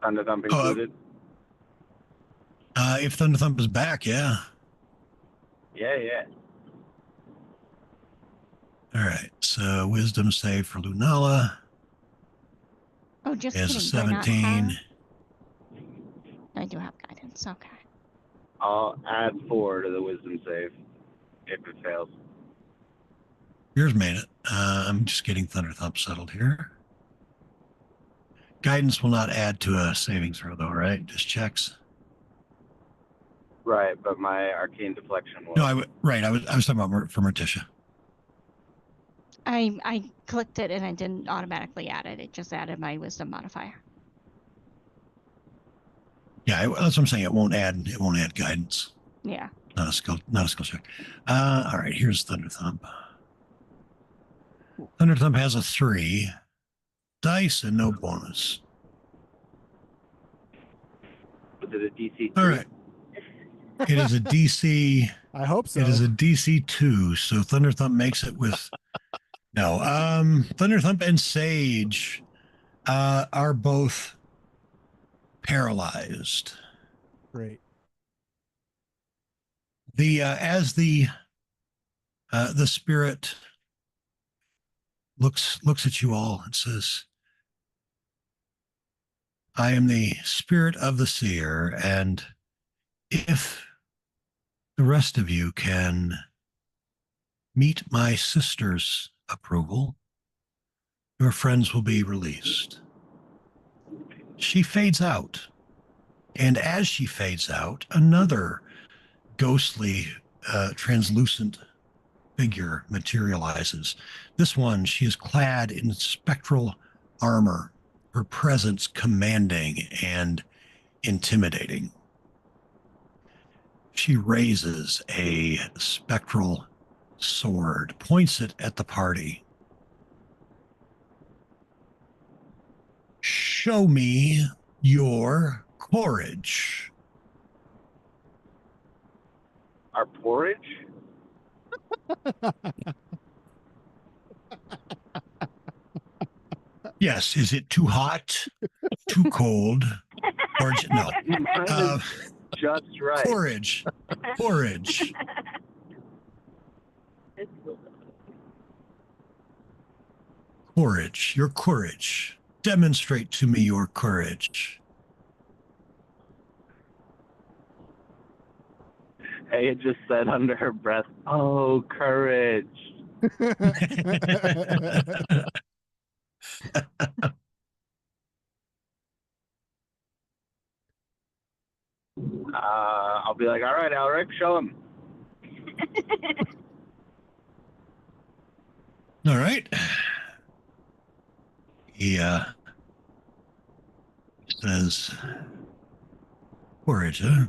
Thunder Thump included. If Thunder Thump is back, yeah. Yeah. All right. So wisdom save for Lunala Oh, just is kidding. a Do I not 17. have? I do have guidance. Okay. I'll add 4 to the wisdom save if it fails. Yours made it. I'm just getting Thunder Thump settled here. Guidance will not add to a saving throw, though, right? Just checks. Right, but my arcane deflection will. No, I was talking about for Morticia. I clicked it and it didn't automatically add it. It just added my wisdom modifier. Yeah, that's what I'm saying. It won't add guidance. Yeah. Not a skill check. All right, here's Thunder Thump. Thunder Thump has a 3 dice and no bonus. Was it a DC 2? All right. It is a DC. I hope so. It is a DC 2, so Thunder Thump makes it with no. Thunder Thump and Sage are both paralyzed. Great. As the spirit looks at you all and says, "I am the spirit of the seer, and if the rest of you can meet my sister's approval, your friends will be released." She fades out, and as she fades out, another ghostly, translucent figure materializes. This one, she is clad in spectral armor, her presence commanding and intimidating. She raises a spectral sword, points it at the party. "Show me your courage." Our porridge? Yes, is it too hot, too cold, or no? Mine is just right. Courage. Courage, your courage. Demonstrate to me your courage. Aya just said under her breath, "Oh, courage." I'll be like, "All right, Alric, show him." All right. He says, "Porridge, huh?"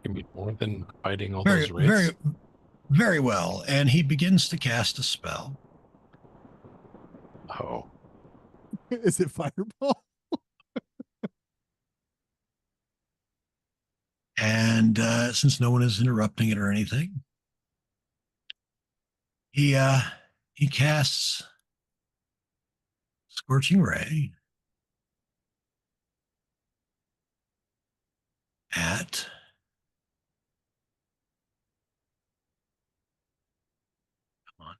Can be more than fighting all Very, those wraiths. very, very well. And he begins to cast a spell. Oh, Is it fireball? And since no one is interrupting it or anything, he casts Scorching Ray at come on.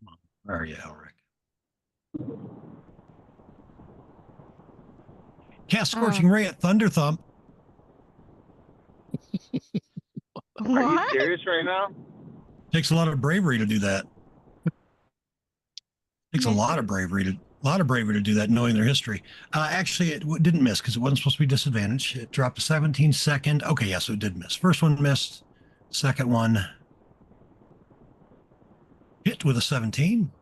Come on. Where are you, Elric? Cast Scorching Ray at Thunder Thump. Are you What? serious right now? Takes a lot of bravery to do that. Takes a lot of bravery to do that, knowing their history. Actually, it didn't miss because it wasn't supposed to be disadvantage. It dropped to 17 second. Okay, yeah, so it did miss. First one missed. Second one hit with a 17.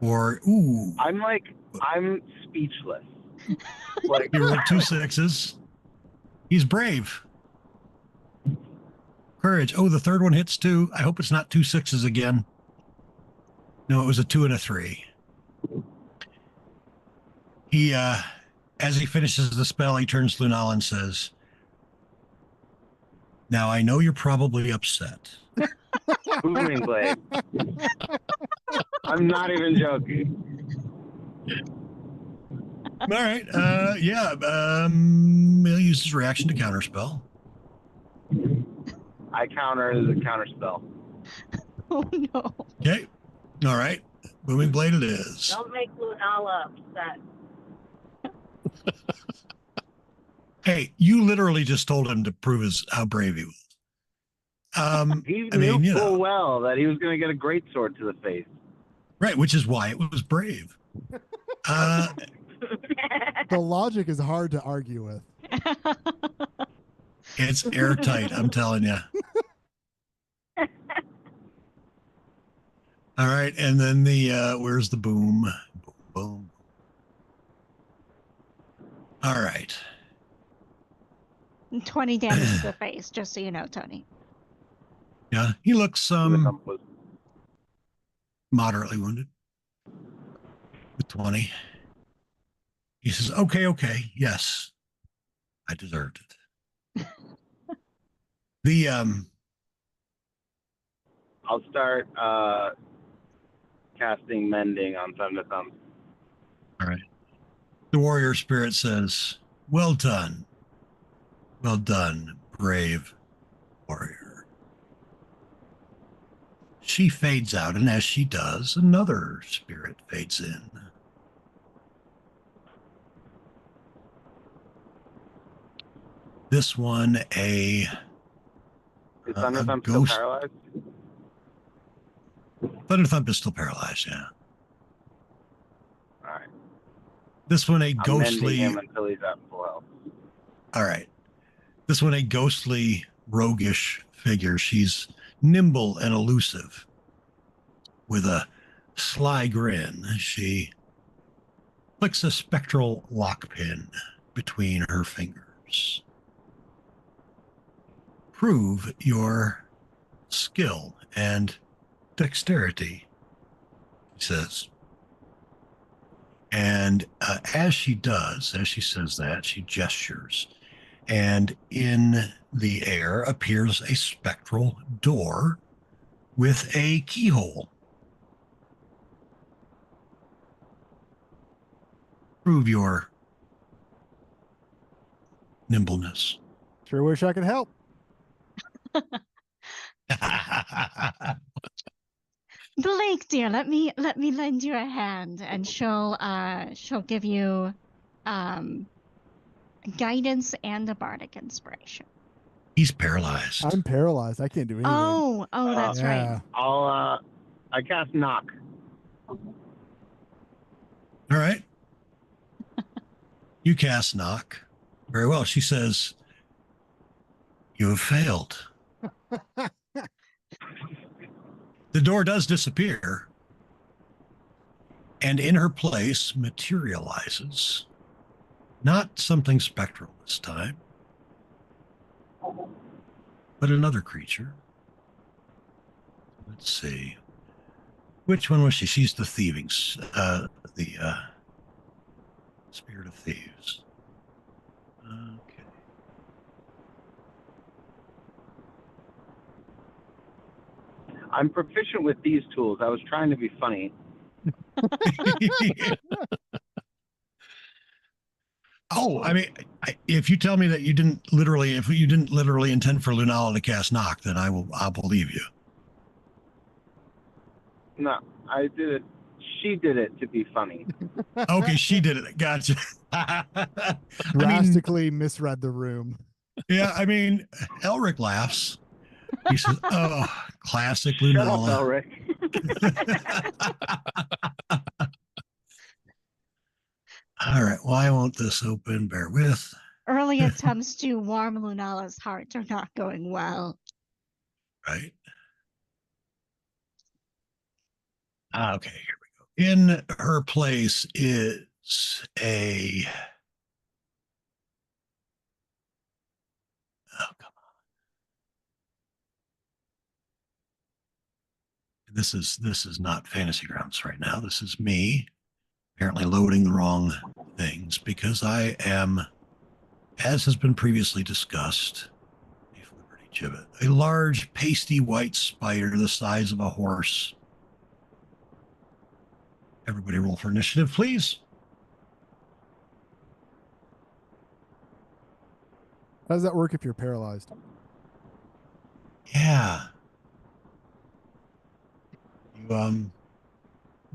Or I'm speechless. Like, he rolled 2 6s. He's brave. Courage. Oh, the third one hits too. I hope it's not 2 6s again. No, it was a 2 and a 3. He as he finishes the spell, he turns to Lunala and says, "Now I know you're probably upset." booming blade. I'm not even joking. All right. Yeah. He'll use his reaction to counterspell. I counter the counter spell. Oh no. Okay. All right. Booming blade it is. Don't make Lunala upset. Hey, you literally just told him to prove how brave he was. He I knew mean, full well that he was going to get a great sword to the face. right, which is why it was brave. The logic is hard to argue with. It's airtight, I'm telling you. All right, and then where's the boom? Boom, boom. All right. 20 damage to the face, just so you know, Tony. Yeah, he looks moderately wounded with 20. He says, okay, yes, I deserved it. I'll start casting mending on Thunder Thumb. All right. The warrior spirit says, well done, brave warrior. She fades out, and as she does, another spirit fades in. This one, Is Thunder Thumb still ghost. paralyzed? Thunder Thump is still paralyzed, yeah. All right. This one, a I'm ghostly. mending him until he's at full health. All right. This one, a ghostly, roguish figure. She's nimble and elusive. With a sly grin, she flicks a spectral lock pin between her fingers. Prove your skill and dexterity, he says. And as she says that, she gestures. And in the air appears a spectral door with a keyhole. Prove your nimbleness. Sure wish I could help. Blake, dear, let me lend you a hand, and she'll give you guidance and a bardic inspiration. He's paralyzed. I'm paralyzed. I can't do anything. Oh, that's right. I cast knock. All right. You cast knock. Very well. She says, "You have failed." The door does disappear, and in her place materializes not something spectral this time, but another creature. Let's see. Which one was she? She's the thieving, the spirit of thieves. Okay. I'm proficient with these tools. I was trying to be funny. Oh, I mean, if you tell me that you didn't literally, if you didn't literally intend for Lunala to cast knock, then I'll believe you. No, I did it. She did it to be funny. Okay, she did it. Gotcha. I mean, Drastically misread the room. yeah, I mean, Elric laughs. He says, "Oh, classic Shut up, Lunala." Elric. All right, why won't this open? Bear with. Early attempts to warm Lunala's heart are not going well. Right. Okay, here we go. In her place is a. Oh, come on. This is not Fantasy Grounds right now. This is me apparently loading the wrong things because I am, as has been previously discussed, Liberty Gibbet, a large pasty white spider the size of a horse. Everybody roll for initiative, please. How does that work if you're paralyzed? Yeah. You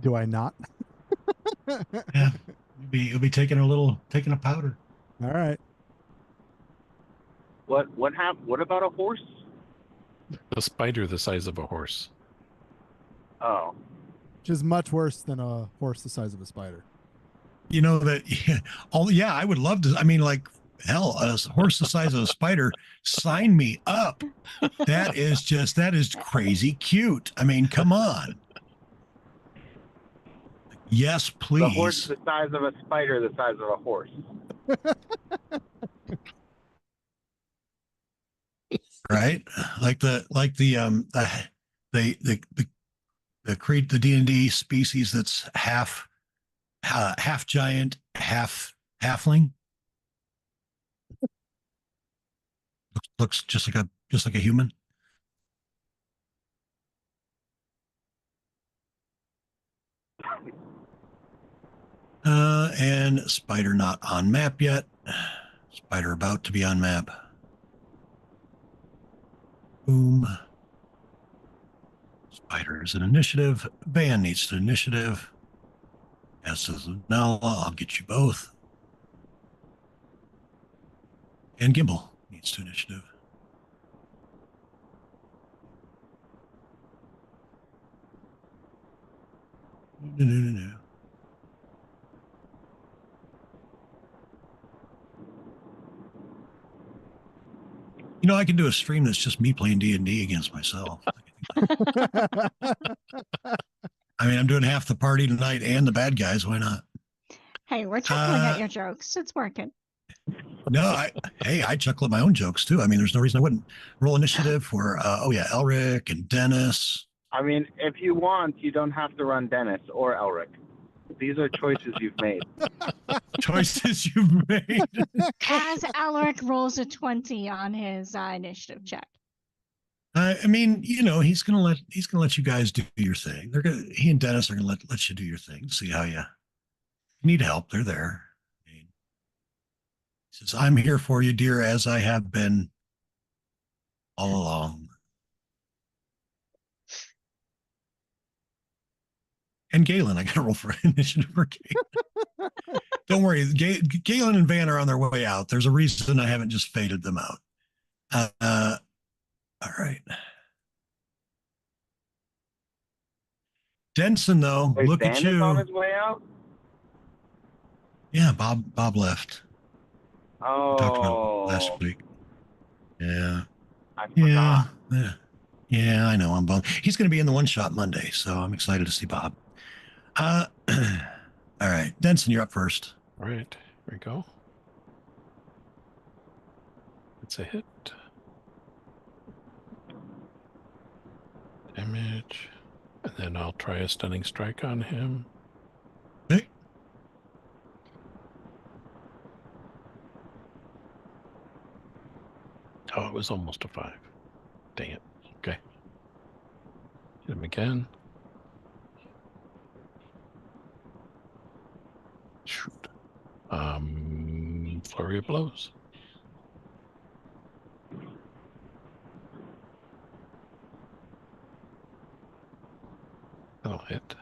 Do I not? yeah, you'll be taking a powder. All right. What about a horse? A spider the size of a horse. Oh. Which is much worse than a horse the size of a spider. You know that I would love to. I mean, like, hell, a horse the size of a spider, sign me up. That is crazy cute. I mean, come on. Yes, please. The horse the size of a spider, the size of a horse. Right? Like the D&D species that's half giant, half halfling. Looks just like a human. And spider not on map yet. Spider about to be on map. Boom. Spider is an initiative. Van needs to initiative. As does Nala. I'll get you both. And Gimbal needs to initiative. No. You know, I can do a stream that's just me playing D&D against myself. I mean, I'm doing half the party tonight and the bad guys. Why not? Hey, we're chuckling at your jokes. It's working. No, I chuckle at my own jokes too. I mean, there's no reason I wouldn't. Roll initiative for Elric and Dennis. I mean, if you want, you don't have to run Dennis or Elric. These are choices you've made. Choices you've made. As Alaric rolls a 20 on his initiative check. I mean, you know, he's gonna let you guys do your thing. He and Dennis are gonna let you do your thing. See how you need help. They're there. I mean, Says, I'm here for you, dear, as I have been all along. And Galen, I got to roll for initiative for Galen. Don't worry, Galen and Van are on their way out. There's a reason I haven't just faded them out. All right. Denson, though, Wait, look Dan at is you. on his way out? Yeah, Bob left. We talked about it last Oh, week. Yeah. I forgot. Yeah, I know. I'm bummed. He's going to be in the one shot Monday, so I'm excited to see Bob. All right, Denson, you're up first. All right, here we go. It's a hit. Damage. And then I'll try a stunning strike on him. Okay. Oh, it was almost a 5. Dang it. Okay. Hit him again. Shoot. Flurry of blows. That'll hit.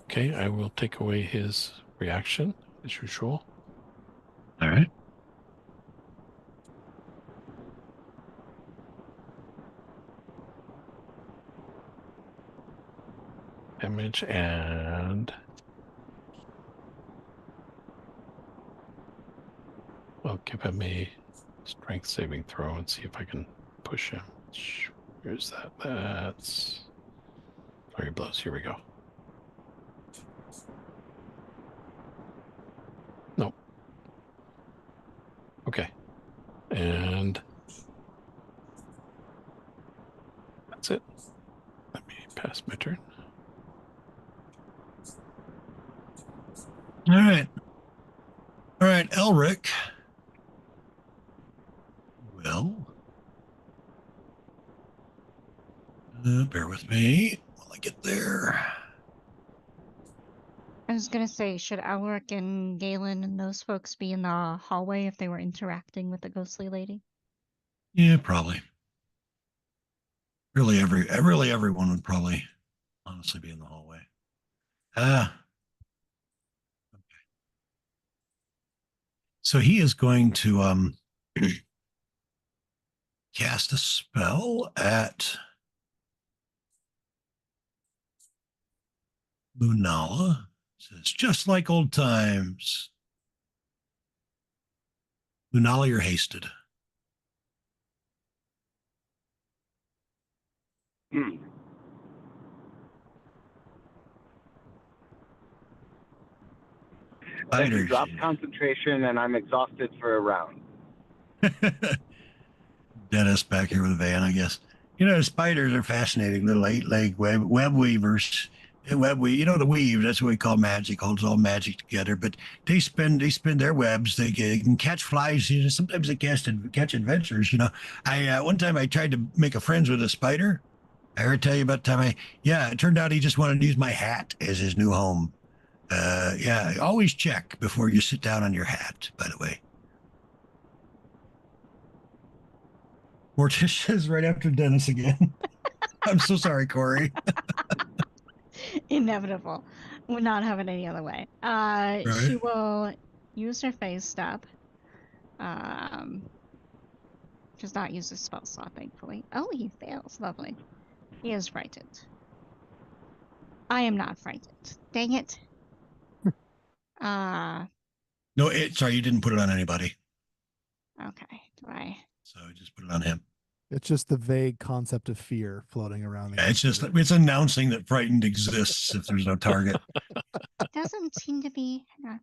Okay, I will take away his reaction as usual. All right. Damage and I'll give him a strength saving throw and see if I can push him. Where's that? That's flurry of blows. Here we go. Nope. Okay. And that's it. Let me pass my turn. All right. All right, Elric. Well, bear with me while I get there. I was gonna say, should Alric and Galen and those folks be in the hallway if they were interacting with the ghostly lady? Yeah, probably. Really, everyone would probably honestly be in the hallway. Okay. So he is going to cast a spell at Lunala. Says, just like old times. Lunala, you're hasted. Hmm. Then he drops concentration, and I'm exhausted for a round. Dennis back here with Van, I guess. You know, spiders are fascinating little 8-leg web weavers. The weave, that's what we call magic, holds all magic together. But they spin their webs. They can catch flies. You know, sometimes they catch adventures. You know, I one time I tried to make a friends with a spider. I ever tell you about the time it turned out he just wanted to use my hat as his new home. Always check before you sit down on your hat, by the way. Morticia's right after Dennis again. I'm so sorry, Corey. Inevitable. Would not have it any other way. She will use her phase step. Does not use a spell slot, thankfully. Oh, he fails. Lovely. He is frightened. I am not frightened. Dang it. No, sorry, you didn't put it on anybody. Okay. Do I? So just put it on him. It's just the vague concept of fear floating around. Yeah, it's announcing that frightened exists if there's no target. It doesn't seem to be. Hang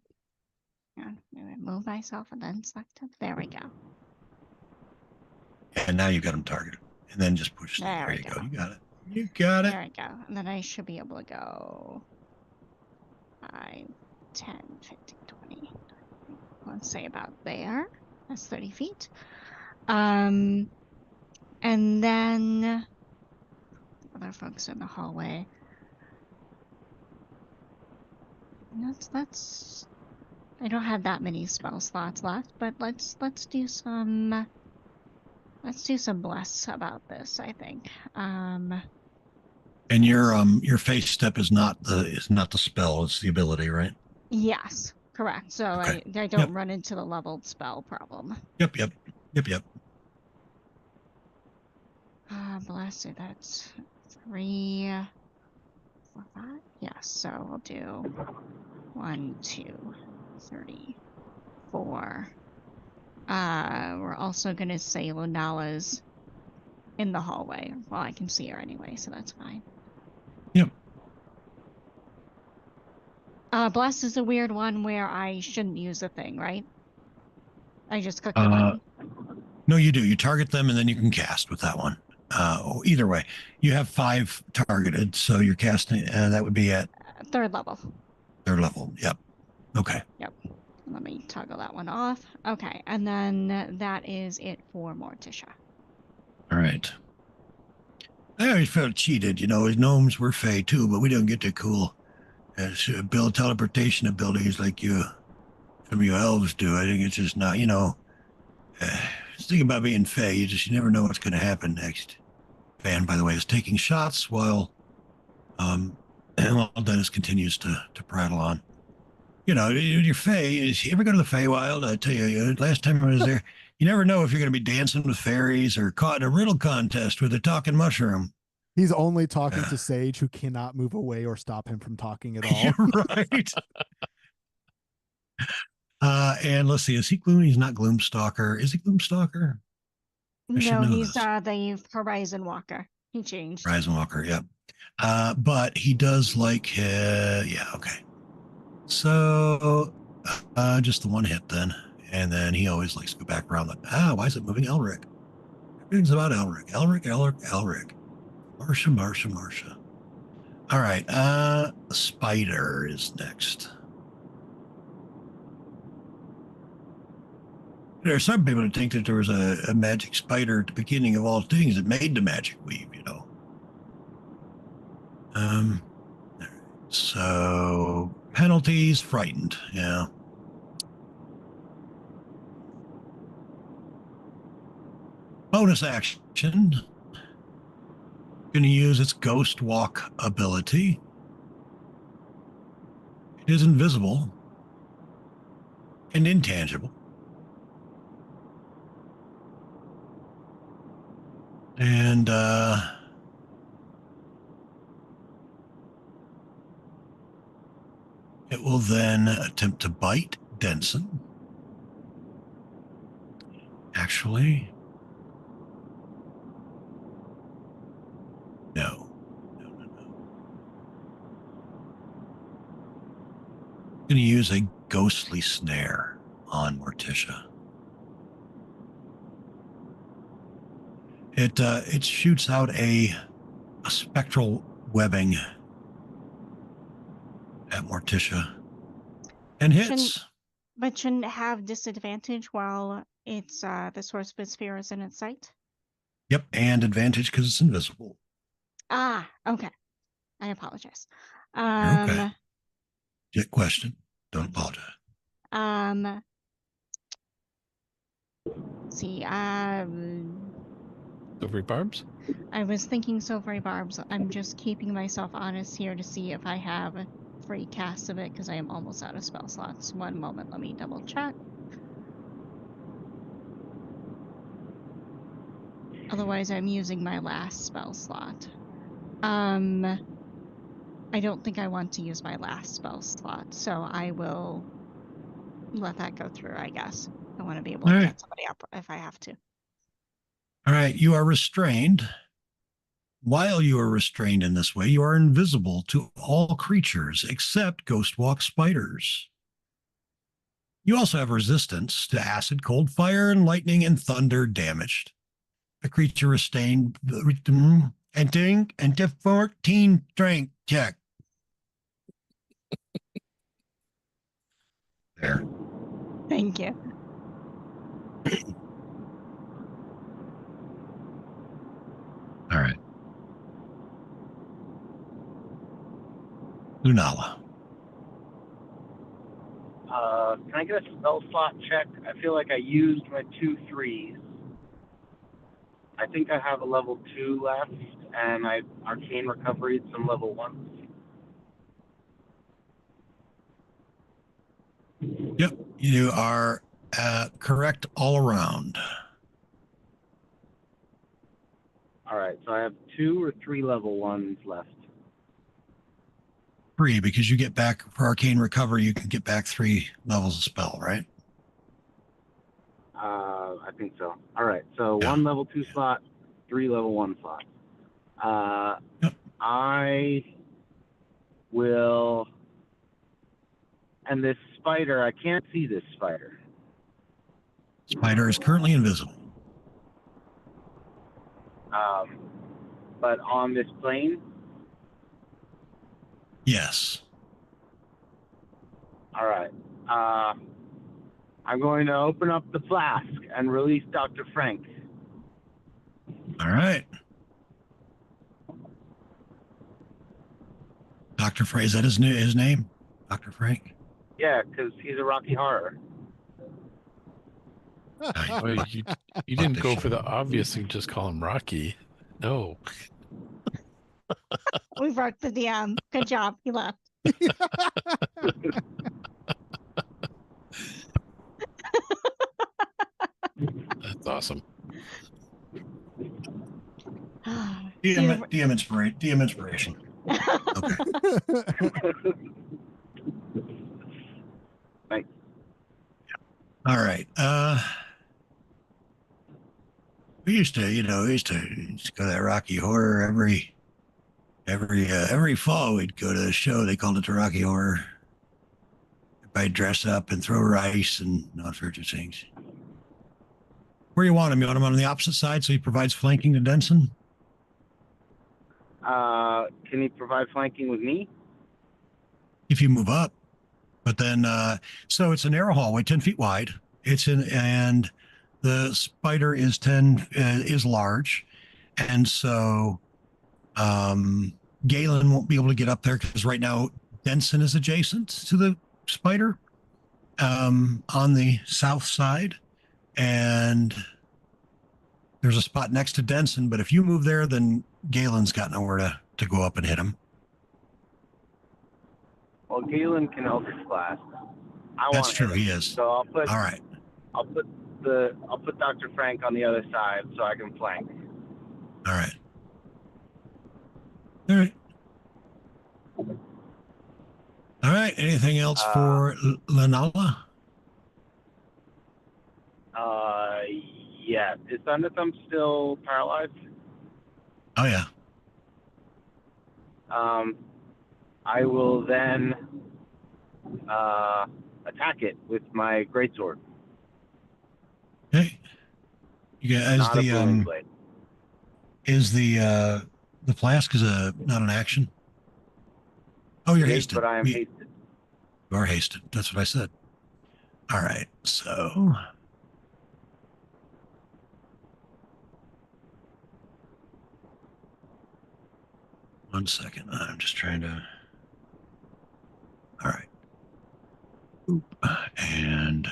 on. Move myself and then select it. There we go. And now you've got him targeted. And then just push. There you go. You got it. You got it. There we go. And then I should be able to go 5, 10, 15, 20. Let's say about there. That's 30 feet. And then other folks in the hallway. Let's. I don't have that many spell slots left, but let's do some. Let's do some bless about this. I think. And your face step is not the spell; it's the ability, right? Yes, correct. So Okay. I don't run into the leveled spell problem. Yep. Bless it. That's 3, 4, 5. Yes. So we'll do 1, 2, 3, 4. We're also gonna say Lunala's in the hallway. Well, I can see her anyway, so that's fine. Yep. Bless is a weird one where I shouldn't use the thing, right? I just click the button. No, you do. You target them, and then you can cast with that one. Either way, you have 5 targeted, so you're casting. That would be at 3rd level. 3rd level. Yep. Okay. Yep. Let me toggle that one off. Okay, and then that is it for Morticia. All right. I always felt cheated. You know, as gnomes we're fey too, but we don't get to cool build teleportation abilities like some of you elves do. I think it's just not. You know, think about being fey. You never know what's going to happen next. Fan, by the way, is taking shots while Dennis continues to prattle on. You know, your Fey, you ever go to the Feywild? I tell you, last time I was there, you never know if you're going to be dancing with fairies or caught in a riddle contest with a talking mushroom. He's only talking to Sage, who cannot move away or stop him from talking at all. Right. And let's see, is he Gloom? He's not Gloomstalker. Is he Gloomstalker? No, he's the Horizon Walker. He changed. Horizon Walker, yep. But he does like, yeah, okay. So, just the one hit then. And then he always likes to go back around why is it moving Elric? Everything's about Elric. Elric. Marsha. All right, Spider is next. There are some people that think that there was a magic spider at the beginning of all things that made the magic weave, you know. So penalties, frightened, yeah. Bonus action. Going to use its ghost walk ability. It is invisible and intangible. And it will then attempt to bite Denson. Actually, no. I'm going to use a ghostly snare on Morticia. It shoots out a spectral webbing at Morticia and hits. But shouldn't it have disadvantage while it's the source of its fear is in its sight? Yep, and advantage because it's invisible. Okay. I apologize. You're okay. Good question. Don't apologize. Let's see. Silvery barbs? I was thinking silvery barbs. I'm just keeping myself honest here to see if I have free casts of it because I am almost out of spell slots. One moment, let me double check. Otherwise, I'm using my last spell slot. I don't think I want to use my last spell slot, so I will let that go through, I guess. I want to be able to get somebody up if I have to. All right, you are restrained. While you are restrained in this way, you are invisible to all creatures except Ghostwalk spiders. You also have resistance to acid, cold, fire, and lightning and thunder damaged. A creature restrained entering into 14 strength check. There. Thank you. All right. Lunala. Can I get a spell slot check? I feel like I used my 2 3s. I think I have a level 2 left, and I arcane recovery some level 1s. Yep, you are correct all around. All right, so I have 2 or 3 level 1s left. 3, because you get back for arcane recovery, you can get back 3 levels of spell, right? I think so. All right, so Yeah. 1 level 2 slot, 3 level 1 slot. Yep. I will. And this spider, I can't see this spider. Spider is currently invisible. But on this plane, Yes. all right. I'm going to open up the flask and release Dr. Frank. All right. Dr. Frank, is that his name? Dr. Frank? Yeah, because he's a Rocky Horror. Wait, you didn't go for the obvious thing, just call him Rocky. No. We worked the DM. Good job. He left. That's awesome. DM inspiration. Okay. Thanks. All right. We used to go to that Rocky Horror every fall. We'd go to a show. They called it the Rocky Horror. Everybody dress up and throw rice and all sorts of things. Where you want him? You want him on the opposite side so he provides flanking to Denson? Can he provide flanking with me? If you move up. But then, so it's a narrow hallway, 10 feet wide. And the spider is large. And so Galen won't be able to get up there because right now Denson is adjacent to the spider on the south side. And there's a spot next to Denson. But if you move there, then Galen's got nowhere to go up and hit him. Well, Galen can Eldritch Blast. That's true. He is. So I'll put. All right. I'll put Dr. Frank on the other side so I can flank. All right. All right. All right. Anything else for Lanala? Yeah. Is Thunderthump still paralyzed? Oh yeah. I will then attack it with my greatsword. Okay. You guys, Not a booming blade. Is the flask not an action? Oh, you're hasted. But I am hasted. You are hasted. That's what I said. All right. So. One second. I'm just trying to. All right. Oop. And.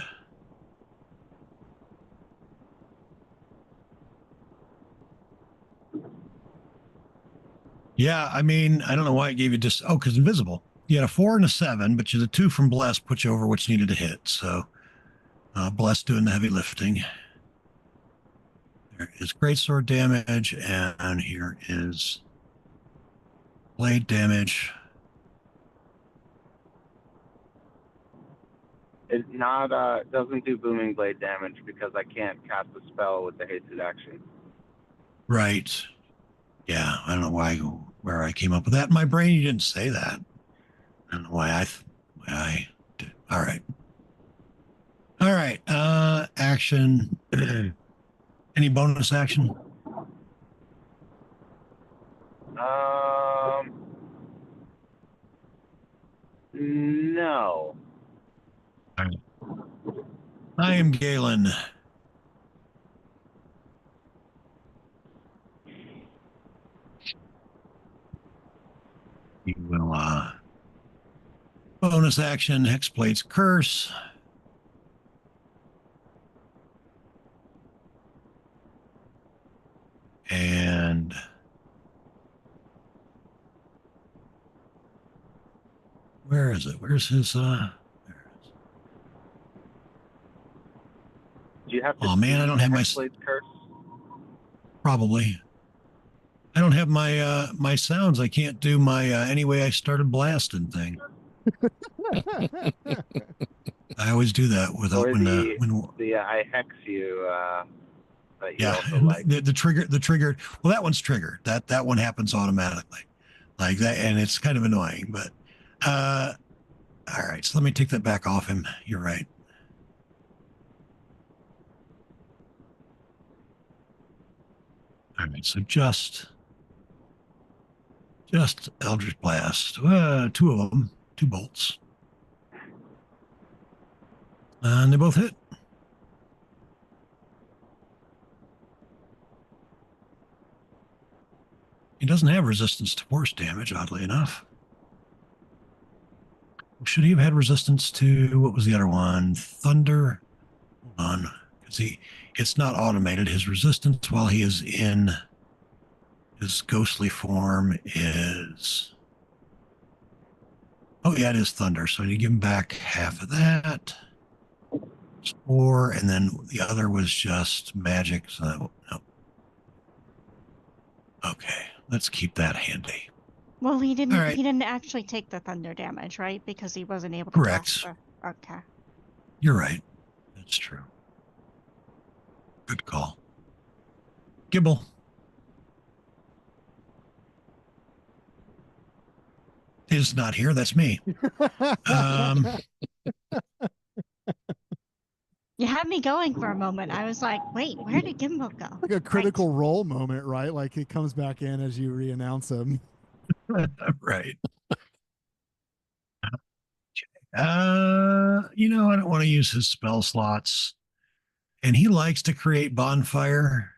Yeah, I mean, I don't know why it gave you just. Oh, because invisible. You had a 4 and a 7, but the 2 from Bless put you over what's needed to hit. So, Bless doing the heavy lifting. There is greatsword damage, and here is blade damage. It doesn't do booming blade damage because I can't cast a spell with the hasted action. Right. Yeah, I don't know where I came up with that in my brain. You didn't say that. I don't know why I did. All right. All right. Action. Any bonus action? No. All right. I am Galen. You will Bonus action, Hexblade's Curse. And where is it? Where's his there it is. Do you have to Oh man, I don't have my Hexblade's Curse? probably. I don't have my my sounds. I can't do my anyway I started blasting thing. I always do that without Or when the I Hex You that you yeah, also like. the trigger. Well, that one's triggered. That one happens automatically, like that, and it's kind of annoying. But all right, so let me take that back off him. You're right. All right, so just Eldritch Blast. Two of them, 2 bolts, and they both hit. He doesn't have resistance to force damage, oddly enough. Should he have had resistance to, what was the other one? Thunder? Hold on. Because it's not automated. His resistance while he is in his ghostly form is... Oh, yeah, it is Thunder. So you give him back half of that. It's 4, and then the other was just magic. So that, no. Okay, let's keep that handy. Well, he didn't. All right. He didn't actually take the thunder damage, right? Because he wasn't able to Correct. cast the. Okay. You're right. That's true. Good call. Gibble. Is not here. That's me. You had me going for a moment. I was like, wait, where did Gimbal go? Like a critical role moment, right? Like he comes back in as you re-announce him. Right. You know, I don't want to use his spell slots. And he likes to create bonfire.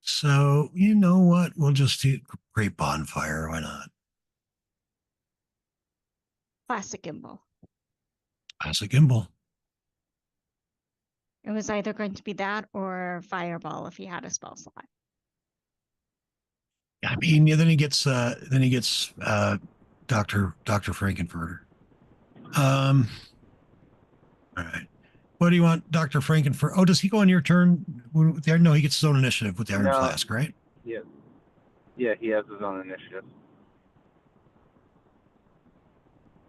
So, you know what? We'll just create bonfire. Why not? Classic Gimbal. Classic Gimbal. It was either going to be that or Fireball if he had a spell slot. I mean, yeah, then he gets Dr. Frankenfurter. All right. What do you want, Dr. Frankenfurter? Oh, does he go on your turn? No, he gets his own initiative with the Iron Flask, right? Yeah. Yeah, he has his own initiative.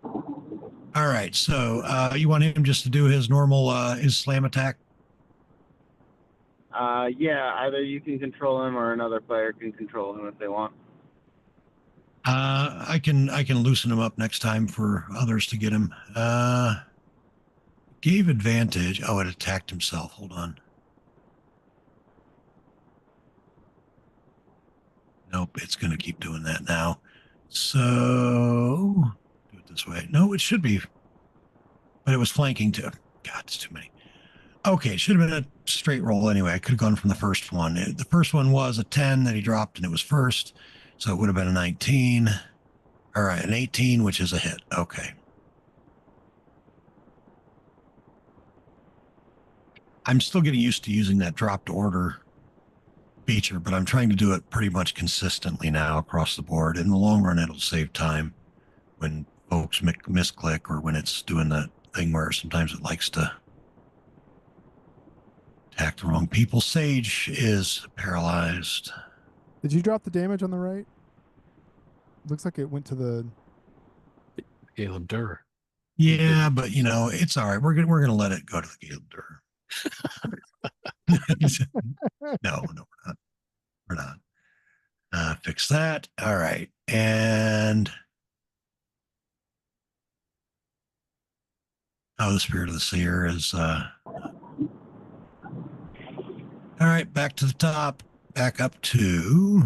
All right. So you want him just to do his normal his slam attack? Yeah, either you can control him or another player can control him if they want. I can loosen him up next time for others to get him. Gave advantage. Oh, it attacked himself. Hold on. Nope, it's going to keep doing that now. So do it this way. No, it should be, but it was flanking too. God, it's too many. Okay, it should have been a straight roll anyway. I could have gone from the first one. The first one was a 10 that he dropped, and it was first, so it would have been a 19. All right, an 18, which is a hit. Okay. I'm still getting used to using that dropped order feature, but I'm trying to do it pretty much consistently now across the board. In the long run, it'll save time when folks misclick or when it's doing that thing where sometimes it likes to attack the wrong people. Sage is paralyzed. Did you drop the damage on the right? Looks like it went to the Caleb Durr. Yeah, but you know, it's all right. We're gonna let it go to the Caleb Durr. No, we're not. We're not. Fix that. All right. And the Spirit of the Seer is all right, back to the top. Back up to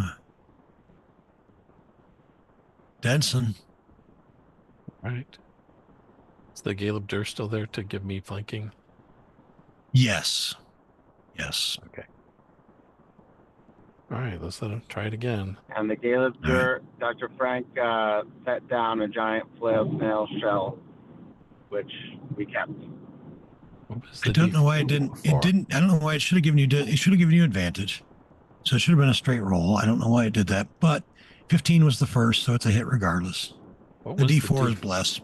Denson. All right. Is the Caleb Durr still there to give me flanking? Yes. Yes. Okay. All right, let's let him try it again. And the Galebser, Dr. Frank set down a giant flail snail shell, which we kept. What was I the don't know why it didn't. D4 for? It didn't. I don't know why it should have given you. It should have given you advantage. So it should have been a straight roll. I don't know why it did that, but 15 was the first, so it's a hit regardless. What The was D4 is blessed.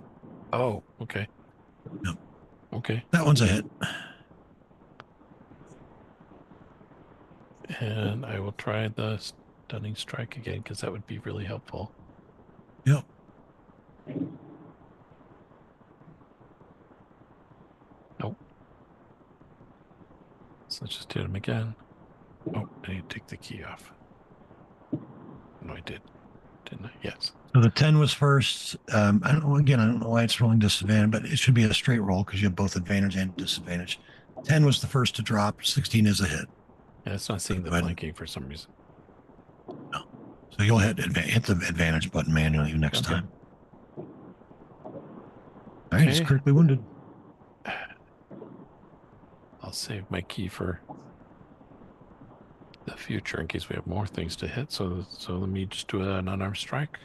Oh, okay. Yep. Okay. That one's a hit. And I will try the stunning strike again because that would be really helpful. Yep. Nope. So let's just hit him again. Oh, I need to take the key off. No, I did. Didn't I? Yes. So the 10 was first. I don't know. Again, I don't know why it's rolling disadvantage, but it should be a straight roll because you have both advantage and disadvantage. 10 was the first to drop. 16 is a hit. Yeah, it's not seeing the Go ahead. flanking for some reason. So you'll hit the advantage button manually next Okay. time. All right, it's Okay. critically wounded. I'll save my key for the future in case we have more things to hit. So let me just do an unarmed strike.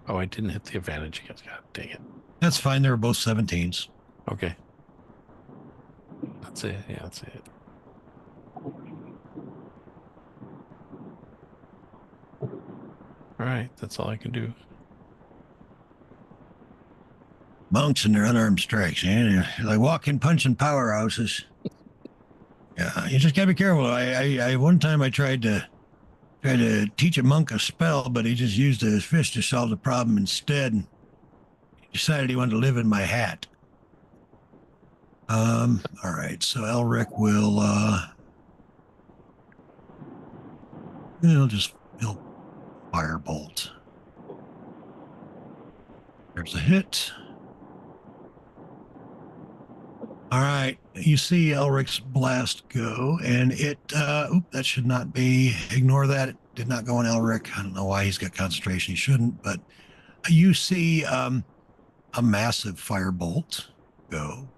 Oh, I didn't hit the advantage yet. God dang it. That's fine. They were both 17s. Okay. That's it. Yeah, that's it. All right, that's all I can do. Monks and their unarmed strikes, man. They're like walking, punching powerhouses. Yeah, you just gotta be careful. I one time I tried to teach a monk a spell, but he just used his fist to solve the problem instead. And he decided he wanted to live in my hat. All right, so Elric will he'll firebolt. There's a hit. All right, you see Elric's blast go, and it, that should not be, ignore that. It did not go on Elric. I don't know why he's got concentration. He shouldn't, but you see a massive firebolt go.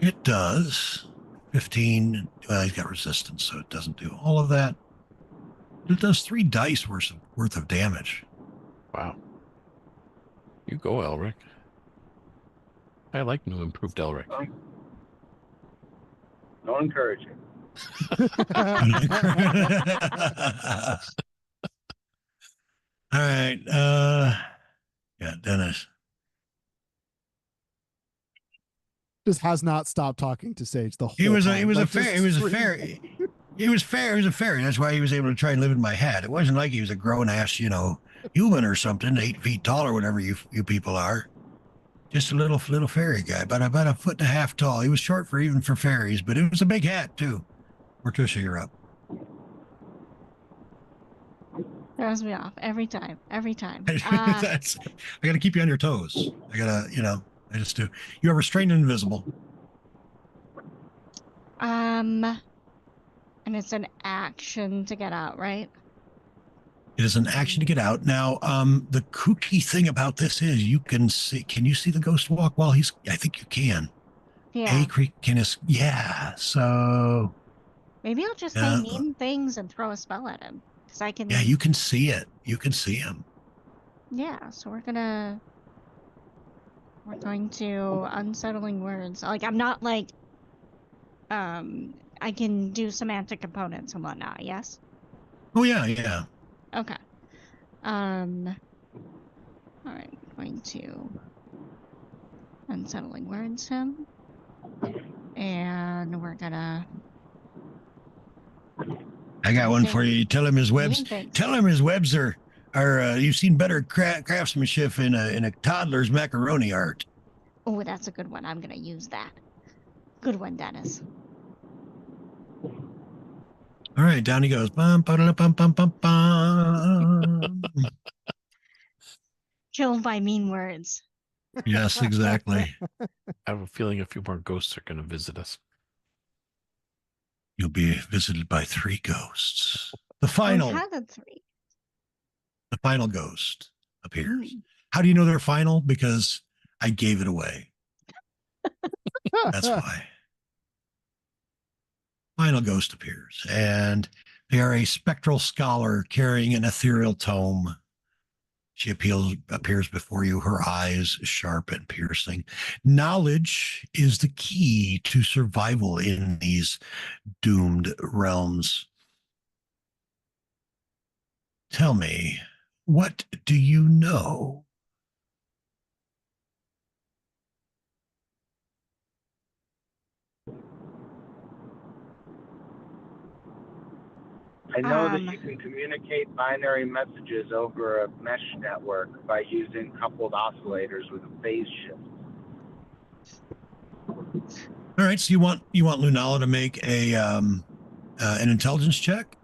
It does 15. Well, he's got resistance, so it doesn't do all of that. It does 3 dice worth of damage. Wow. You go, Elric. I like new improved Elric. Don't encourage it. All right. Yeah, Dennis. Just has not stopped talking to Sage the whole He was time. a fairy. He was a fairy. That's why he was able to try and live in my hat. It wasn't like he was a grown ass, human or something, 8 feet tall or whatever you people are. Just a little fairy guy, about a 1.5 feet tall. He was short even for fairies, but it was a big hat too. Morticia, you're up. Throws me off every time. Every time. I got to keep you on your toes. I gotta, I just do. You are restrained and invisible. And it's an action to get out, right? It is an action to get out. Now, the kooky thing about this is you can see. Can you see the ghost walk while he's? I think you can. Yeah. Yeah. So Maybe I'll just say mean things and throw a spell at him. Because I can. Yeah, you can see it. You can see him. Yeah, so we're going to unsettling words. Like, I'm not like, I can do semantic components and whatnot, yes? Oh, yeah. Okay. All right, going to unsettling words him. And we're gonna. I got one for you. Tell him his webs. Tell him his webs are you've seen better craftsmanship in a toddler's macaroni art. Oh, that's a good one. I'm gonna use that. Good one, Dennis. All right, down he goes. Bum, bum, bum, bum, bum, bum. Killed by mean words. Yes, exactly. I have a feeling a few more ghosts are going to visit us. You'll be visited by 3 ghosts. The final. We had 3. The final ghost appears. How do you know they're final? Because I gave it away. That's why. final ghost appears, and they are a spectral scholar carrying an ethereal tome. She appears before you, her eyes sharp and piercing. Knowledge is the key to survival in these doomed realms. Tell me, what do you know? I know that you can communicate binary messages over a mesh network by using coupled oscillators with a phase shift. All right, so you want Lunala to make a an intelligence check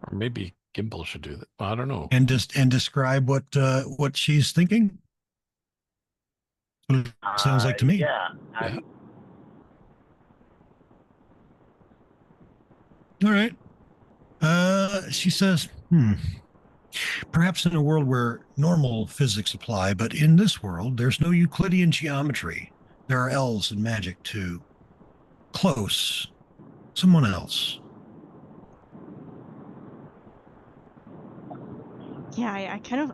Or maybe Gimbal should do that. I don't know. and describe what she's thinking. What it sounds like to me. Yeah. Yeah. All right. She says, perhaps in a world where normal physics apply, but in this world, there's no Euclidean geometry. There are elves and magic too. Close. Someone else. Yeah, I kind of.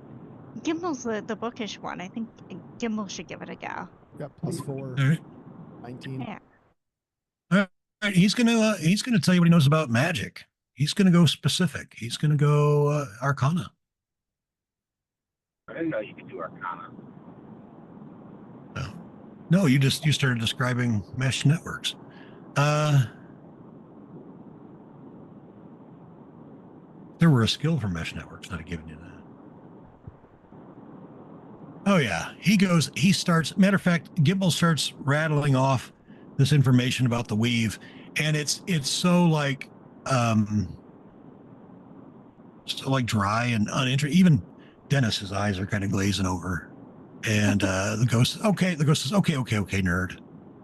Gimbal's the bookish one. I think Gimbal should give it a go. Got +4. All right. 19. Yeah. All right. He's gonna tell you what he knows about magic. He's gonna go specific. He's gonna go Arcana. I didn't know you could do Arcana. No, you started describing mesh networks. There were a skill for mesh networks, I'd have given you that. Oh yeah, he starts. Matter of fact, Gimbal starts rattling off this information about the weave, and it's so like dry and uninteresting. Even Dennis's eyes are kind of glazing over, and the ghost says, okay, nerd,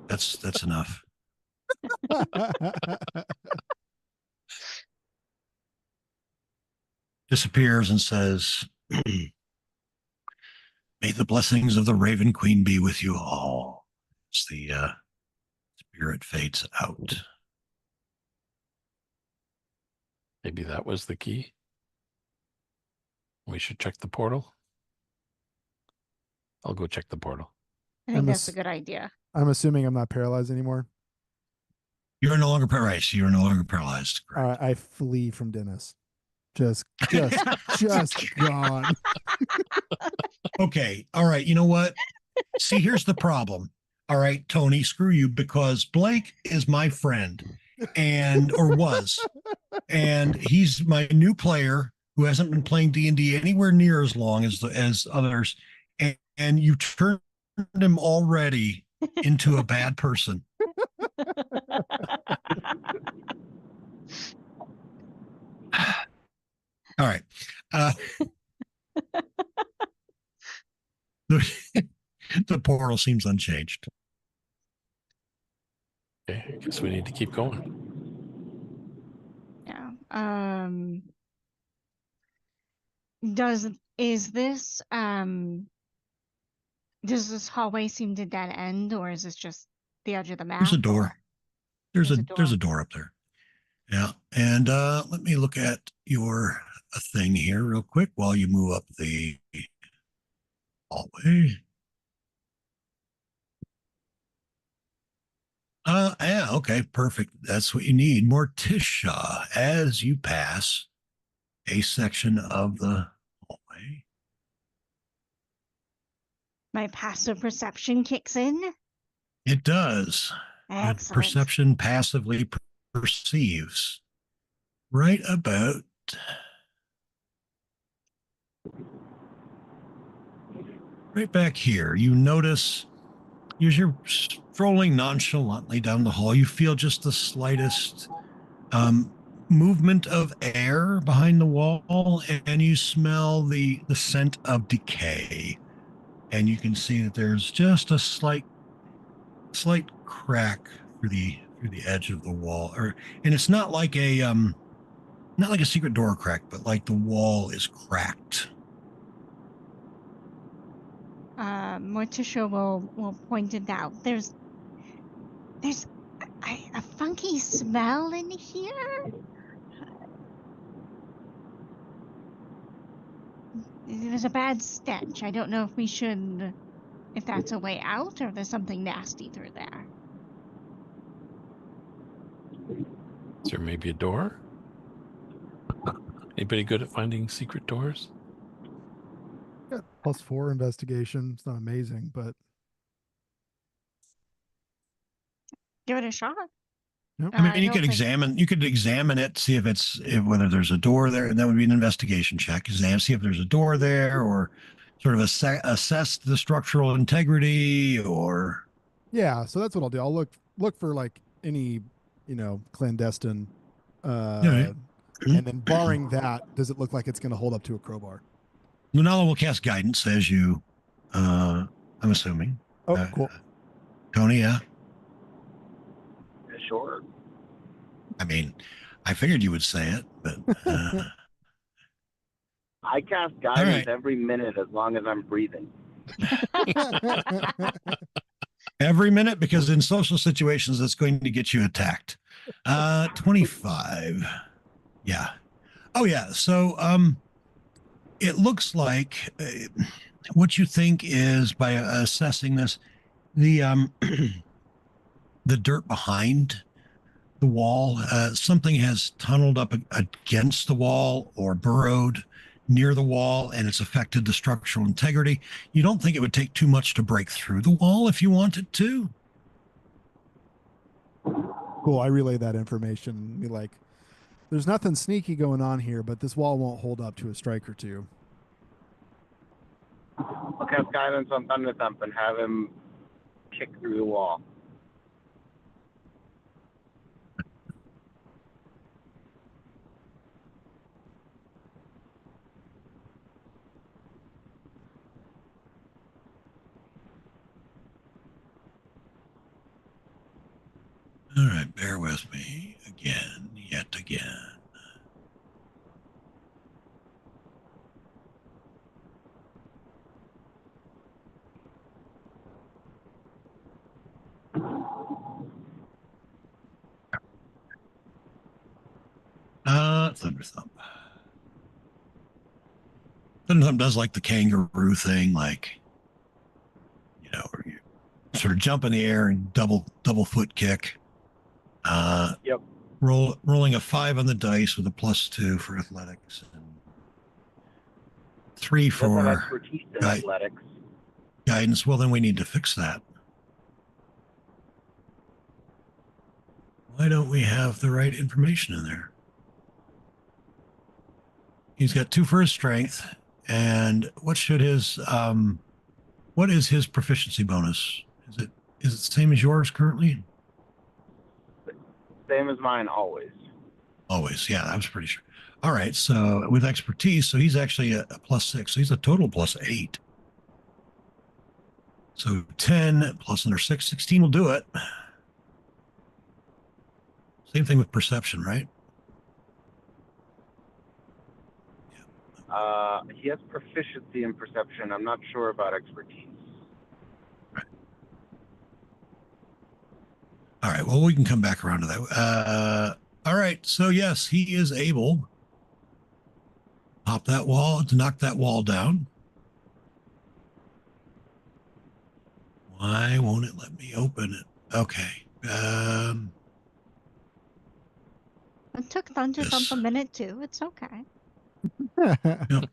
that's enough. Disappears and says, may the blessings of the Raven Queen be with you all. As the spirit fades out. Maybe that was the key. We should check the portal. I'll go check the portal. I think that's a good idea. I'm assuming I'm not paralyzed anymore. You're no longer paralyzed. You're no longer paralyzed. I flee from Dennis. Just gone. Okay. All right. You know what? See, here's the problem. All right, Tony, screw you, because Blake is my friend or was, and he's my new player who hasn't been playing D&D anywhere near as long as others. And you turned him already into a bad person. All right. The portal seems unchanged. Okay, I guess we need to keep going. Yeah. Does this hallway seem to dead end, or is this just the edge of the map? There's a door. There's a door. door up there. Yeah. And let me look at your thing here real quick while you move up the hallway. Yeah, okay, perfect. That's what you need. Morticia, as you pass a section of the hallway. My passive perception kicks in. It does. Excellent. Perception passively perceives. Right about right back here, you notice as you're strolling nonchalantly down the hall, you feel just the slightest movement of air behind the wall, and you smell the scent of decay. And you can see that there's just a slight crack through the edge of the wall, and it's not like a secret door crack, but like the wall is cracked. Morticia will point it out. There's a funky smell in here? There's a bad stench. I don't know if we should, if that's a way out or if there's something nasty through there. Is there maybe a door? Anybody good at finding secret doors? Got +4 investigation. It's not amazing, but Give it a shot. Nope. I mean, you don't could examine it, see whether there's a door there, and that would be an investigation check. See if there's a door there, or sort of assess the structural integrity, or yeah. So that's what I'll do. I'll look for like any, clandestine, right. and then barring that, does it look like it's going to hold up to a crowbar? Lunala will cast guidance as you. I'm assuming. Oh, cool. Tony, yeah. Sure. I mean, I figured you would say it, but I cast guidance right. every minute as long as I'm breathing. every minute, because in social situations, that's going to get you attacked. 25. Yeah. Oh, yeah. So, it looks like what you think is, by assessing this, the the dirt behind the wall, something has tunneled up against the wall or burrowed near the wall, and it's affected the structural integrity. You don't think it would take too much to break through the wall if you wanted to? Cool. I relay that information and be like, there's nothing sneaky going on here, but this wall won't hold up to a strike or two. I'll cast guidance on Thunder Thump and have him kick through the wall. All right, bear with me again, yet again. Thunder Thump. Thunder Thump does like the kangaroo thing, like, where you sort of jump in the air and double foot kick. Yep. Rolling a 5 on the dice with a +2 for athletics, and 3 Doesn't have for expertise in athletics. guidance. Well, then we need to fix that. Why don't we have the right information in there? He's got 2 for his strength, and what is his proficiency bonus? Is it the same as yours currently? Same as mine, always. Always, yeah, I was pretty sure. All right, so with expertise, so he's actually a +6, so he's a total +8. So 10 plus another 6, 16 will do it. Same thing with perception, right? He has proficiency in perception. I'm not sure about expertise. Right. All right, well, we can come back around to that. All right, so yes, he is able to knock that wall down. Why won't it let me open it? Okay. It took Thunder Thump a minute too. It's okay. Yep.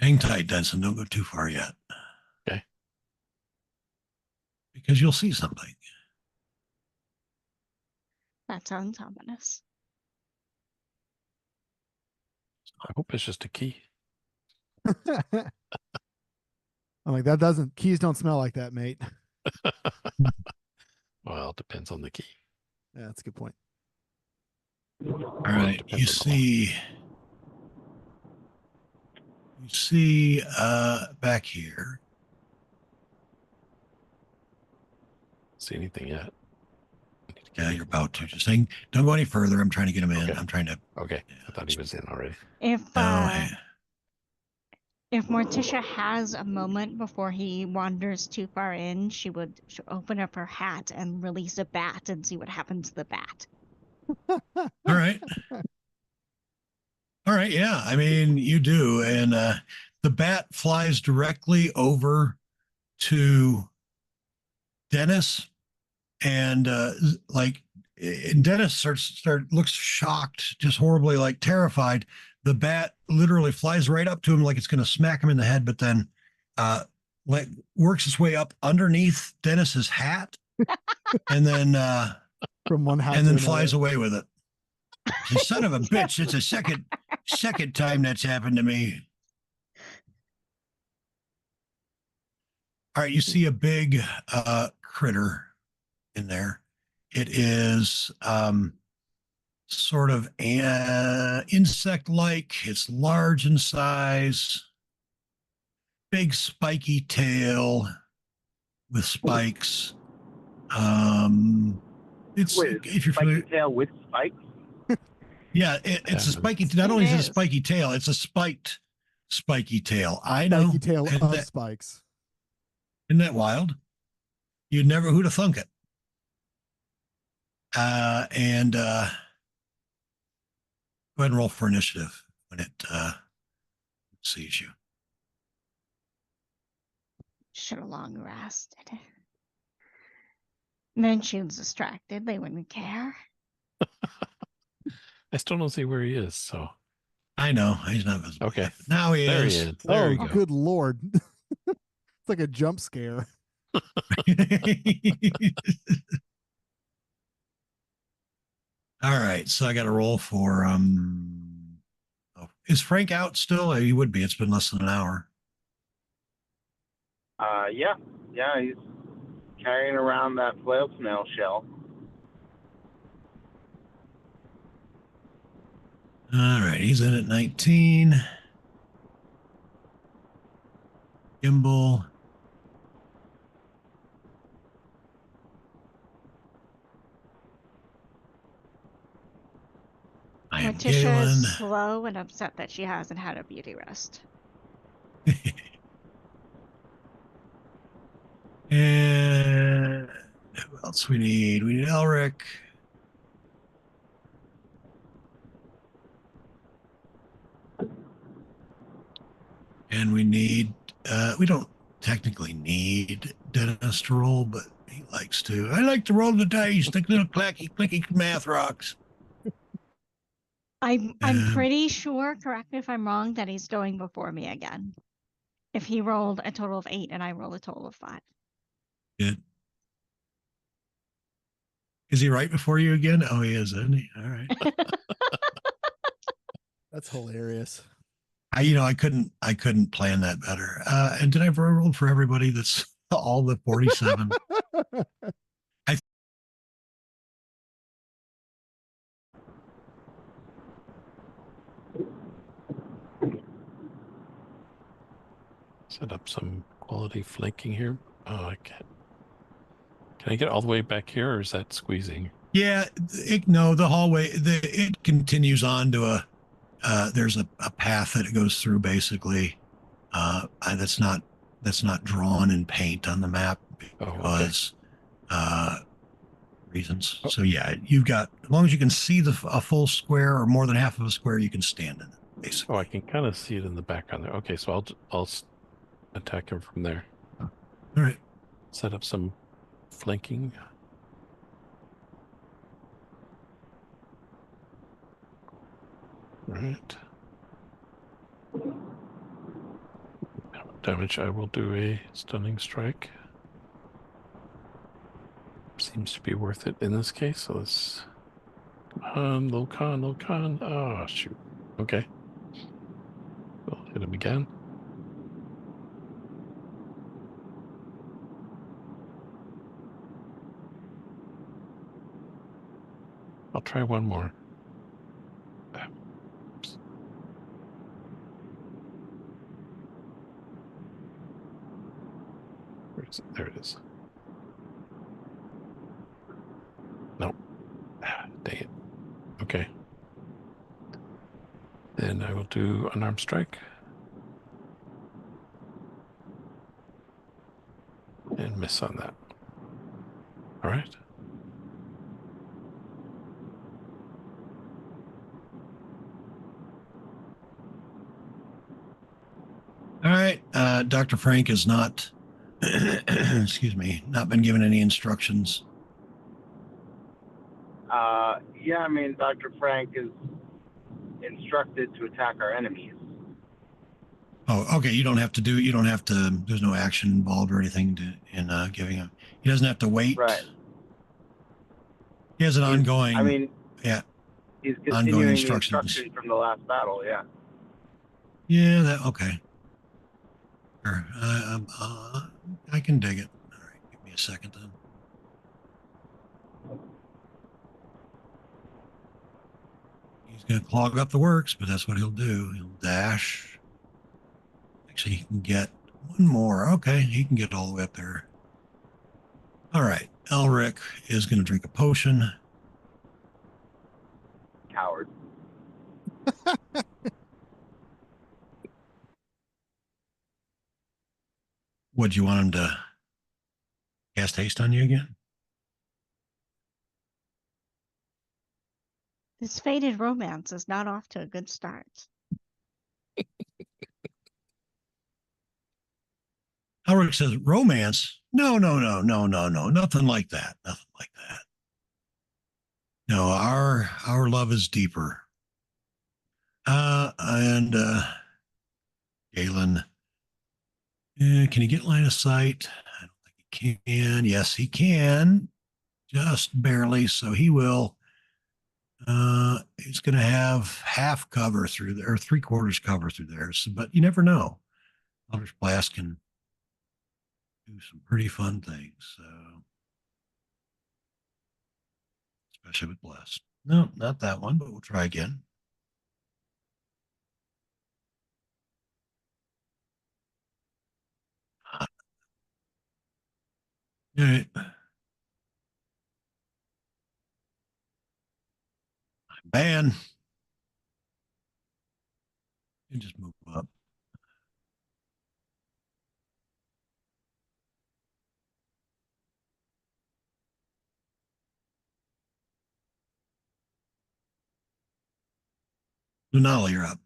Hang tight, Denson. Don't go too far yet. Okay. Because you'll see something. That sounds ominous. I hope it's just a key. I'm like, keys don't smell like that, mate. Well, it depends on the key. Yeah, that's a good point. All right. You see back here. See anything yet? Yeah, you're about to. Just saying, don't go any further. I'm trying to get him in. Okay. I'm trying to. Okay. I thought he was in already. If If Morticia has a moment before he wanders too far in, she'll open up her hat and release a bat and see what happens to the bat. All right. All right. Yeah. I mean, you do. And the bat flies directly over to Dennis. And and Dennis looks shocked, just horribly like terrified. The bat literally flies right up to him like it's going to smack him in the head, but then like works its way up underneath Dennis's hat and then From one hat and to then another. flies away with it. The son of a bitch. It's a second time that's happened to me. All right, you see a big critter in there. It is sort of insect-like. It's large in size, big spiky tail with spikes. It's Wait, if you're spiky familiar. tail with spikes? Yeah, it's a spiky. Not only is it a spiky tail, it's a spiked spiky tail. I know. Spiky tail And of spikes. Isn't that wild? You'd never who'd have thunk it. And go ahead and roll for initiative when it sees you. Should have long rested. And then she was distracted. They wouldn't care. I still don't see where he is. So I know he's not visible. okay, Yet. Now he there is. he is. There we Oh, go. good lord! It's like a jump scare. All right, so I got to roll for is Frank out still? He would be. It's been less than an hour. Yeah, he's carrying around that flail snail shell. All right, he's in at 19. Gimbal. I am Morticia Galen. is slow and upset that she hasn't had a beauty rest. And who else we need? We need Elric. And we need, we don't technically need Dennis to roll, but he likes to. I like to roll the dice, like little clacky, clicky math rocks. I'm pretty sure, correct me if I'm wrong, that he's going before me again. If he rolled a total of 8 and I roll a total of 5. Good. Is he right before you again? Oh, he is, isn't he? All right. That's hilarious. I couldn't plan that better. And did I roll for everybody? That's all the 47. Set up some quality flanking here. Oh, I can't. Can I get all the way back here, or is that squeezing? Yeah, no, the hallway, it continues on to there's a path that it goes through basically. That's not drawn in paint on the map because reasons. So yeah, you've got, as long as you can see a full square or more than half of a square, you can stand in it basically. Oh, I can kind of see it in the background there. Okay, so I'll attack him from there. All right. Set up some flanking. Right. Damage. I will do a stunning strike. Seems to be worth it in this case. So let's. Low con. Oh, shoot. Okay. We'll hit him again. I'll try one more. Oops. Where is it? There it is. No. Dang it. Okay. Then I will do unarmed strike. miss on that. All right. All right. Dr. Frank has not, excuse me, not been given any instructions. Yeah, I mean, Dr. Frank is instructed to attack our enemies. Oh, okay. You don't have to, there's no action involved or anything in giving him. He doesn't have to wait. Right. He has an ongoing, I mean, yeah, he's ongoing continuing the instructions. instruction from the last battle, yeah. Yeah, okay. Sure. I can dig it. All right. Give me a second then. He's going to clog up the works, but that's what he'll do. He'll dash. Actually, he can get one more. Okay, he can get all the way up there. All right. Elric is going to drink a potion. Coward. Would you want him to cast haste on you again? This faded romance is not off to a good start. Elric says, romance? No. Nothing like that. Nothing like that. No, our love is deeper. And Galen, can he get line of sight? I don't think he can. Yes, he can. Just barely. So he will. He's going to have half cover through there, or 3/4 cover through there. So, but you never know. Eldritch Blast can do some pretty fun things. So, especially with Blast. No, not that one, but we'll try again. All right. Ban. You just move up. Lunala, you're up.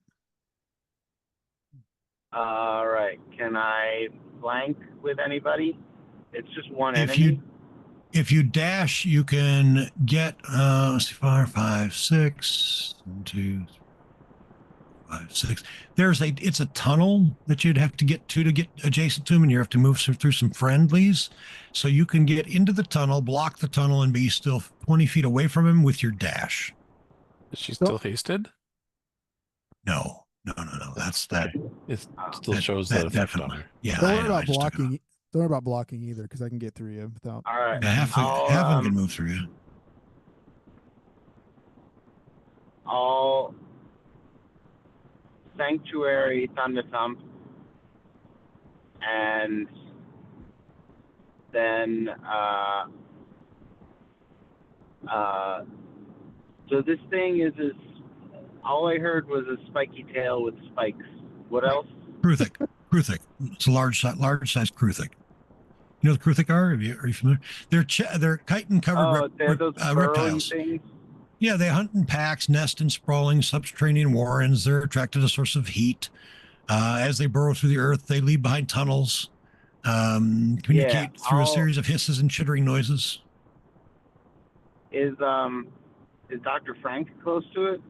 All right. Can I flank with anybody? It's just one If enemy. If you dash, you can get let's see, 5, 6, 1, 2, 5, 6. It's a tunnel that you'd have to get adjacent to them, and you have to move through some friendlies. So you can get into the tunnel, block the tunnel, and be still 20 feet away from him with your dash. Is she still hasted? No. That's that. It still that, shows that that effect on definitely. her. Yeah. Don't I worry know, I about just took it off. blocking. Don't worry about blocking either, because I can get through you without. All right. Yeah, half of them can move through you. I'll Sanctuary Thunder Thump, and then so this thing is all I heard was a spiky tail with spikes. What else? Kruthic. It's a large size Kruthic. You know what the Kruthic are? Are you familiar? They're chitin covered They're those burrowing reptiles. things. Yeah, they hunt in packs, nest in sprawling subterranean warrens. They're attracted to a source of heat. As they burrow through the earth, they leave behind tunnels, communicate through a series of hisses and chittering noises. Is Dr. Frank close to it?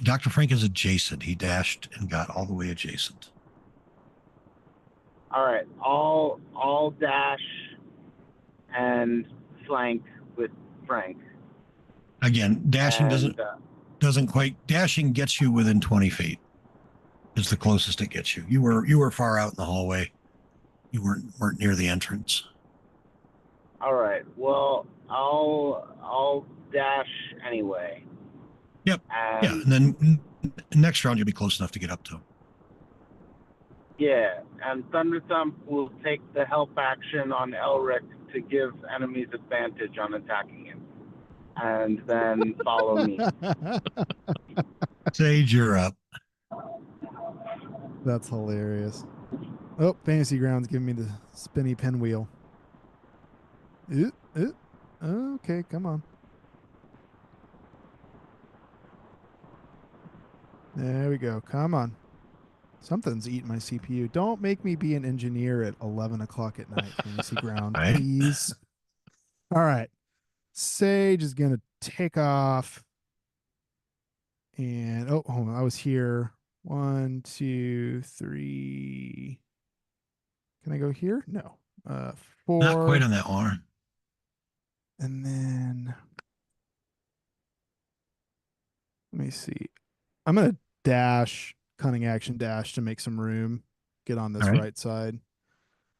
Dr. Frank is adjacent. He dashed and got all the way adjacent. All right, I'll dash and flank with Frank. Again, dashing doesn't quite. Dashing gets you within 20 feet. It's the closest it gets you. You were far out in the hallway. You weren't near the entrance. All right. Well, I'll dash anyway. Yep. And then next round you'll be close enough to get up to him. Yeah, and Thunder Thump will take the help action on Elric to give enemies advantage on attacking him, and then follow me. Sage, you're up. That's hilarious. Oh, Fantasy Grounds giving me the spinny pinwheel. Okay, come on. There we go. Come on. Something's eating my CPU. Don't make me be an engineer at 11 o'clock at night, Fantasy Ground, Right. please. All right. Sage is going to take off. And, oh, hold on. I was here. 1, 2, 3. Can I go here? No. 4. Not quite on that one. And then, let me see. I'm going to dash, cunning action dash to make some room. Get on this All right. right side.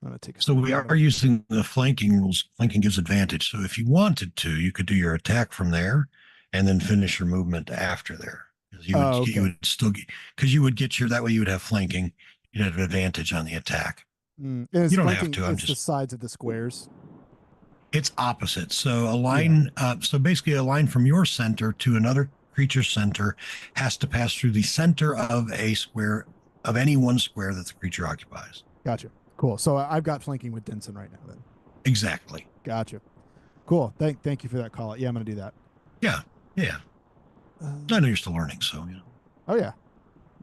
I'm going to take a So we step are using the flanking rules. Flanking gives advantage. So if you wanted to, you could do your attack from there and then finish your movement after there. You would, okay. you would still get, because you would get your, that way you would have flanking. You'd have advantage on the attack. You don't have to. I'm It's the just, sides of the squares. it's opposite. So a line, so basically a line from your center to another creature's center has to pass through the center of a square, of any one square that the creature occupies. Gotcha. Cool. So I've got flanking with Denson right now then. Exactly. Gotcha. Cool. Thank you for that call. Yeah, I'm going to do that. Yeah. Yeah. I know you're still learning, so you know. Oh yeah.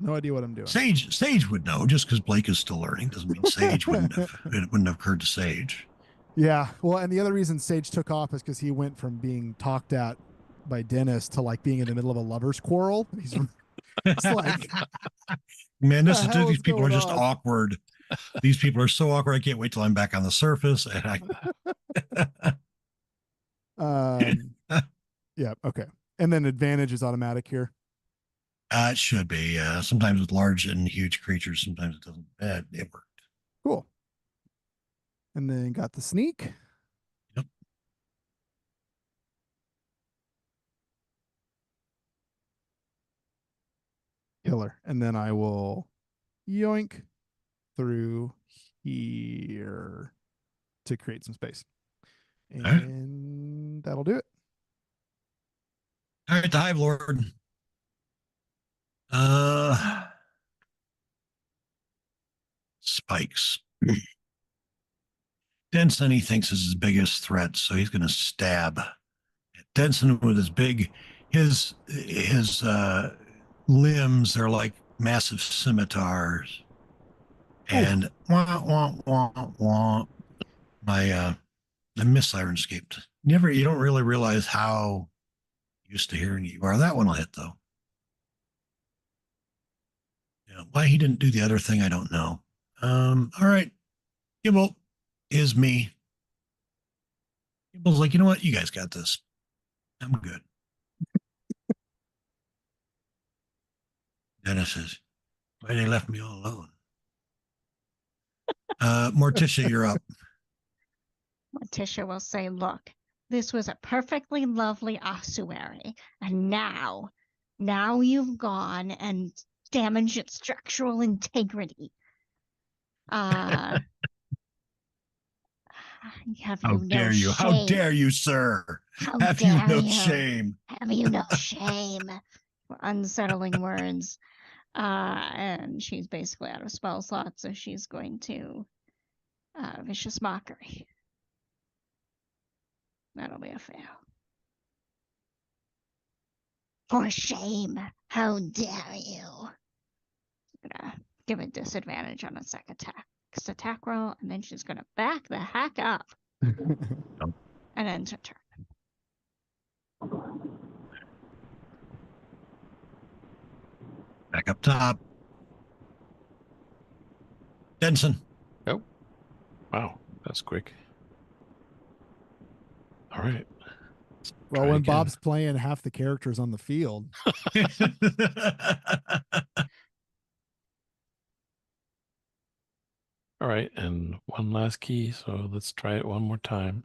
No idea what I'm doing. Sage would know. Just because Blake is still learning doesn't mean Sage wouldn't have it wouldn't have occurred to Sage. Yeah. Well, and the other reason Sage took off is because he went from being talked at by Dennis to like being in the middle of a lover's quarrel. It's like, man, the hell these is people are going just on? awkward. These people are so awkward. I can't wait till I'm back on the surface. And yeah. Okay. And then advantage is automatic here. It should be. Sometimes with large and huge creatures, sometimes it doesn't. It worked. Cool. And then got the sneak. Yep. Killer. And then I will yoink through here to create some space. And that'll do it. All right, the Hive Lord. Spikes. Denson, he thinks, is his biggest threat, so he's going to stab Denson with his limbs. They're like massive scimitars. And wah wah wah wah. The mist siren escaped. You don't really realize how used to hearing you are. That one will hit though. Yeah, why he didn't do the other thing, I don't know. All right. Gibble is me. Gibble's like, you know what? You guys got this. I'm good. Dennis says, why they left me all alone? Morticia, you're up. Morticia will say, look, this was a perfectly lovely ossuary, and now you've gone and damaged its structural integrity. Have How you dare no you? shame? How dare you, sir? How Have you dare no you? shame? Have you no shame? Unsettling words. And she's basically out of spell slots, so she's going to Vicious Mockery. That'll be a fail. For shame! How dare you? I'm gonna give it disadvantage on a second attack roll, and then she's gonna back the heck up and end her turn. Back up top. Denson. Oh, wow, that's quick. All right. Well, Try when again. Bob's playing, half the characters on the field. All right, and one last key, so let's try it one more time.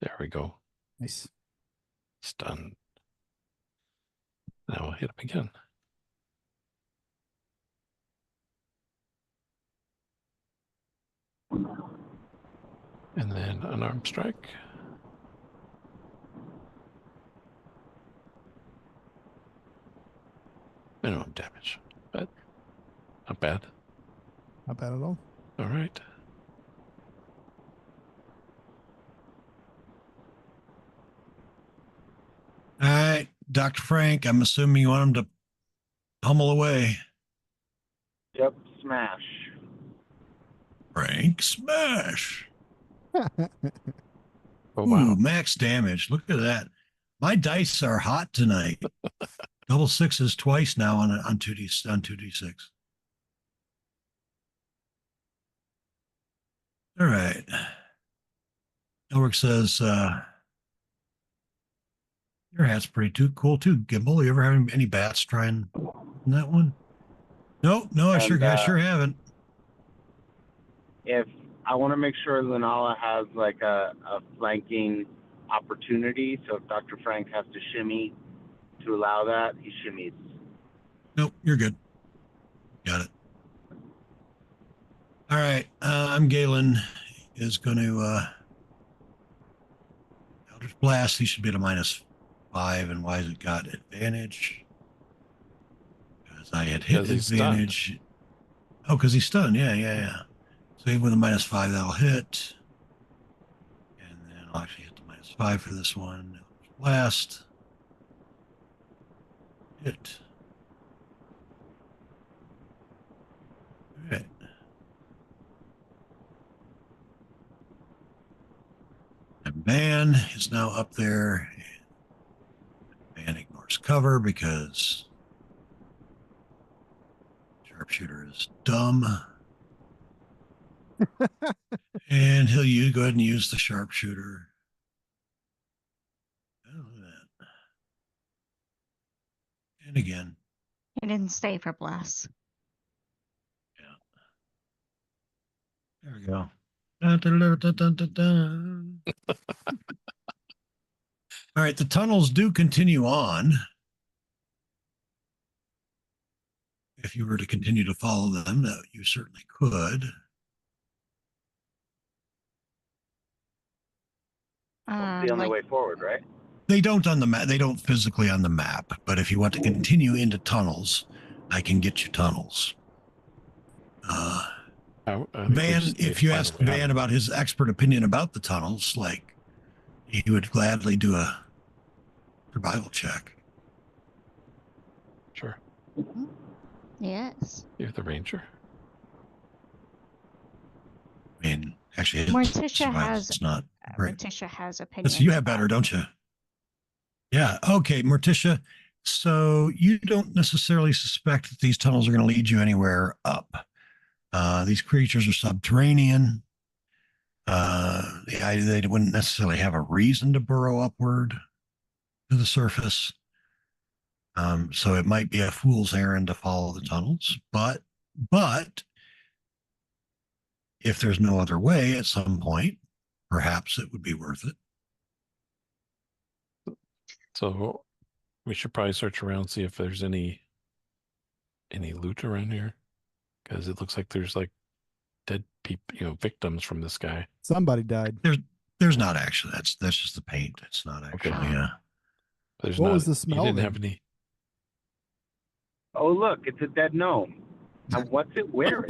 There we go. Nice. Stunned. Now we'll hit him again. And then unarmed strike. Minimum damage. But not bad. Not bad at all. All right. All right, Dr. Frank, I'm assuming you want him to pummel away. Yep, smash. Frank smash. Oh, Ooh, wow. max damage. Look at that. My dice are hot tonight. Double sixes twice now on 2d6. All right. Elric says, your hat's pretty cool too, Gimbal. You ever have any bats trying that one? No, I sure haven't. If I want to make sure Lunala has like a flanking opportunity, so if Dr. Frank has to shimmy to allow that, he shimmies. Nope, you're good. Got it. All right. Galen is going to Eldritch Blast. He should be at a -5. And why has it got advantage? Because I had hit advantage. Oh, because he's stunned. Yeah. So even with a -5, that'll hit. And then I'll actually hit the -5 for this one. Eldritch Blast. Hit. All right. And man is now up there. Man ignores cover because sharpshooter is dumb. And he'll go ahead and use the sharpshooter. Oh, look at that. And again. He didn't stay for bless. There we go. Dun, dun, dun, dun, dun, dun, dun. All right, the tunnels do continue on. If you were to continue to follow them, that you certainly could. It's the only way forward, right? They don't on the map. They don't physically on the map. But if you want to continue into tunnels, I can get you tunnels. Van, if you ask Van about his expert opinion about the tunnels, like he would gladly do a survival check. Sure. Yes. You're the ranger. I mean, actually, Morticia has. It's not great. Morticia has opinions. You have better, don't you? Yeah. Okay, Morticia. So you don't necessarily suspect that these tunnels are going to lead you anywhere up. These creatures are subterranean. They wouldn't necessarily have a reason to burrow upward to the surface. So it might be a fool's errand to follow the tunnels, but if there's no other way at some point, perhaps it would be worth it. So we should probably search around, see if there's any loot around here, because it looks like there's like dead people, victims from this guy. Somebody died. There's not actually. That's just the paint. It's not actually. Okay. There's what was the smell? You didn't have any. Oh, look, it's a dead gnome. And what's it wearing?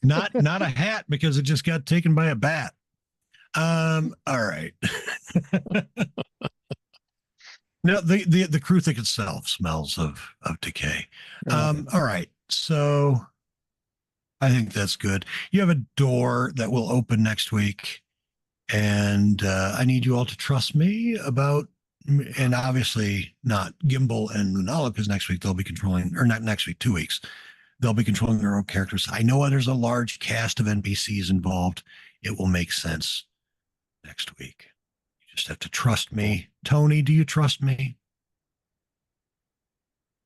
not a hat, because it just got taken by a bat. All right. No, the Kruthik itself smells of decay. All right. So I think that's good. You have a door that will open next week, and I need you all to trust me about, and obviously not Gimbal and Lunala, because next week they'll be controlling, or not next week, 2 weeks, they'll be controlling their own characters. I know there's a large cast of NPCs involved. It will make sense next week. You just have to trust me. Tony, do you trust me?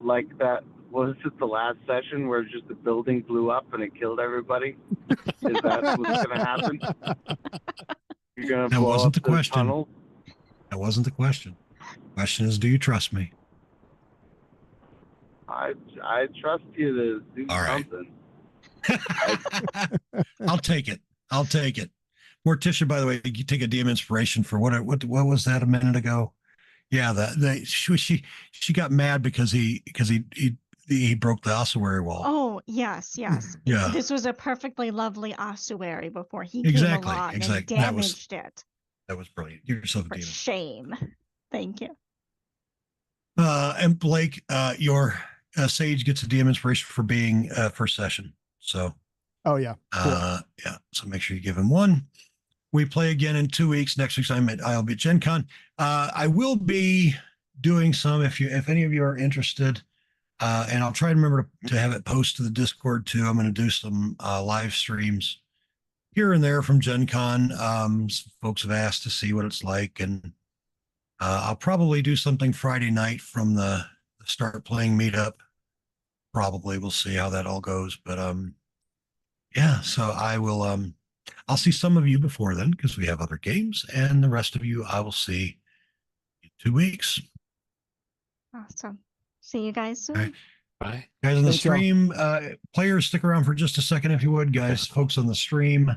Like that, was it the last session where just the building blew up and it killed everybody? Is that what's going to happen? You're going to blow up the tunnel? That wasn't the question. The question is, do you trust me? I trust you to do something. I'll take it. Morticia, by the way, you take a DM inspiration for what was that a minute ago? Yeah, she got mad because he broke the ossuary wall. Oh, yes, yes. Yeah. This was a perfectly lovely ossuary before he came Exactly, along and exactly. damaged it. That was brilliant. Give yourself a For demon. shame. Thank you. And Blake, your Sage gets a DM inspiration for being first session. So Oh yeah. Cool. yeah. So make sure you give him one. We play again in 2 weeks. Next week's I'll be at Gen Con. I will be doing some if any of you are interested. And I'll try to remember to have it posted to the Discord too. I'm going to do some live streams here and there from Gen Con. Some folks have asked to see what it's like, and I'll probably do something Friday night from the Start Playing meetup. Probably we'll see how that all goes, but yeah. So I will I'll see some of you before then because we have other games, and the rest of you I will see in 2 weeks. Awesome. See you guys soon. All right. Bye. Guys on the Thanks, y'all. stream, players, stick around for just a second if you would, guys. Folks on the stream,